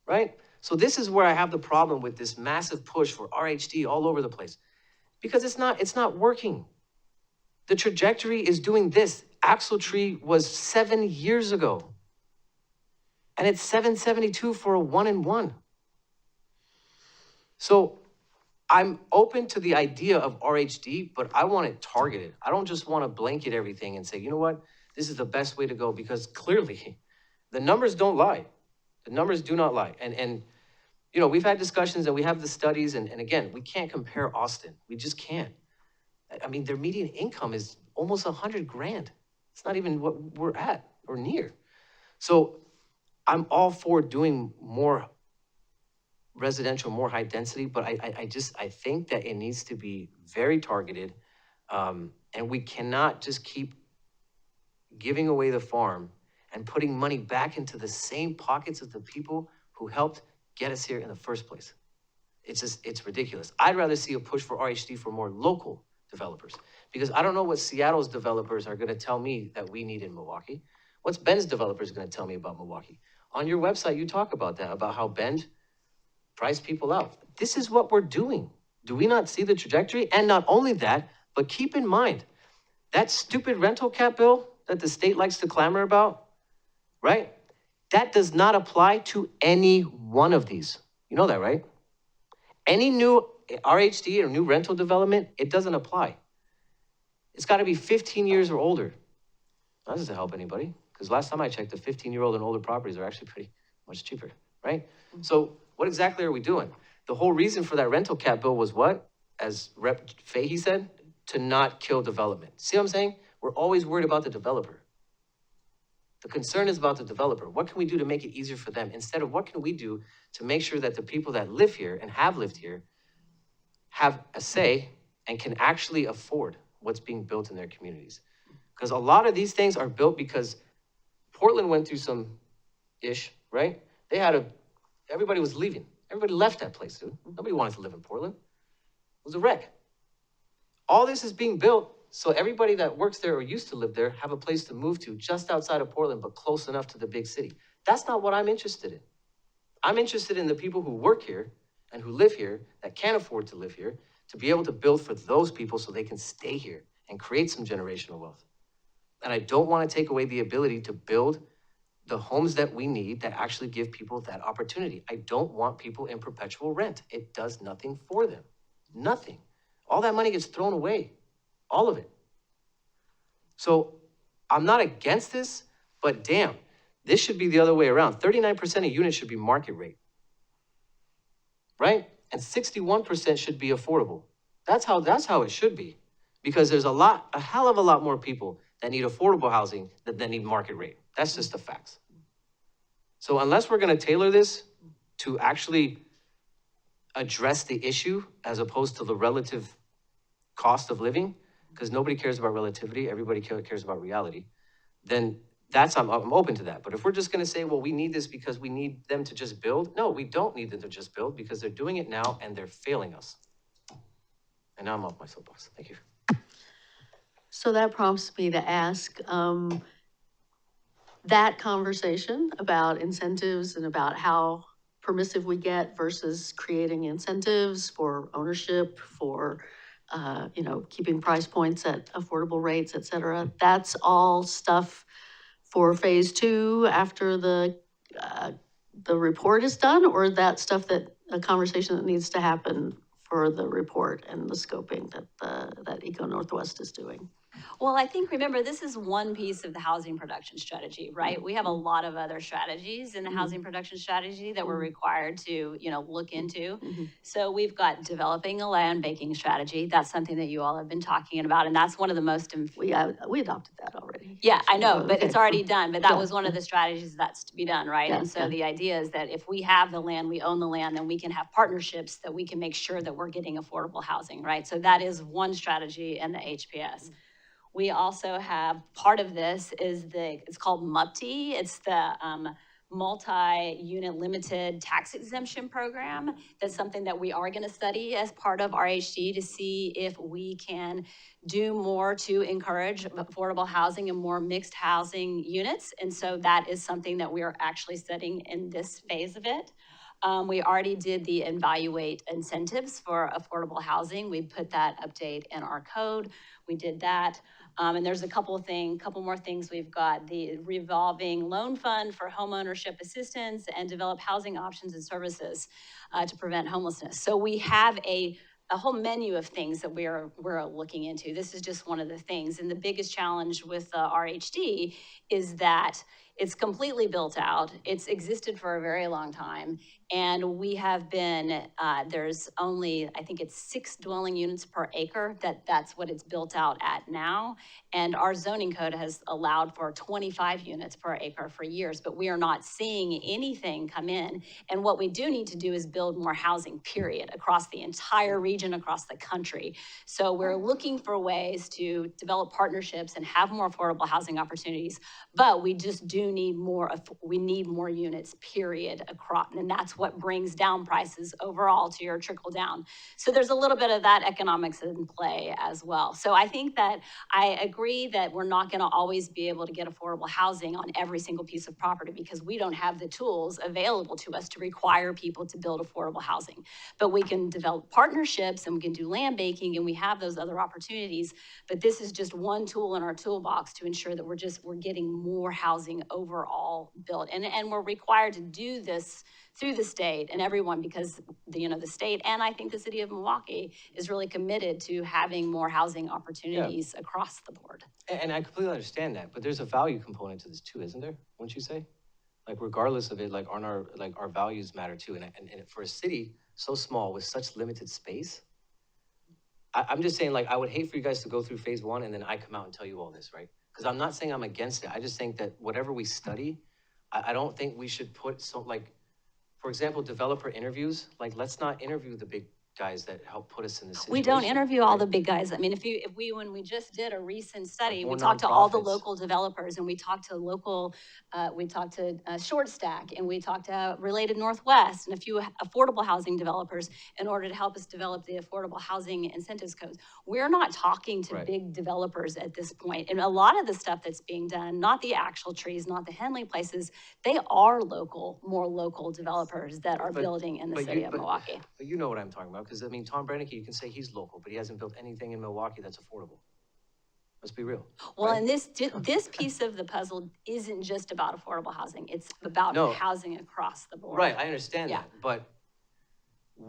right? So this is where I have the problem with this massive push for RHD all over the place, because it's not working. The trajectory is doing this. Axle Tree was 7 years ago, and it's 772 for a 1-in-1. So I'm open to the idea of RHD, but I want it targeted. I don't just want to blanket everything and say, you know what, this is the best way to go, because clearly the numbers don't lie. The numbers do not lie. And you know, we've had discussions and we have the studies, and again, we can't compare Austin. We just can't. I mean, their median income is almost $100,000. It's not even what we're at or near. So I'm all for doing more residential, more high density, but I think that it needs to be very targeted, and we cannot just keep giving away the farm and putting money back into the same pockets of the people who helped get us here in the first place. It's ridiculous. I'd rather see a push for RHD for more local developers, because I don't know what Seattle's developers are gonna tell me that we need in Milwaukie. What's Bend's developers gonna tell me about Milwaukie? On your website, you talk about that, about how Bend price people out. This is what we're doing. Do we not see the trajectory? And not only that, but keep in mind, that stupid rental cap bill that the state likes to clamor about, right? That does not apply to any one of these. You know that, right? Any new RHD or new rental development, it doesn't apply. It's got to be 15 years or older. That doesn't help anybody, because last time I checked, the 15-year-old and older properties are actually pretty much cheaper, right? So what exactly are we doing? The whole reason for that rental cap bill was what? As Rep. Fahey said, to not kill development. See what I'm saying? We're always worried about the developer. The concern is about the developer. What can we do to make it easier for them? Instead of what can we do to make sure that the people that live here and have lived here have a say and can actually afford what's being built in their communities? Because a lot of these things are built because Portland went through some ish, right? Everybody was leaving. Everybody left that place, dude. Nobody wanted to live in Portland. It was a wreck. All this is being built so everybody that works there or used to live there have a place to move to just outside of Portland, but close enough to the big city. That's not what I'm interested in. I'm interested in the people who work here and who live here that can't afford to live here, to be able to build for those people so they can stay here and create some generational wealth. And I don't want to take away the ability to build the homes that we need that actually give people that opportunity. I don't want people in perpetual rent. It does nothing for them. Nothing. All that money gets thrown away. All of it. So I'm not against this, but damn, this should be the other way around. 39% of units should be market rate, right? And 61% should be affordable. That's how it should be. Because there's a hell of a lot more people that need affordable housing than need market rate. That's just the facts. So unless we're gonna tailor this to actually address the issue as opposed to the relative cost of living, because nobody cares about relativity, everybody cares about reality, then I'm open to that. But if we're just gonna say, well, we need this because we need them to just build, no, we don't need them to just build because they're doing it now and they're failing us. And now I'm off my soapbox. Thank you. So that prompts me to ask, that conversation about incentives and about how permissive we get versus creating incentives for ownership, for, keeping price points at affordable rates, et cetera. That's all stuff for phase 2 after the report is done, or that stuff a conversation that needs to happen for the report and the scoping that Eco Northwest is doing? Well, I think, remember, this is one piece of the housing production strategy, right? We have a lot of other strategies in the housing production strategy that we're required to, look into. So we've got developing a land banking strategy. That's something that you all have been talking about, and that's one of the most. We adopted that already. Yeah, I know, but Okay. it's already done. But that Yeah. was one of the strategies that's to be done, right? Yeah, And so yeah. the idea is that if we have the land, we own the land, then we can have partnerships that we can make sure that we're getting affordable housing, right? So that is one strategy in the HPS. We also have, part of this is it's called MUPTI. It's the multi-unit limited tax exemption program. That's something that we are gonna study as part of RHD to see if we can do more to encourage affordable housing and more mixed housing units. And so that is something that we are actually studying in this phase of it. We already did the evaluate incentives for affordable housing. We put that update in our code. We did that. And there's a couple more things. We've got the revolving loan fund for homeownership assistance and develop housing options and services to prevent homelessness. So we have a whole menu of things that we're looking into. This is just one of the things. And the biggest challenge with RHD is that it's completely built out. It's existed for a very long time. And we have been, there's only, I think it's 6 dwelling units per acre. That's what it's built out at now. And our zoning code has allowed for 25 units per acre for years, but we are not seeing anything come in. And what we do need to do is build more housing, period, across the entire region, across the country. So we're looking for ways to develop partnerships and have more affordable housing opportunities, but we just do need more, we need more units, period, across, and that's what brings down prices overall to your trickle down. So there's a little bit of that economics in play as well. So I think that I agree that we're not gonna always be able to get affordable housing on every single piece of property because we don't have the tools available to us to require people to build affordable housing. But we can develop partnerships and we can do land banking and we have those other opportunities. But this is just one tool in our toolbox to ensure that we're getting more housing overall built. And we're required to do this through the state and everyone because the state and I think the city of Milwaukie is really committed to having more housing opportunities across the board. And I completely understand that, but there's a value component to this too, isn't there? Wouldn't you say? Like regardless of it, like our values matter too. And for a city so small with such limited space, I'm just saying, like, I would hate for you guys to go through phase 1 and then I come out and tell you all this, right? Because I'm not saying I'm against it. I just think that whatever we study, I don't think we should put for example, developer interviews, like let's not interview the big guys that help put us in this situation. We don't interview all the big guys. I mean, when we just did a recent study, we talked to all the local developers and we talked to Short Stack and we talked to Related Northwest and a few affordable housing developers in order to help us develop the affordable housing incentives codes. We're not talking to big developers at this point. And a lot of the stuff that's being done, not the actual trees, not the Henley places, they are more local developers that are building in the city of Milwaukie. But you know what I'm talking about. Because, I mean, Tom Brennecke, you can say he's local, but he hasn't built anything in Milwaukie that's affordable. Let's be real. Well, right? And this piece of the puzzle isn't just about affordable housing. It's about housing across the board. Right, I understand that. But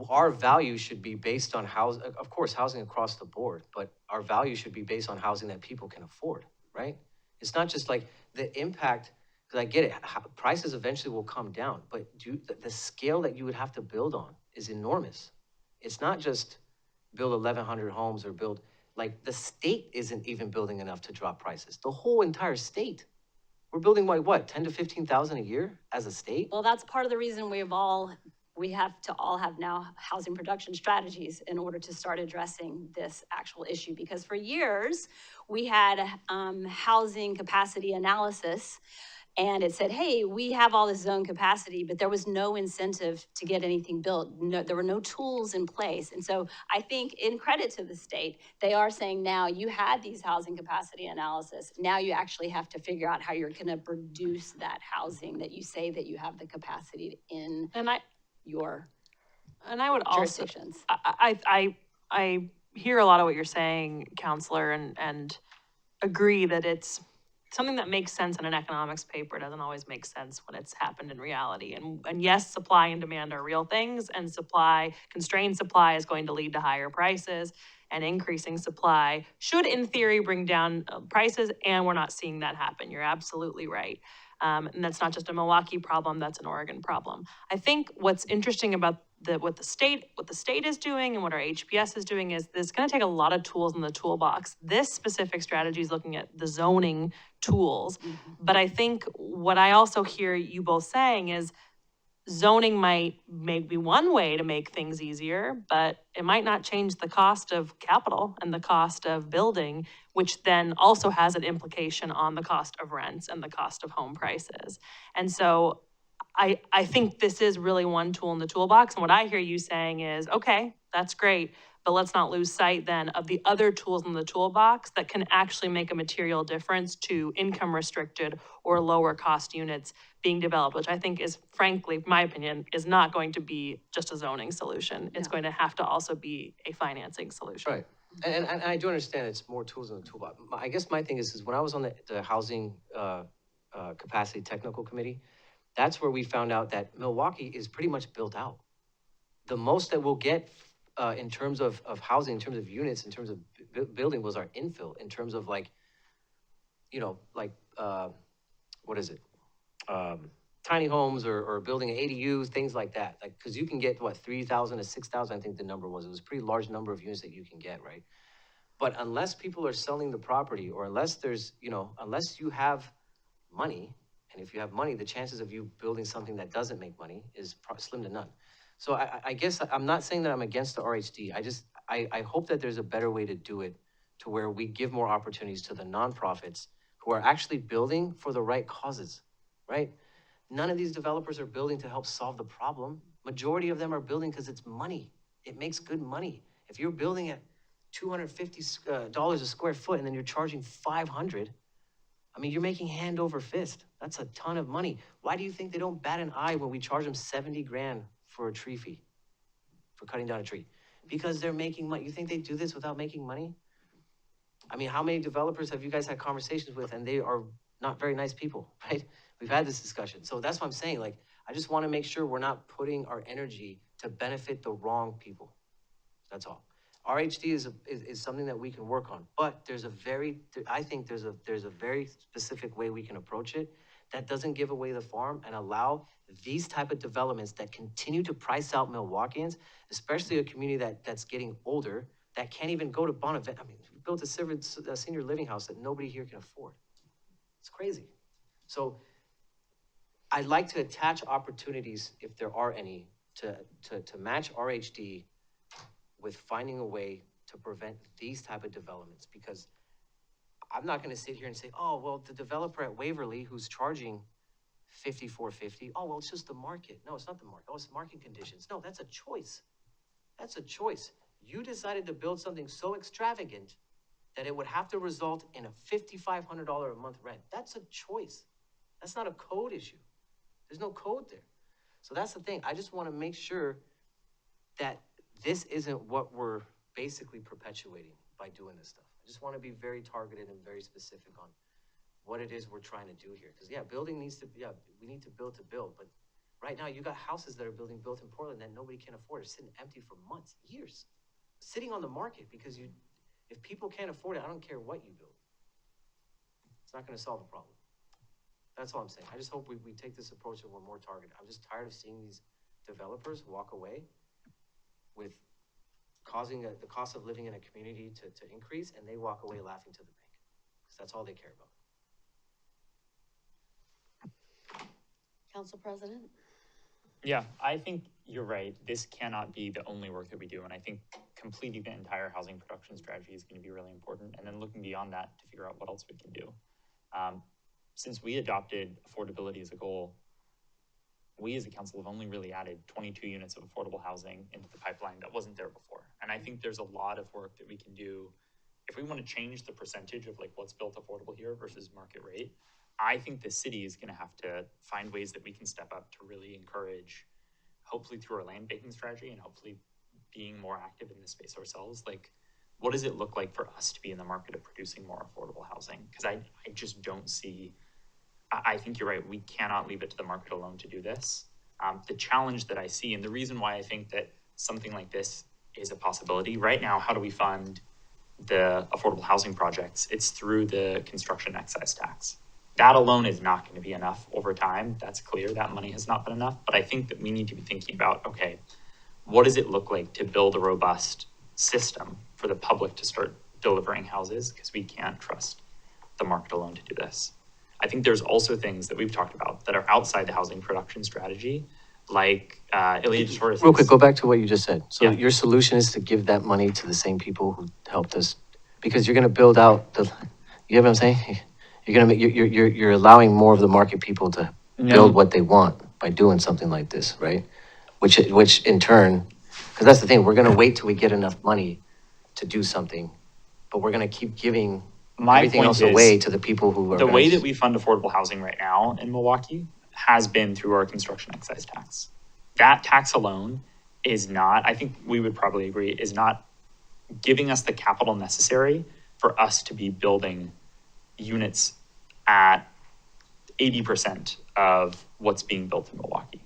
our value should be based on of course, housing across the board, but our value should be based on housing that people can afford, right? It's not just like the impact, because I get it, prices eventually will come down, but the scale that you would have to build on is enormous. It's not just build 1,100 homes or build, Like, the state isn't even building enough to drop prices. The whole entire state. We're building like what, 10 to 15,000 a year as a state? Well, that's part of the reason we have to all have now housing production strategies in order to start addressing this actual issue. Because for years, we had housing capacity analysis, and it said, hey, we have all this zone capacity, but there was no incentive to get anything built. No, there were no tools in place. And so I think, in credit to the state, they are saying now you had these housing capacity analysis. Now you actually have to figure out how you're gonna produce that housing that you say that you have the capacity in your And I would also, jurisdictions. I hear a lot of what you're saying, counselor, and agree that it's something that makes sense in an economics paper doesn't always make sense when it's happened in reality. And yes, supply and demand are real things, and constrained supply is going to lead to higher prices, and increasing supply should, in theory, bring down prices, and we're not seeing that happen. You're absolutely right. And that's not just a Milwaukie problem, that's an Oregon problem. I think what's interesting about what the state is doing and what our HPS is doing is it's going to take a lot of tools in the toolbox. This specific strategy is looking at the zoning tools. But I think what I also hear you both saying is zoning might be one way to make things easier, but it might not change the cost of capital and the cost of building, which then also has an implication on the cost of rents and the cost of home prices. And so I think this is really one tool in the toolbox. And what I hear you saying is, okay, that's great, but let's not lose sight then of the other tools in the toolbox that can actually make a material difference to income restricted or lower cost units being developed, which I think is, frankly, my opinion, is not going to be just a zoning solution. It's going to have to also be a financing solution. Right. And I do understand it's more tools in the toolbox. I guess my thing is when I was on the housing capacity technical committee, that's where we found out that Milwaukie is pretty much built out. The most that we'll get in terms of housing, in terms of units, in terms of building was our infill, in terms of like, what is it? Tiny homes or building ADUs, things like that. Like, cause you can get what, 3,000 to 6,000, I think the number was. It was a pretty large number of units that you can get, right? But unless people are selling the property, or unless there's, unless you have money, and if you have money, the chances of you building something that doesn't make money is slim to none. So I guess I'm not saying that I'm against the RHD. I hope that there's a better way to do it, to where we give more opportunities to the nonprofits who are actually building for the right causes, right? None of these developers are building to help solve the problem. Majority of them are building because it's money. It makes good money. If you're building at $250 a square foot and then you're charging $500, I mean, you're making hand over fist. That's a ton of money. Why do you think they don't bat an eye when we charge them 70 grand for a tree fee, for cutting down a tree? Because they're making money. You think they do this without making money? I mean, how many developers have you guys had conversations with, and they are not very nice people, right? We've had this discussion. So that's what I'm saying. Like, I just want to make sure we're not putting our energy to benefit the wrong people. That's all. RHD is something that we can work on, but I think there's a very specific way we can approach it that doesn't give away the farm and allow these type of developments that continue to price out Milwaukeeans, especially a community that's getting older, that can't even go to Bonavent. I mean, we built a senior living house that nobody here can afford. It's crazy. So I'd like to attach opportunities, if there are any, to match RHD with finding a way to prevent these type of developments, because I'm not going to sit here and say, oh, well, the developer at Waverly who's charging $5,450, oh, well, it's just the market. No, it's not the market. Oh, it's market conditions. No, that's a choice. That's a choice. You decided to build something so extravagant that it would have to result in a $5,500 a month rent. That's a choice. That's not a code issue. There's no code there. So that's the thing. I just want to make sure that this isn't what we're basically perpetuating by doing this stuff. I just want to be very targeted and very specific on what it is we're trying to do here. Because building needs to, we need to build, but right now you got houses that are built in Portland that nobody can afford. They're sitting empty for months, years, sitting on the market because if people can't afford it, I don't care what you build. It's not going to solve the problem. That's all I'm saying. I just hope we take this approach and we're more targeted. I'm just tired of seeing these developers walk away with causing the cost of living in a community to increase, and they walk away laughing to the bank, because that's all they care about. Council President? Yeah, I think you're right. This cannot be the only work that we do. And I think completing the entire housing production strategy is going to be really important. And then looking beyond that to figure out what else we can do. Since we adopted affordability as a goal, we as a council have only really added 22 units of affordable housing into the pipeline that wasn't there before. And I think there's a lot of work that we can do. If we want to change the percentage of like what's built affordable here versus market rate, I think the city is going to have to find ways that we can step up to really encourage, hopefully through our land banking strategy and hopefully being more active in this space ourselves. Like, what does it look like for us to be in the market of producing more affordable housing? Because I just don't see, I think you're right, we cannot leave it to the market alone to do this. The challenge that I see, and the reason why I think that something like this is a possibility, right now, how do we fund the affordable housing projects? It's through the construction excise tax. That alone is not going to be enough over time. That's clear. That money has not been enough. But I think that we need to be thinking about, okay, what does it look like to build a robust system for the public to start delivering houses? Because we can't trust the market alone to do this. I think there's also things that we've talked about that are outside the housing production strategy, like ADJOURNMENT. Real quick, go back to what you just said. So Yeah. your solution is to give that money to the same people who helped us, because you're going to build out the, you get what I'm saying? You're gonna make, you're allowing more of the market people to build what they want by doing something like this, right? Which in turn, because that's the thing, we're gonna wait till we get enough money to do something, but we're gonna keep giving everything else away to the people who are. The way that we fund affordable housing right now in Milwaukie has been through our construction excise tax. That tax alone is not, I think we would probably agree, is not giving us the capital necessary for us to be building units at 80% of what's being built in Milwaukie.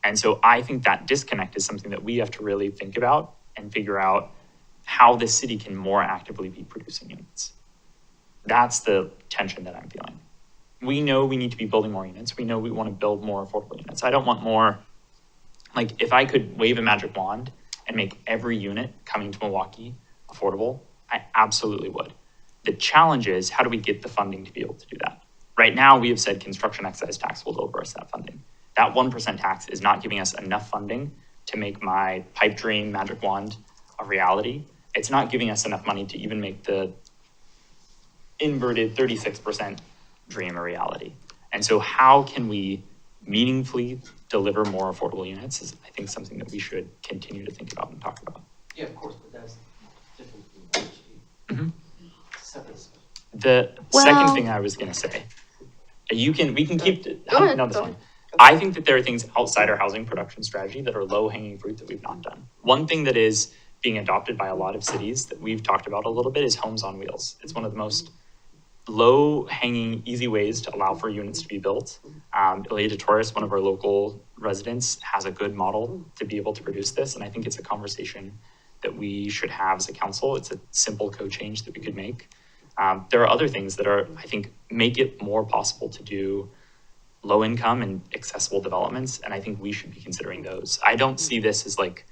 And so I think that disconnect is something that we have to really think about and figure out how the city can more actively be producing units. That's the tension that I'm feeling. We know we need to be building more units. We know we want to build more affordable units. I don't want more, like if I could wave a magic wand and make every unit coming to Milwaukie affordable, I absolutely would. The challenge is, how do we get the funding to be able to do that? Right now, we have said construction excise tax will deliver us that funding. That 1% tax is not giving us enough funding to make my pipe dream magic wand a reality. It's not giving us enough money to even make the inverted 36% dream a reality. And so how can we meaningfully deliver more affordable units is, I think, something that we should continue to think about and talk about. Yeah, of course, but that's different from Mhm. separate. The second thing I was going to say, we can keep, Go ahead, no, that's go fine. I think that there are things outside our housing production strategy that are low hanging fruit that we've not done. One thing that is being adopted by a lot of cities that we've talked about a little bit is homes on wheels. It's one of the most low hanging, easy ways to allow for units to be built. Elida Torres, one of our local residents, has a good model to be able to produce this. And I think it's a conversation that we should have as a council. It's a simple code change that we could make. There are other things that are, I think, make it more possible to do low income and accessible developments. And I think we should be considering those. I don't see this as like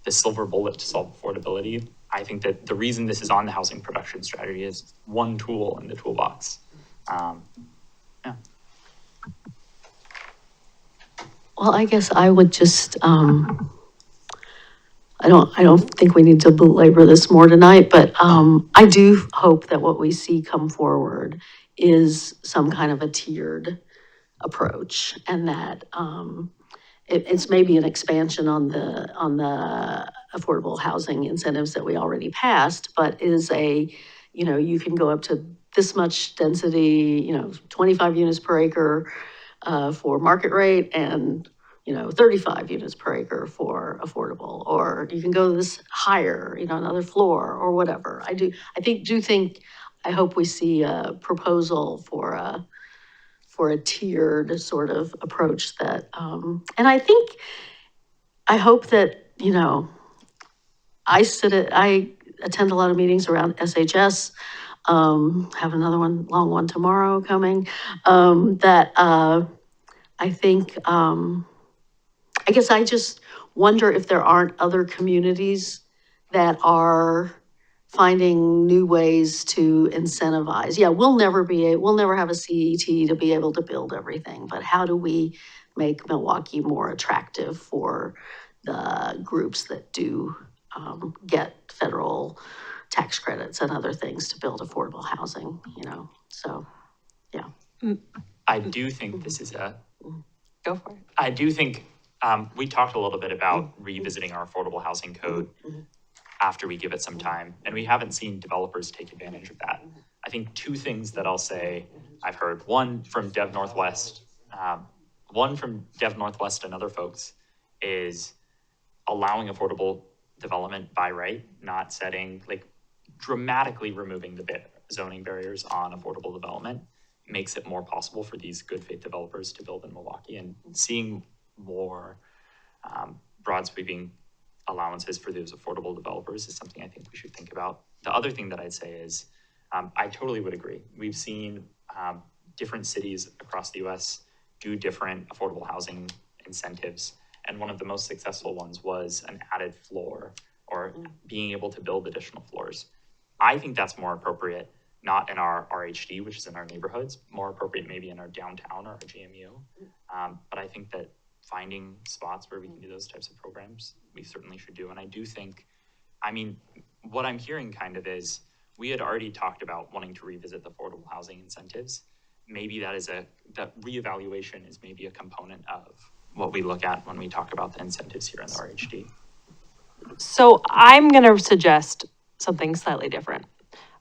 the silver bullet to solve affordability. I think that the reason this is on the housing production strategy is one tool in the toolbox. Yeah. Well, I guess I would just, I don't think we need to belabor this more tonight, but I do hope that what we see come forward is some kind of a tiered approach, and that it's maybe an expansion on the affordable housing incentives that we already passed, but is you can go up to this much density, 25 units per acre for market rate, and 35 units per acre for affordable, or you can go this higher, another floor or whatever. I hope we see a proposal for a tiered sort of approach that, and I hope that, I attend a lot of meetings around SHS, have another long one tomorrow coming, that I think, I guess I just wonder if there aren't other communities that are finding new ways to incentivize. Yeah, we'll never have a CET to be able to build everything, but how do we make Milwaukie more attractive for the groups that do get federal tax credits and other things to build affordable housing, so, yeah. I do think this is Go for it. I do think, we talked a little bit about revisiting our affordable housing code after we give it some time, and we haven't seen developers take advantage of that. I think two things that I'll say I've heard, one from Dev Northwest and other folks, is allowing affordable development by right, not setting, like dramatically removing the zoning barriers on affordable development makes it more possible for these good faith developers to build in Milwaukie, and seeing more broad sweeping allowances for those affordable developers is something I think we should think about. The other thing that I'd say is, I totally would agree. We've seen different cities across the US do different affordable housing incentives. And one of the most successful ones was an added floor, or being able to build additional floors. I think that's more appropriate, not in our RHD, which is in our neighborhoods, more appropriate maybe in our downtown or our GMU. But I think that finding spots where we can do those types of programs, we certainly should do. And I do think, what I'm hearing kind of is, we had already talked about wanting to revisit the affordable housing incentives. Maybe that reevaluation is maybe a component of what we look at when we talk about the incentives here in the RHD. So I'm going to suggest something slightly different.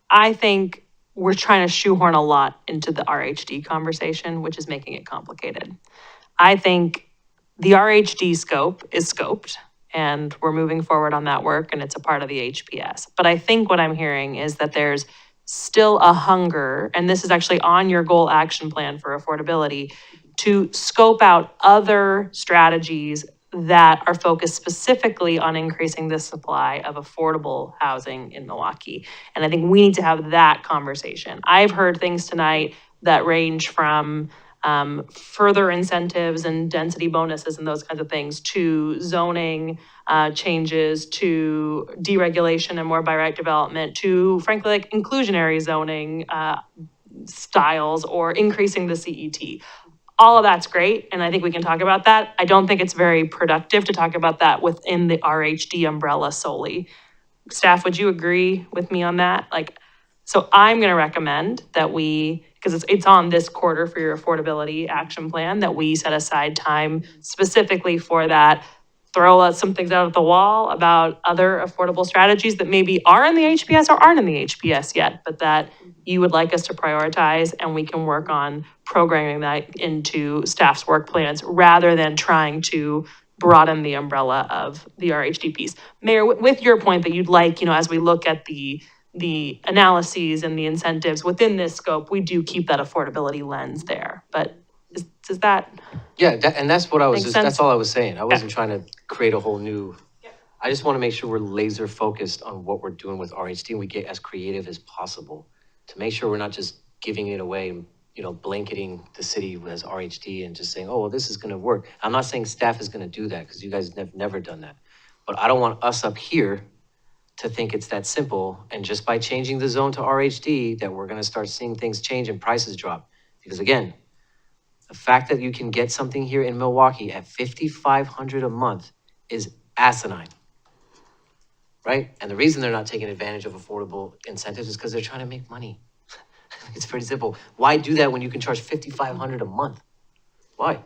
I think we're trying to shoehorn a lot into the RHD conversation, which is making it complicated. I think the RHD scope is scoped, and we're moving forward on that work, and it's a part of the HPS. But I think what I'm hearing is that there's still a hunger, and this is actually on your goal action plan for affordability, to scope out other strategies that are focused specifically on increasing the supply of affordable housing in Milwaukie. And I think we need to have that conversation. I've heard things tonight that range from further incentives and density bonuses and those kinds of things, to zoning changes, to deregulation and more by right development, to frankly like inclusionary zoning styles, or increasing the CET. All of that's great, and I think we can talk about that. I don't think it's very productive to talk about that within the RHD umbrella solely. Staff, would you agree with me on that? So I'm gonna recommend that we, because it's on this quarter for your affordability action plan, that we set aside time specifically for that. Throw some things out at the wall about other affordable strategies that maybe are in the HPS or aren't in the HPS yet, but that you would like us to prioritize, and we can work on programming that into staff's work plans rather than trying to broaden the umbrella of the RHD piece. Mayor, with your point that you'd like, as we look at the analyses and the incentives within this scope, we do keep that affordability lens there. But does that? Yeah, and that's what I was sense? that's all I was saying. I wasn't trying to create a whole new, I just want to make sure we're laser focused on what we're doing with RHD, and we get as creative as possible to make sure we're not just giving it away, blanketing the city as RHD and just saying, oh, well, this is going to work. I'm not saying staff is going to do that, because you guys have never done that. But I don't want us up here to think it's that simple, and just by changing the zone to RHD that we're going to start seeing things change and prices drop. Because again, the fact that you can get something here in Milwaukie at $5,500 a month is asinine, right? And the reason they're not taking advantage of affordable incentives is because they're trying to make money. It's pretty simple. Why do that when you can charge $5,500 a month? Why?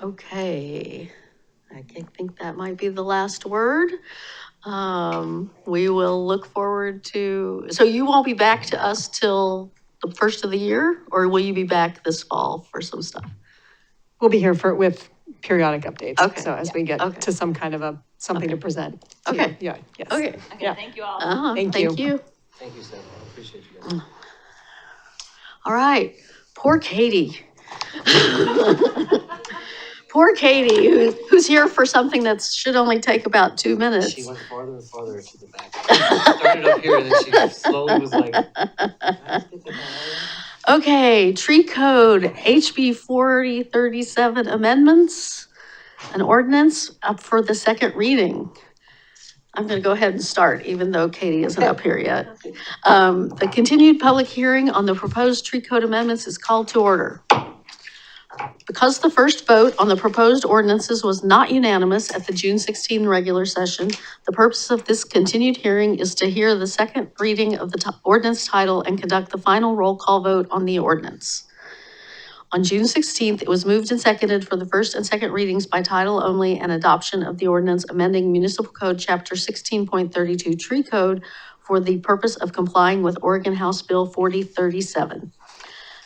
Okay, I think that might be the last word. We will look forward to, so you won't be back to us till the first of the year, or will you be back this fall for some stuff? We'll be here with periodic updates. Okay. So as we get to some kind of something to present. Okay. Yeah, yes. Okay. Okay, Yeah. thank you all. Thank Thank you. you. Thank you, Sam. I appreciate you guys. All right, poor Katie. Poor Katie, who's here for something that should only take about 2 minutes. She went farther and farther to the back. Started up here, and then she slowly was like, Okay, tree code, HB 4037 amendments. An ordinance up for the second reading. I'm going to go ahead and start, even though Katie isn't up here yet. The continued public hearing on the proposed tree code amendments is called to order. Because the first vote on the proposed ordinances was not unanimous at the June 16 regular session, the purpose of this continued hearing is to hear the second reading of the ordinance title and conduct the final roll call vote on the ordinance. On June 16th, it was moved and seconded for the first and second readings by title only and adoption of the ordinance amending Municipal Code Chapter 16.32 Tree Code for the purpose of complying with Oregon House Bill 4037.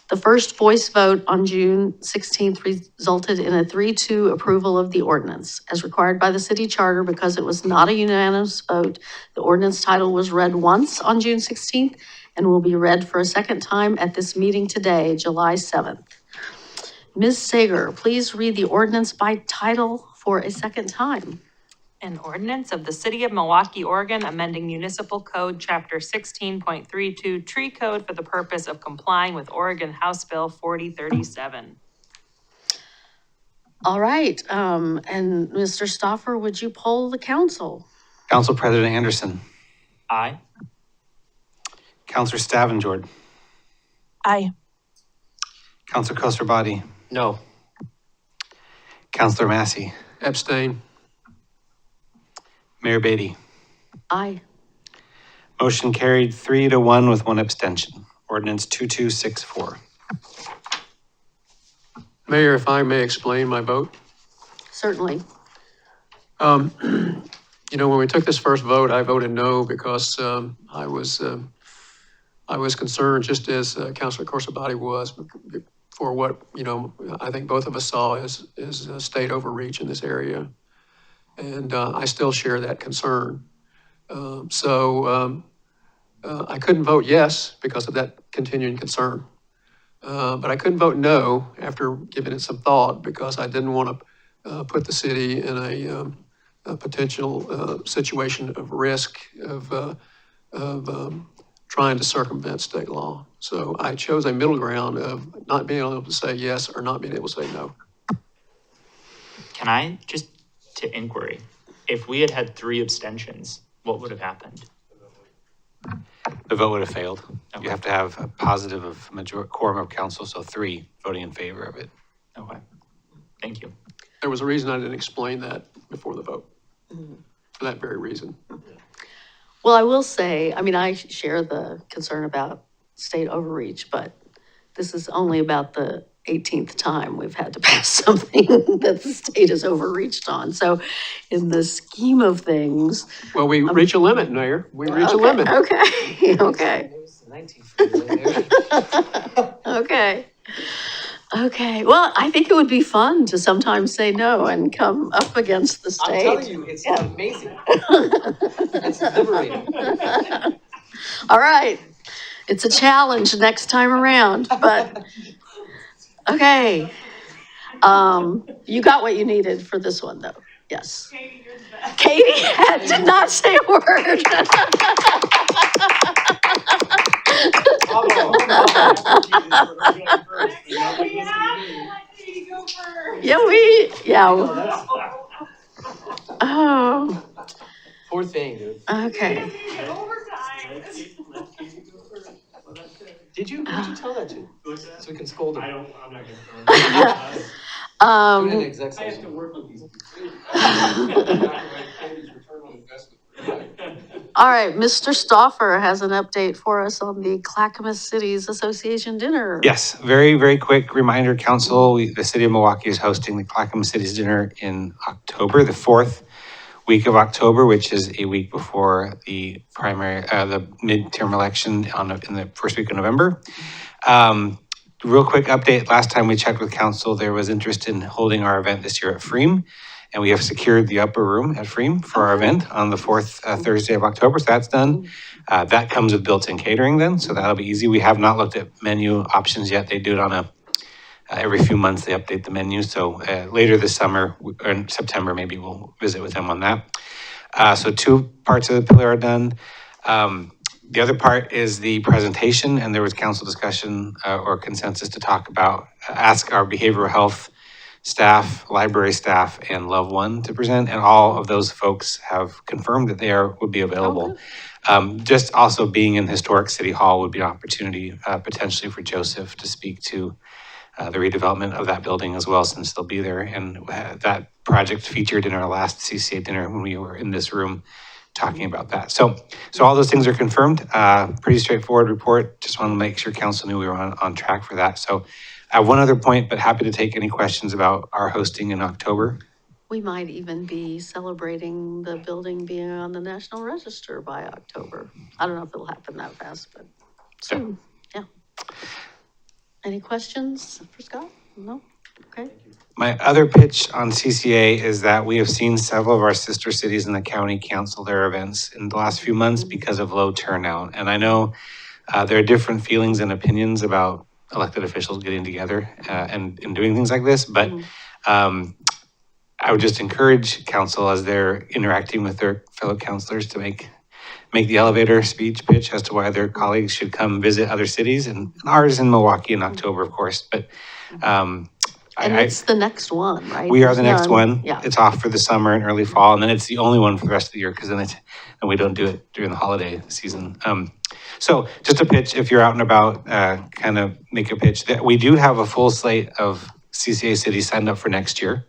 The first voice vote on June 16th resulted in a 3-2 approval of the ordinance. As required by the city charter, because it was not a unanimous vote, the ordinance title was read once on June 16th and will be read for a second time at this meeting today, July 7th. Ms. Sager, please read the ordinance by title for a second time. An ordinance of the City of Milwaukie, Oregon, amending Municipal Code Chapter 16.32 Tree Code for the purpose of complying with Oregon House Bill 4037. All right, and Mr. Stoffer, would you poll the council? Council President Anderson. Aye. Councilor Stavengard. Aye. Councilor Koster-Body. No. Councilor Massey. Abstain. Mayor Beatty. Aye. Motion carried 3-1 with 1 abstention. Ordinance 2264. Mayor, if I may explain my vote. Certainly. You know, when we took this first vote, I voted no because I was concerned, just as Councilor Koster-Body was, for what, you know, I think both of us saw as state overreach in this area. And I still share that concern. I couldn't vote yes because of that continuing concern. But I couldn't vote no after giving it some thought because I didn't want to put the city in a potential situation of risk of trying to circumvent state law. So I chose a middle ground of not being able to say yes or not being able to say no. Can I just, to inquiry, if we had had 3 abstentions, what would have happened? The vote would have failed. Okay. You have to have a positive of quorum of council, so 3 voting in favor of it. Okay. Thank you. There was a reason I didn't explain that before the vote, for that very reason. Well, I will say, I mean, I share the concern about state overreach, but this is only about the 18th time we've had to pass something that the state has overreached on. So in the scheme of things. Well, we reach a limit, Mayor. We reach a limit. Okay, okay. Okay. Okay, well, I think it would be fun to sometimes say no and come up against the state. I'm telling you, it's amazing. It's liberating. All right, it's a challenge next time around, but, okay. You got what you needed for this one, though, yes. Katie did not say a word. Oh, Poor thing, dude. okay. Did you tell that to? So we can scold him. I'm not gonna. Do it in exec session. I have to work with these All right, Mr. Stoffer has an update for us on the Clackamas Cities Association dinner. Yes, very, very quick reminder, council, the city of Milwaukie is hosting the Clackamas Cities Dinner in October, the 4th week of October, which is a week before the primary, the midterm election in the first week of November. Real quick update, last time we checked with council, there was interest in holding our event this year at Freem. And we have secured the upper room at Freem for our event on the 4th Thursday of October. So that's done. That comes with built-in catering then, so that'll be easy. We have not looked at menu options yet. They do it on every few months they update the menu. So later this summer, or in September, maybe we'll visit with them on that. So 2 parts of the pillar are done. The other part is the presentation, and there was council discussion or consensus to talk about, ask our behavioral health staff, library staff, and Love One to present, and all of those folks have confirmed that would be available. Just also being in historic City Hall would be an opportunity potentially for Joseph to speak to the redevelopment of that building as well, since they'll be there. And that project featured in our last CCA dinner when we were in this room talking about that. So all those things are confirmed. Pretty straightforward report. Just want to make sure council knew we were on track for that. So I have one other point, but happy to take any questions about our hosting in October. We might even be celebrating the building being on the National Register by October. I don't know if it'll happen that fast, but soon, yeah. Any questions for Scott? No? Okay. My other pitch on CCA is that we have seen several of our sister cities in the county cancel their events in the last few months because of low turnout. And I know there are different feelings and opinions about elected officials getting together and doing things like this, but I would just encourage council as they're interacting with their fellow councilors to make the elevator speech pitch as to why their colleagues should come visit other cities, and ours in Milwaukie in October, of course. But and it's the next one, right? We are the next one. Yeah. It's off for the summer and early fall, and then it's the only one for the rest of the year because then and we don't do it during the holiday season. So just a pitch, if you're out and about, kind of make a pitch. That we do have a full slate of CCA cities signed up for next year,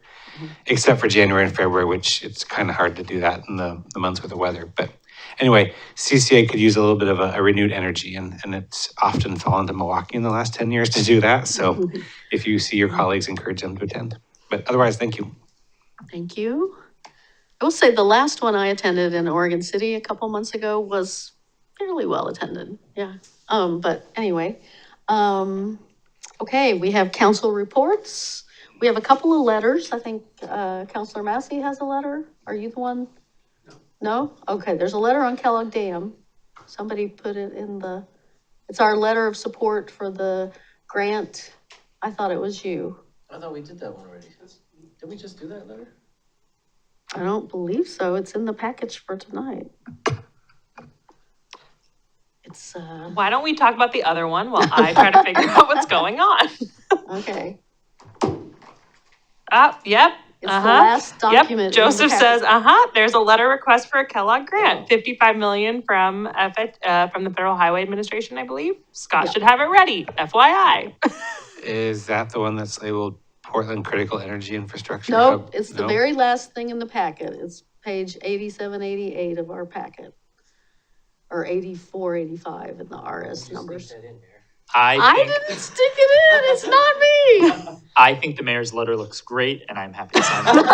except for January and February, which it's kind of hard to do that in the months with the weather. But anyway, CCA could use a little bit of a renewed energy, and it's often fallen to Milwaukie in the last 10 years to do that. So if you see your colleagues, encourage them to attend. But otherwise, thank you. Thank you. I will say the last one I attended in Oregon City a couple months ago was fairly well attended. Yeah. But anyway, okay, we have council reports. We have a couple of letters. I think Councilor Massey has a letter. Are you the one? No? Okay, there's a letter on Kellogg Dam. Somebody put it in it's our letter of support for the grant. I thought it was you. I thought we did that one already. Did we just do that letter? I don't believe so. It's in the package for tonight. It's, Why don't we talk about the other one while I try to figure out what's going on? Okay. Yep. It's the last document. Yep. Joseph says, there's a letter request for a Kellogg grant, $55 million from the Federal Highway Administration, I believe. Scott should have it ready, FYI. Is that the one that's labeled Portland Critical Energy Infrastructure Nope, Hub? it's the very last thing in the packet. It's page 87, 88 of our packet. Or 84, 85 in the RS numbers. I didn't stick it in. It's not me. I think the mayor's letter looks great, and I'm happy to sign it.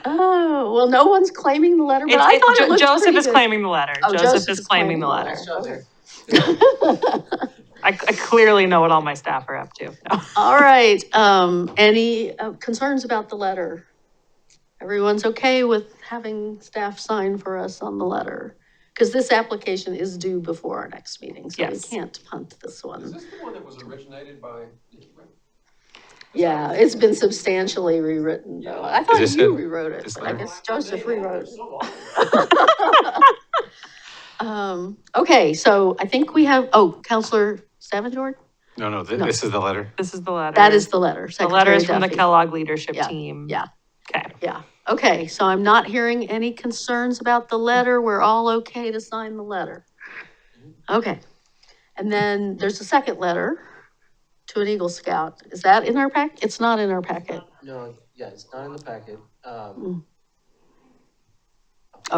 Oh, well, no one's claiming the letter, but I thought it looked Joseph pretty is good. claiming the letter. Oh, Joseph is claiming the letter. I clearly know what all my staff are up to. No. All right. Any concerns about the letter? Everyone's okay with having staff sign for us on the letter? Because this application is due before our next meeting, so we can't punt this one. Is this the one that was originated by? Yeah, it's been substantially rewritten, though. I thought Is this you it? rewrote it, This but I letter? guess Joseph rewrote it. Okay, so I think we have, Counselor Savage. No, this is the letter. This is the letter. That is the letter. The letter is Secretary from the Duffy. Kellogg leadership Yeah, team. yeah. Okay. Yeah, okay, so I'm not hearing any concerns about the letter. We're all okay to sign the letter. Okay, and then there's a second letter to an Eagle Scout. Is that in our packet? It's not in our packet. No, yeah, it's not in the packet. Oh,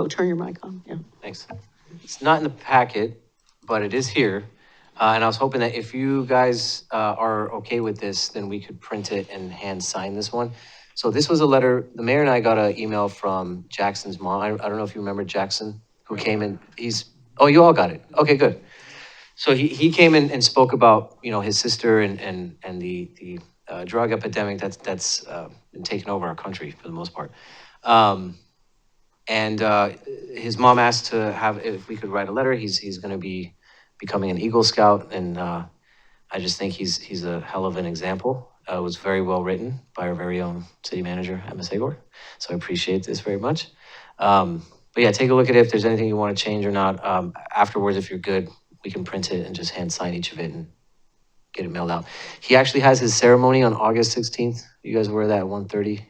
turn your mic on, yeah. Thanks. It's not in the packet, but it is here. And I was hoping that if you guys are okay with this, then we could print it and hand sign this one. So this was a letter, the mayor and I got an email from Jackson's mom. I don't know if you remember Jackson, who came in. You all got it. Okay, good. So he came in and spoke about, his sister and the drug epidemic that's been taking over our country for the most part. And his mom asked to have, if we could write a letter. He's going to be becoming an Eagle Scout, and I just think he's a hell of an example. It was very well written by our very own city manager, Emma Sagor. So I appreciate this very much. But yeah, take a look at it if there's anything you want to change or not. Afterwards, if you're good, we can print it and just hand sign each of it and get it mailed out. He actually has his ceremony on August 16th. You guys were that at 1:30.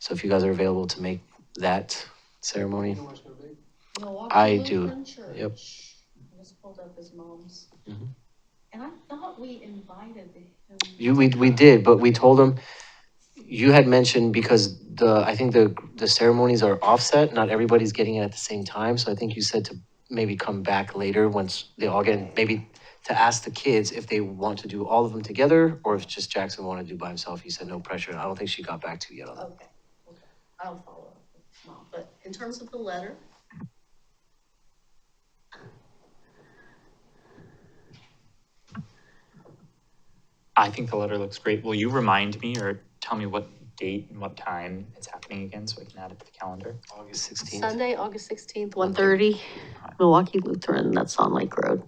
So if you guys are available to make that ceremony. I do. Yep. I just pulled up his mom's. Mhm. And I thought we invited him. We did, but we told him, you had mentioned because I think the ceremonies are offset, not everybody's getting it at the same time. So I think you said to maybe come back later once they all get, maybe to ask the kids if they want to do all of them together or if just Jackson wanted to do by himself. He said no pressure. I don't think she got back to you yet on that. Okay, I'll follow up with Mom, but in terms of the letter. I think the letter looks great. Will you remind me or tell me what date and what time it's happening again so I can add it to the calendar? August 16th. Sunday, August 16th, 1:30, Milwaukie Lutheran, that's on Lake Road.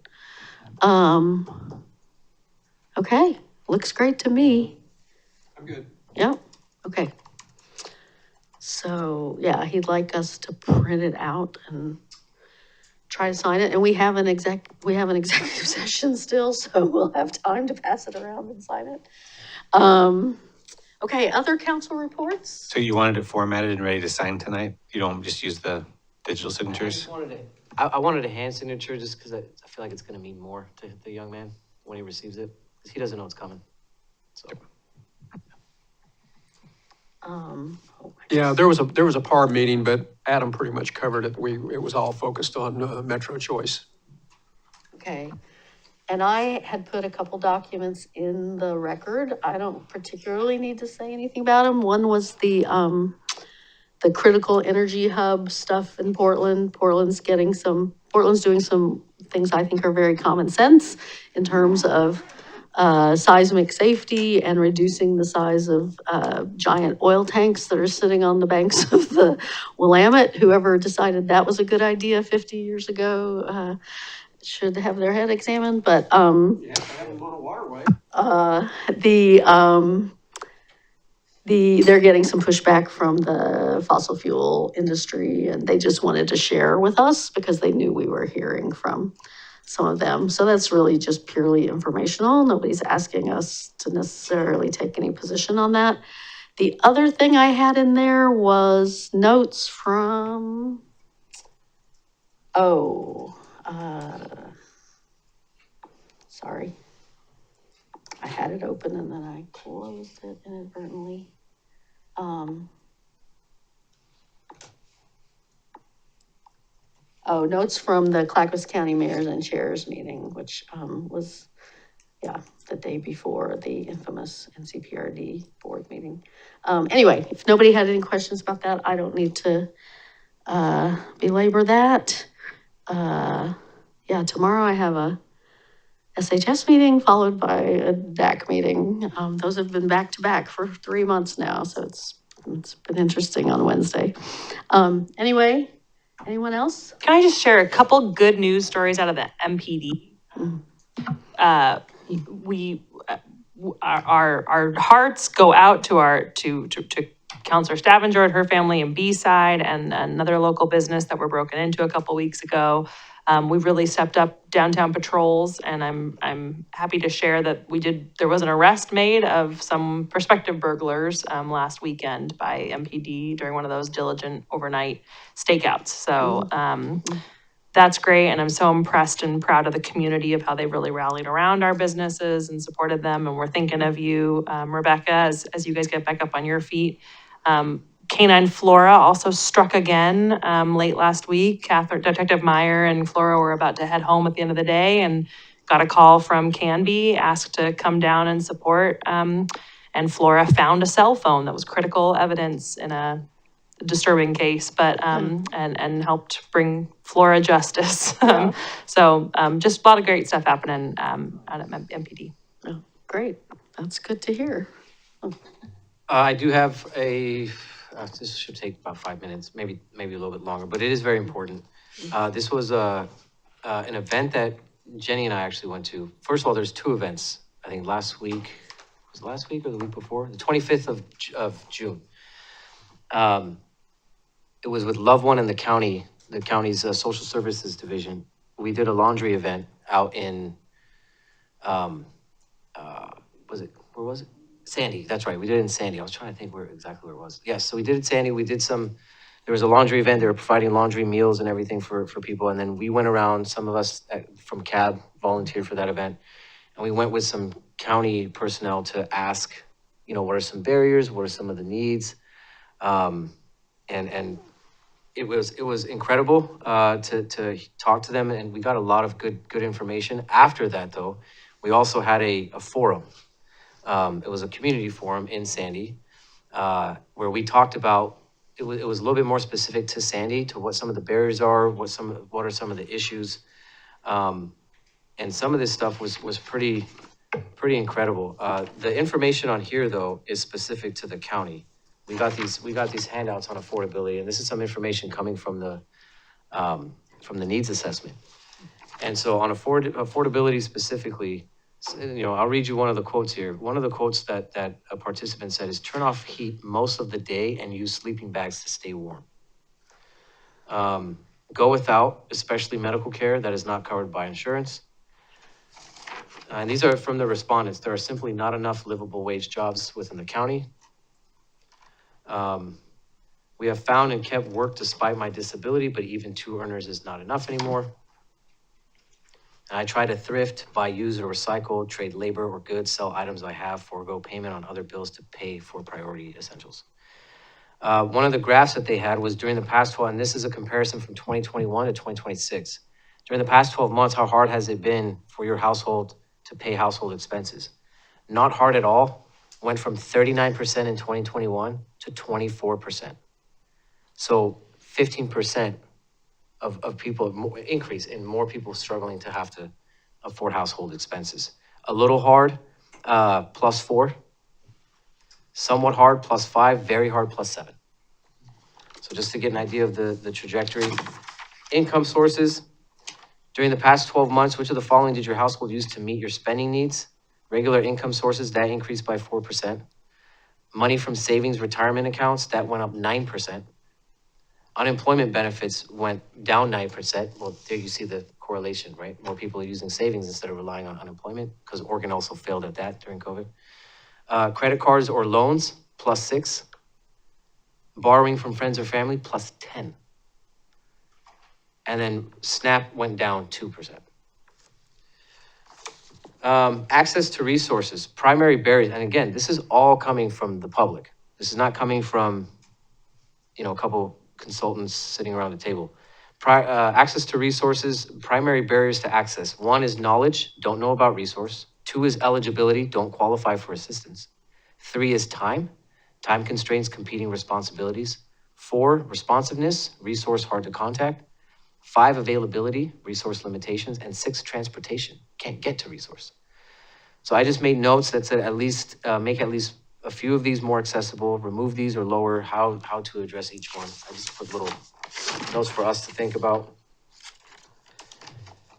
Okay, looks great to me. I'm good. Yep, okay. So, yeah, he'd like us to print it out and try to sign it, and we have an executive session still, so we'll have time to pass it around and sign it. Okay, other council reports? So you wanted it formatted and ready to sign tonight? You don't just use the digital signatures? I wanted a hand signature just because I feel like it's going to mean more to the young man when he receives it, because he doesn't know it's coming. So. Yeah, there was a PAR meeting, but Adam pretty much covered it. It was all focused on Metro Choice. Okay, and I had put a couple documents in the record. I don't particularly need to say anything about them. One was the critical energy hub stuff in Portland. Portland's doing some things I think are very common sense in terms of seismic safety and reducing the size of giant oil tanks that are sitting on the banks of the Willamette. Whoever decided that was a good idea 50 years ago should have their head examined, but Yeah, have them on a waterway. they're getting some pushback from the fossil fuel industry, and they just wanted to share with us because they knew we were hearing from some of them. So that's really just purely informational. Nobody's asking us to necessarily take any position on that. The other thing I had in there was notes from, sorry. I had it open and then I closed it inadvertently. Notes from the Clackamas County Mayors and Chairs meeting, which was, the day before the infamous NCPRD board meeting. Anyway, if nobody had any questions about that, I don't need to belabor that. Tomorrow I have a SHS meeting followed by a DAC meeting. Those have been back to back for 3 months now, so it's been interesting on Wednesday. Anyway, anyone else? Can I just share a couple good news stories out of the MPD? Our hearts go out to Counselor Stavanger and her family in B-side and another local business that were broken into a couple weeks ago. We've really stepped up downtown patrols, and I'm happy to share that there was an arrest made of some prospective burglars last weekend by MPD during one of those diligent overnight stakeouts. So that's great, and I'm so impressed and proud of the community of how they really rallied around our businesses and supported them, and we're thinking of you, Rebecca, as you guys get back up on your feet. Canine Flora also struck again late last week. Detective Meyer and Flora were about to head home at the end of the day and got a call from Canby, asked to come down and support. And Flora found a cell phone that was critical evidence in a disturbing case, but and helped bring Flora justice. So just a lot of great stuff happening out at MPD. Oh, great. That's good to hear. I do have this should take about 5 minutes, maybe a little bit longer, but it is very important. This was an event that Jenny and I actually went to. First of all, there's 2 events. I think last week, was it last week or the week before? The 25th of June. It was with Loved One and the county's social services division. We did a laundry event out in where was it? Sandy, that's right, we did it in Sandy. I was trying to think exactly where it was. Yes, so we did it in Sandy, there was a laundry event, they were providing laundry meals and everything for people, and then we went around, some of us from CAB volunteered for that event, and we went with some county personnel to ask, what are some barriers, what are some of the needs, and it was incredible to talk to them, and we got a lot of good information. After that, though, we also had a forum. It was a community forum in Sandy, where we talked about, it was a little bit more specific to Sandy, to what some of the barriers are, what are some of the issues. And some of this stuff was pretty incredible. The information on here, though, is specific to the county. We got these handouts on affordability, and this is some information coming from the needs assessment. And so on affordability specifically, I'll read you one of the quotes here. One of the quotes that a participant said is, turn off heat most of the day and use sleeping bags to stay warm. Go without, especially medical care that is not covered by insurance. And these are from the respondents. There are simply not enough livable wage jobs within the county. We have found and kept work despite my disability, but even 2 earners is not enough anymore. And I try to thrift, buy used or recycle, trade labor or goods, sell items I have, forego payment on other bills to pay for priority essentials. One of the graphs that they had was during the past 12, and this is a comparison from 2021 to 2026. During the past 12 months, how hard has it been for your household to pay household expenses? Not hard at all. Went from 39% in 2021 to 24%. So 15% of people, increase in more people struggling to have to afford household expenses. A little hard, +4. Somewhat hard, +5. Very hard, +7. So just to get an idea of the trajectory. Income sources. During the past 12 months, which of the following did your household use to meet your spending needs? Regular income sources, that increased by 4%. Money from savings retirement accounts, that went up 9%. Unemployment benefits went down 9%. Well, there you see the correlation, right? More people are using savings instead of relying on unemployment, because Oregon also failed at that during COVID. Credit cards or loans, +6. Borrowing from friends or family, +10. And then SNAP went down 2%. Access to resources, primary barriers, and again, this is all coming from the public. This is not coming from, a couple consultants sitting around the table. Access to resources, primary barriers to access. 1 is knowledge, don't know about resource. 2 is eligibility, don't qualify for assistance. 3 is time constraints, competing responsibilities. 4, responsiveness, resource hard to contact. 5, availability, resource limitations. And 6, transportation, can't get to resource. So I just made notes that said make at least a few of these more accessible, remove these or lower, how to address each one. I just put little notes for us to think about.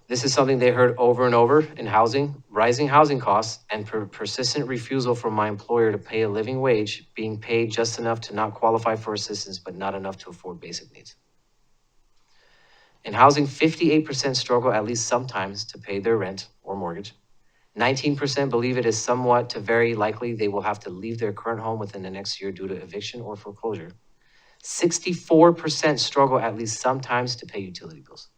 This is something they heard over and over in housing: rising housing costs and persistent refusal from my employer to pay a living wage, being paid just enough to not qualify for assistance, but not enough to afford basic needs. In housing, 58% struggle at least sometimes to pay their rent or mortgage. 19% believe it is somewhat to very likely they will have to leave their current home within the next year due to eviction or foreclosure. 64% struggle at least sometimes to pay utility bills.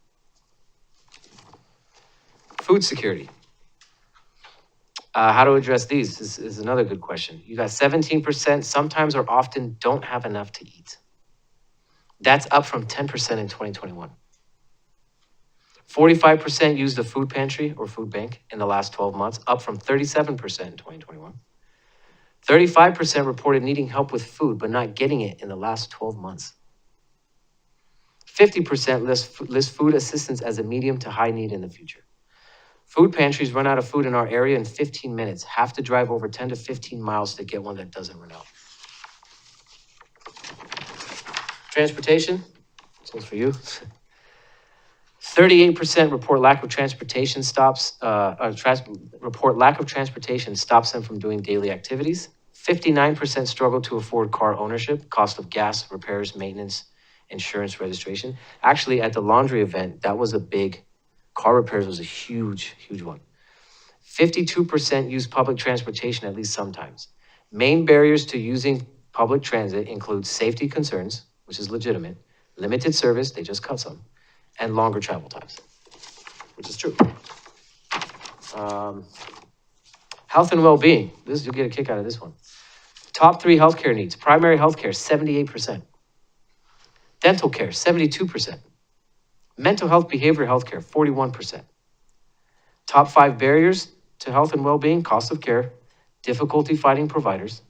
Food security. How to address these is another good question. You got 17% sometimes or often don't have enough to eat. That's up from 10% in 2021. 45% used a food pantry or food bank in the last 12 months, up from 37% in 2021. 35% reported needing help with food, but not getting it in the last 12 months. 50% list food assistance as a medium to high need in the future. Food pantries run out of food in our area in 15 minutes. Have to drive over 10 to 15 miles to get one that doesn't run out. Transportation, this one's for you. 38% report lack of transportation stops them from doing daily activities. 59% struggle to afford car ownership, cost of gas, repairs, maintenance, insurance, registration. Actually, at the laundry event, that was a big, car repairs was a huge one. 52% use public transportation at least sometimes. Main barriers to using public transit include safety concerns, which is legitimate, limited service, they just cut some, and longer travel times, which is true. Health and well-being, you'll get a kick out of this one. Top 3 healthcare needs, primary healthcare, 78%. Dental care, 72%. Mental health, behavioral healthcare, 41%. Top 5 barriers to health and well-being, cost of care, difficulty finding providers,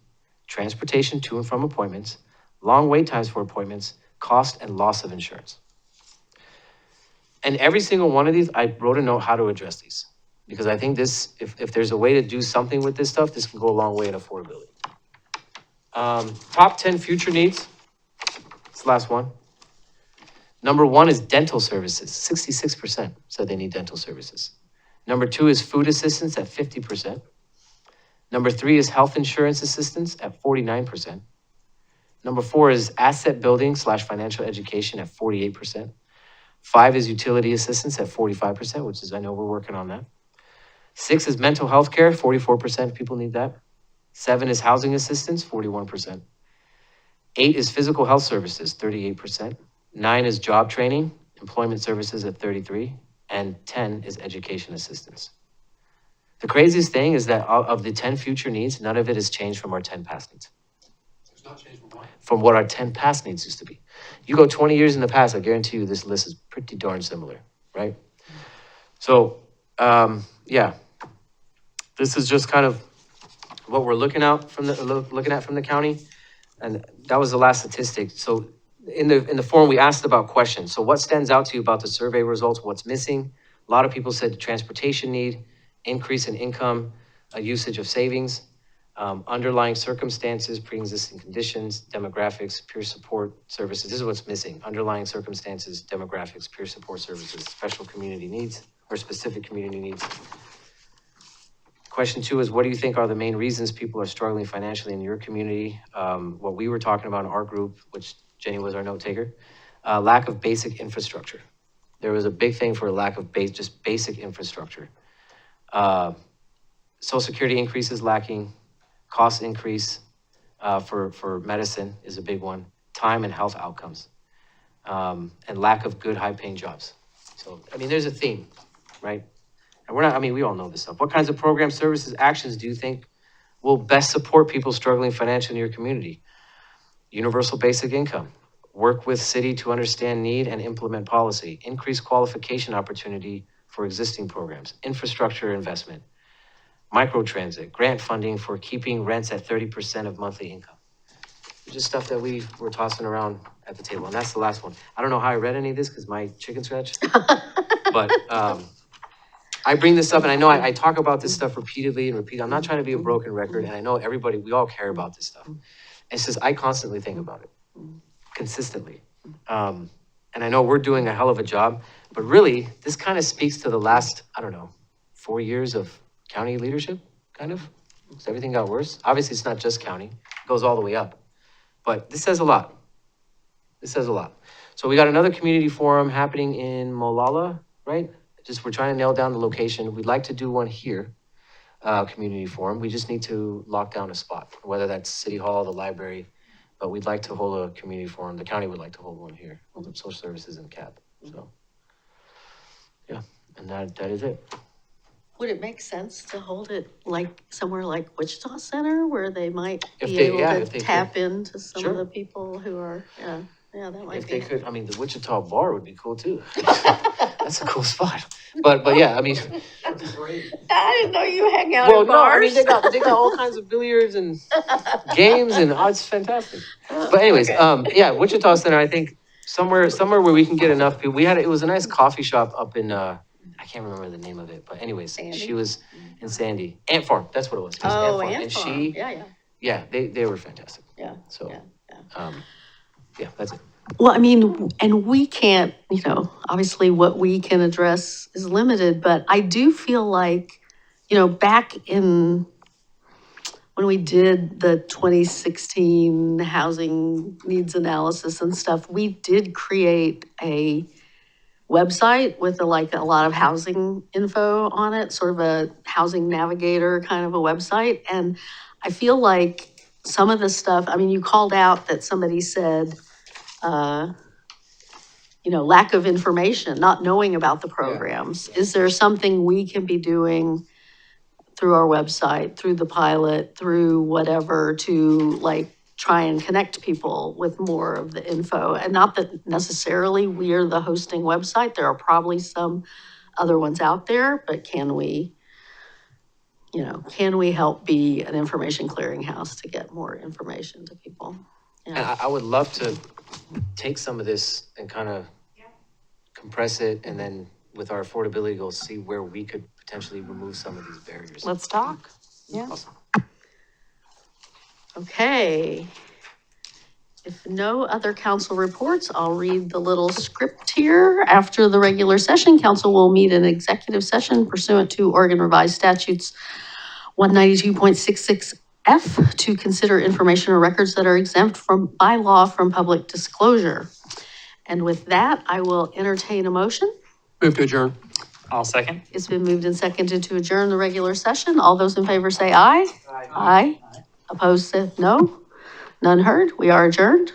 transportation to and from appointments, long wait times for appointments, cost and loss of insurance. And every single one of these, I wrote a note how to address these. Because I think this, if there's a way to do something with this stuff, this can go a long way in affordability. Top 10 future needs, this last one. Number 1 is dental services, 66% said they need dental services. Number 2 is food assistance at 50%. Number 3 is health insurance assistance at 49%. Number 4 is asset building / financial education at 48%. 5 is utility assistance at 45%, which is, I know we're working on that. 6 is mental health care, 44% of people need that. 7 is housing assistance, 41%. 8 is physical health services, 38%. 9 is job training, employment services at 33%. And 10 is education assistance. The craziest thing is that of the 10 future needs, none of it has changed from our 10 past needs. It's not changed from what? From what our 10 past needs used to be. You go 20 years in the past, I guarantee you this list is pretty darn similar, right? So, yeah, this is just kind of what we're looking at from the county. And that was the last statistic. So in the forum, we asked about questions. So what stands out to you about the survey results? What's missing? A lot of people said the transportation need, increase in income, a usage of savings, underlying circumstances, pre-existing conditions, demographics, peer support services. This is what's missing. Underlying circumstances, demographics, peer support services, special community needs or specific community needs. Question 2 is, what do you think are the main reasons people are struggling financially in your community? What we were talking about in our group, which Jenny was our note taker, lack of basic infrastructure. There was a big thing for a lack of just basic infrastructure. Social Security increases lacking, cost increase for medicine is a big one, time and health outcomes, and lack of good high-paying jobs. So, I mean, there's a theme, right? And we all know this stuff. What kinds of programs, services, actions do you think will best support people struggling financially in your community? Universal basic income, work with city to understand need and implement policy, increase qualification opportunity for existing programs, infrastructure investment, microtransit, grant funding for keeping rents at 30% of monthly income. Just stuff that we were tossing around at the table. And that's the last one. I don't know how I read any of this because my chicken scratch, but I bring this up and I know I talk about this stuff repeatedly. I'm not trying to be a broken record. And I know we all care about this stuff. It's just, I constantly think about it, consistently. And I know we're doing a hell of a job, but really, this kind of speaks to the last, 4 years of county leadership, kind of. Because everything got worse. Obviously, it's not just county. It goes all the way up. But this says a lot. This says a lot. So we got another community forum happening in Molalla, right? We're trying to nail down the location. We'd like to do one here. Community forum. We just need to lock down a spot, whether that's City Hall, the library, but we'd like to hold a community forum. The county would like to hold one here, hold up social services and CAP. So, yeah, and that is it. Would it make sense to hold it like somewhere like Wichita Center where they might If be they- able yeah, to if they tap could. into some Sure. of the people who are, that might If be. they could, the Wichita bar would be cool too. That's a cool spot. But yeah, I didn't know you hang out well, in no, bars. they got all kinds of billiards and games and it's fantastic. But anyways, Okay. yeah, Wichita Center, I think somewhere where we can get enough people. It was a nice coffee shop up in, I can't remember the name of it, but anyways, Sandy? she was in Sandy. Ant Farm, that's what it was. It was Oh, And Ant Farm. she, Yeah. they were fantastic. Yeah. So, Yeah. yeah, that's it. Well, and we can't, obviously what we can address is limited, but I do feel like, back in when we did the 2016 housing needs analysis and stuff, we did create a website with like a lot of housing info on it, sort of a housing navigator kind of a website. And I feel like some of the stuff, I mean, you called out that somebody said, lack of information, not knowing about the programs. Is there something we can be doing through our website, through the pilot, through whatever, to like try and connect people with more of the info? And not that necessarily we're the hosting website, there are probably some other ones out there, but can we help be an information clearinghouse to get more information to people? And I would love to take some of this and kind of compress it, and then with our affordability goals, see where we could potentially remove some of these barriers. Let's talk. Yeah. Awesome. Okay. If no other council reports, I'll read the little script here. After the regular session, council will meet in executive session pursuant to Oregon Revised Statutes 192.66F to consider information or records that are exempt by law from public disclosure. And with that, I will entertain a motion. Move to adjourn. I'll second. It's been moved and seconded to adjourn the regular session. All those in favor say aye. Aye. Opposed, say no. None heard. We are adjourned.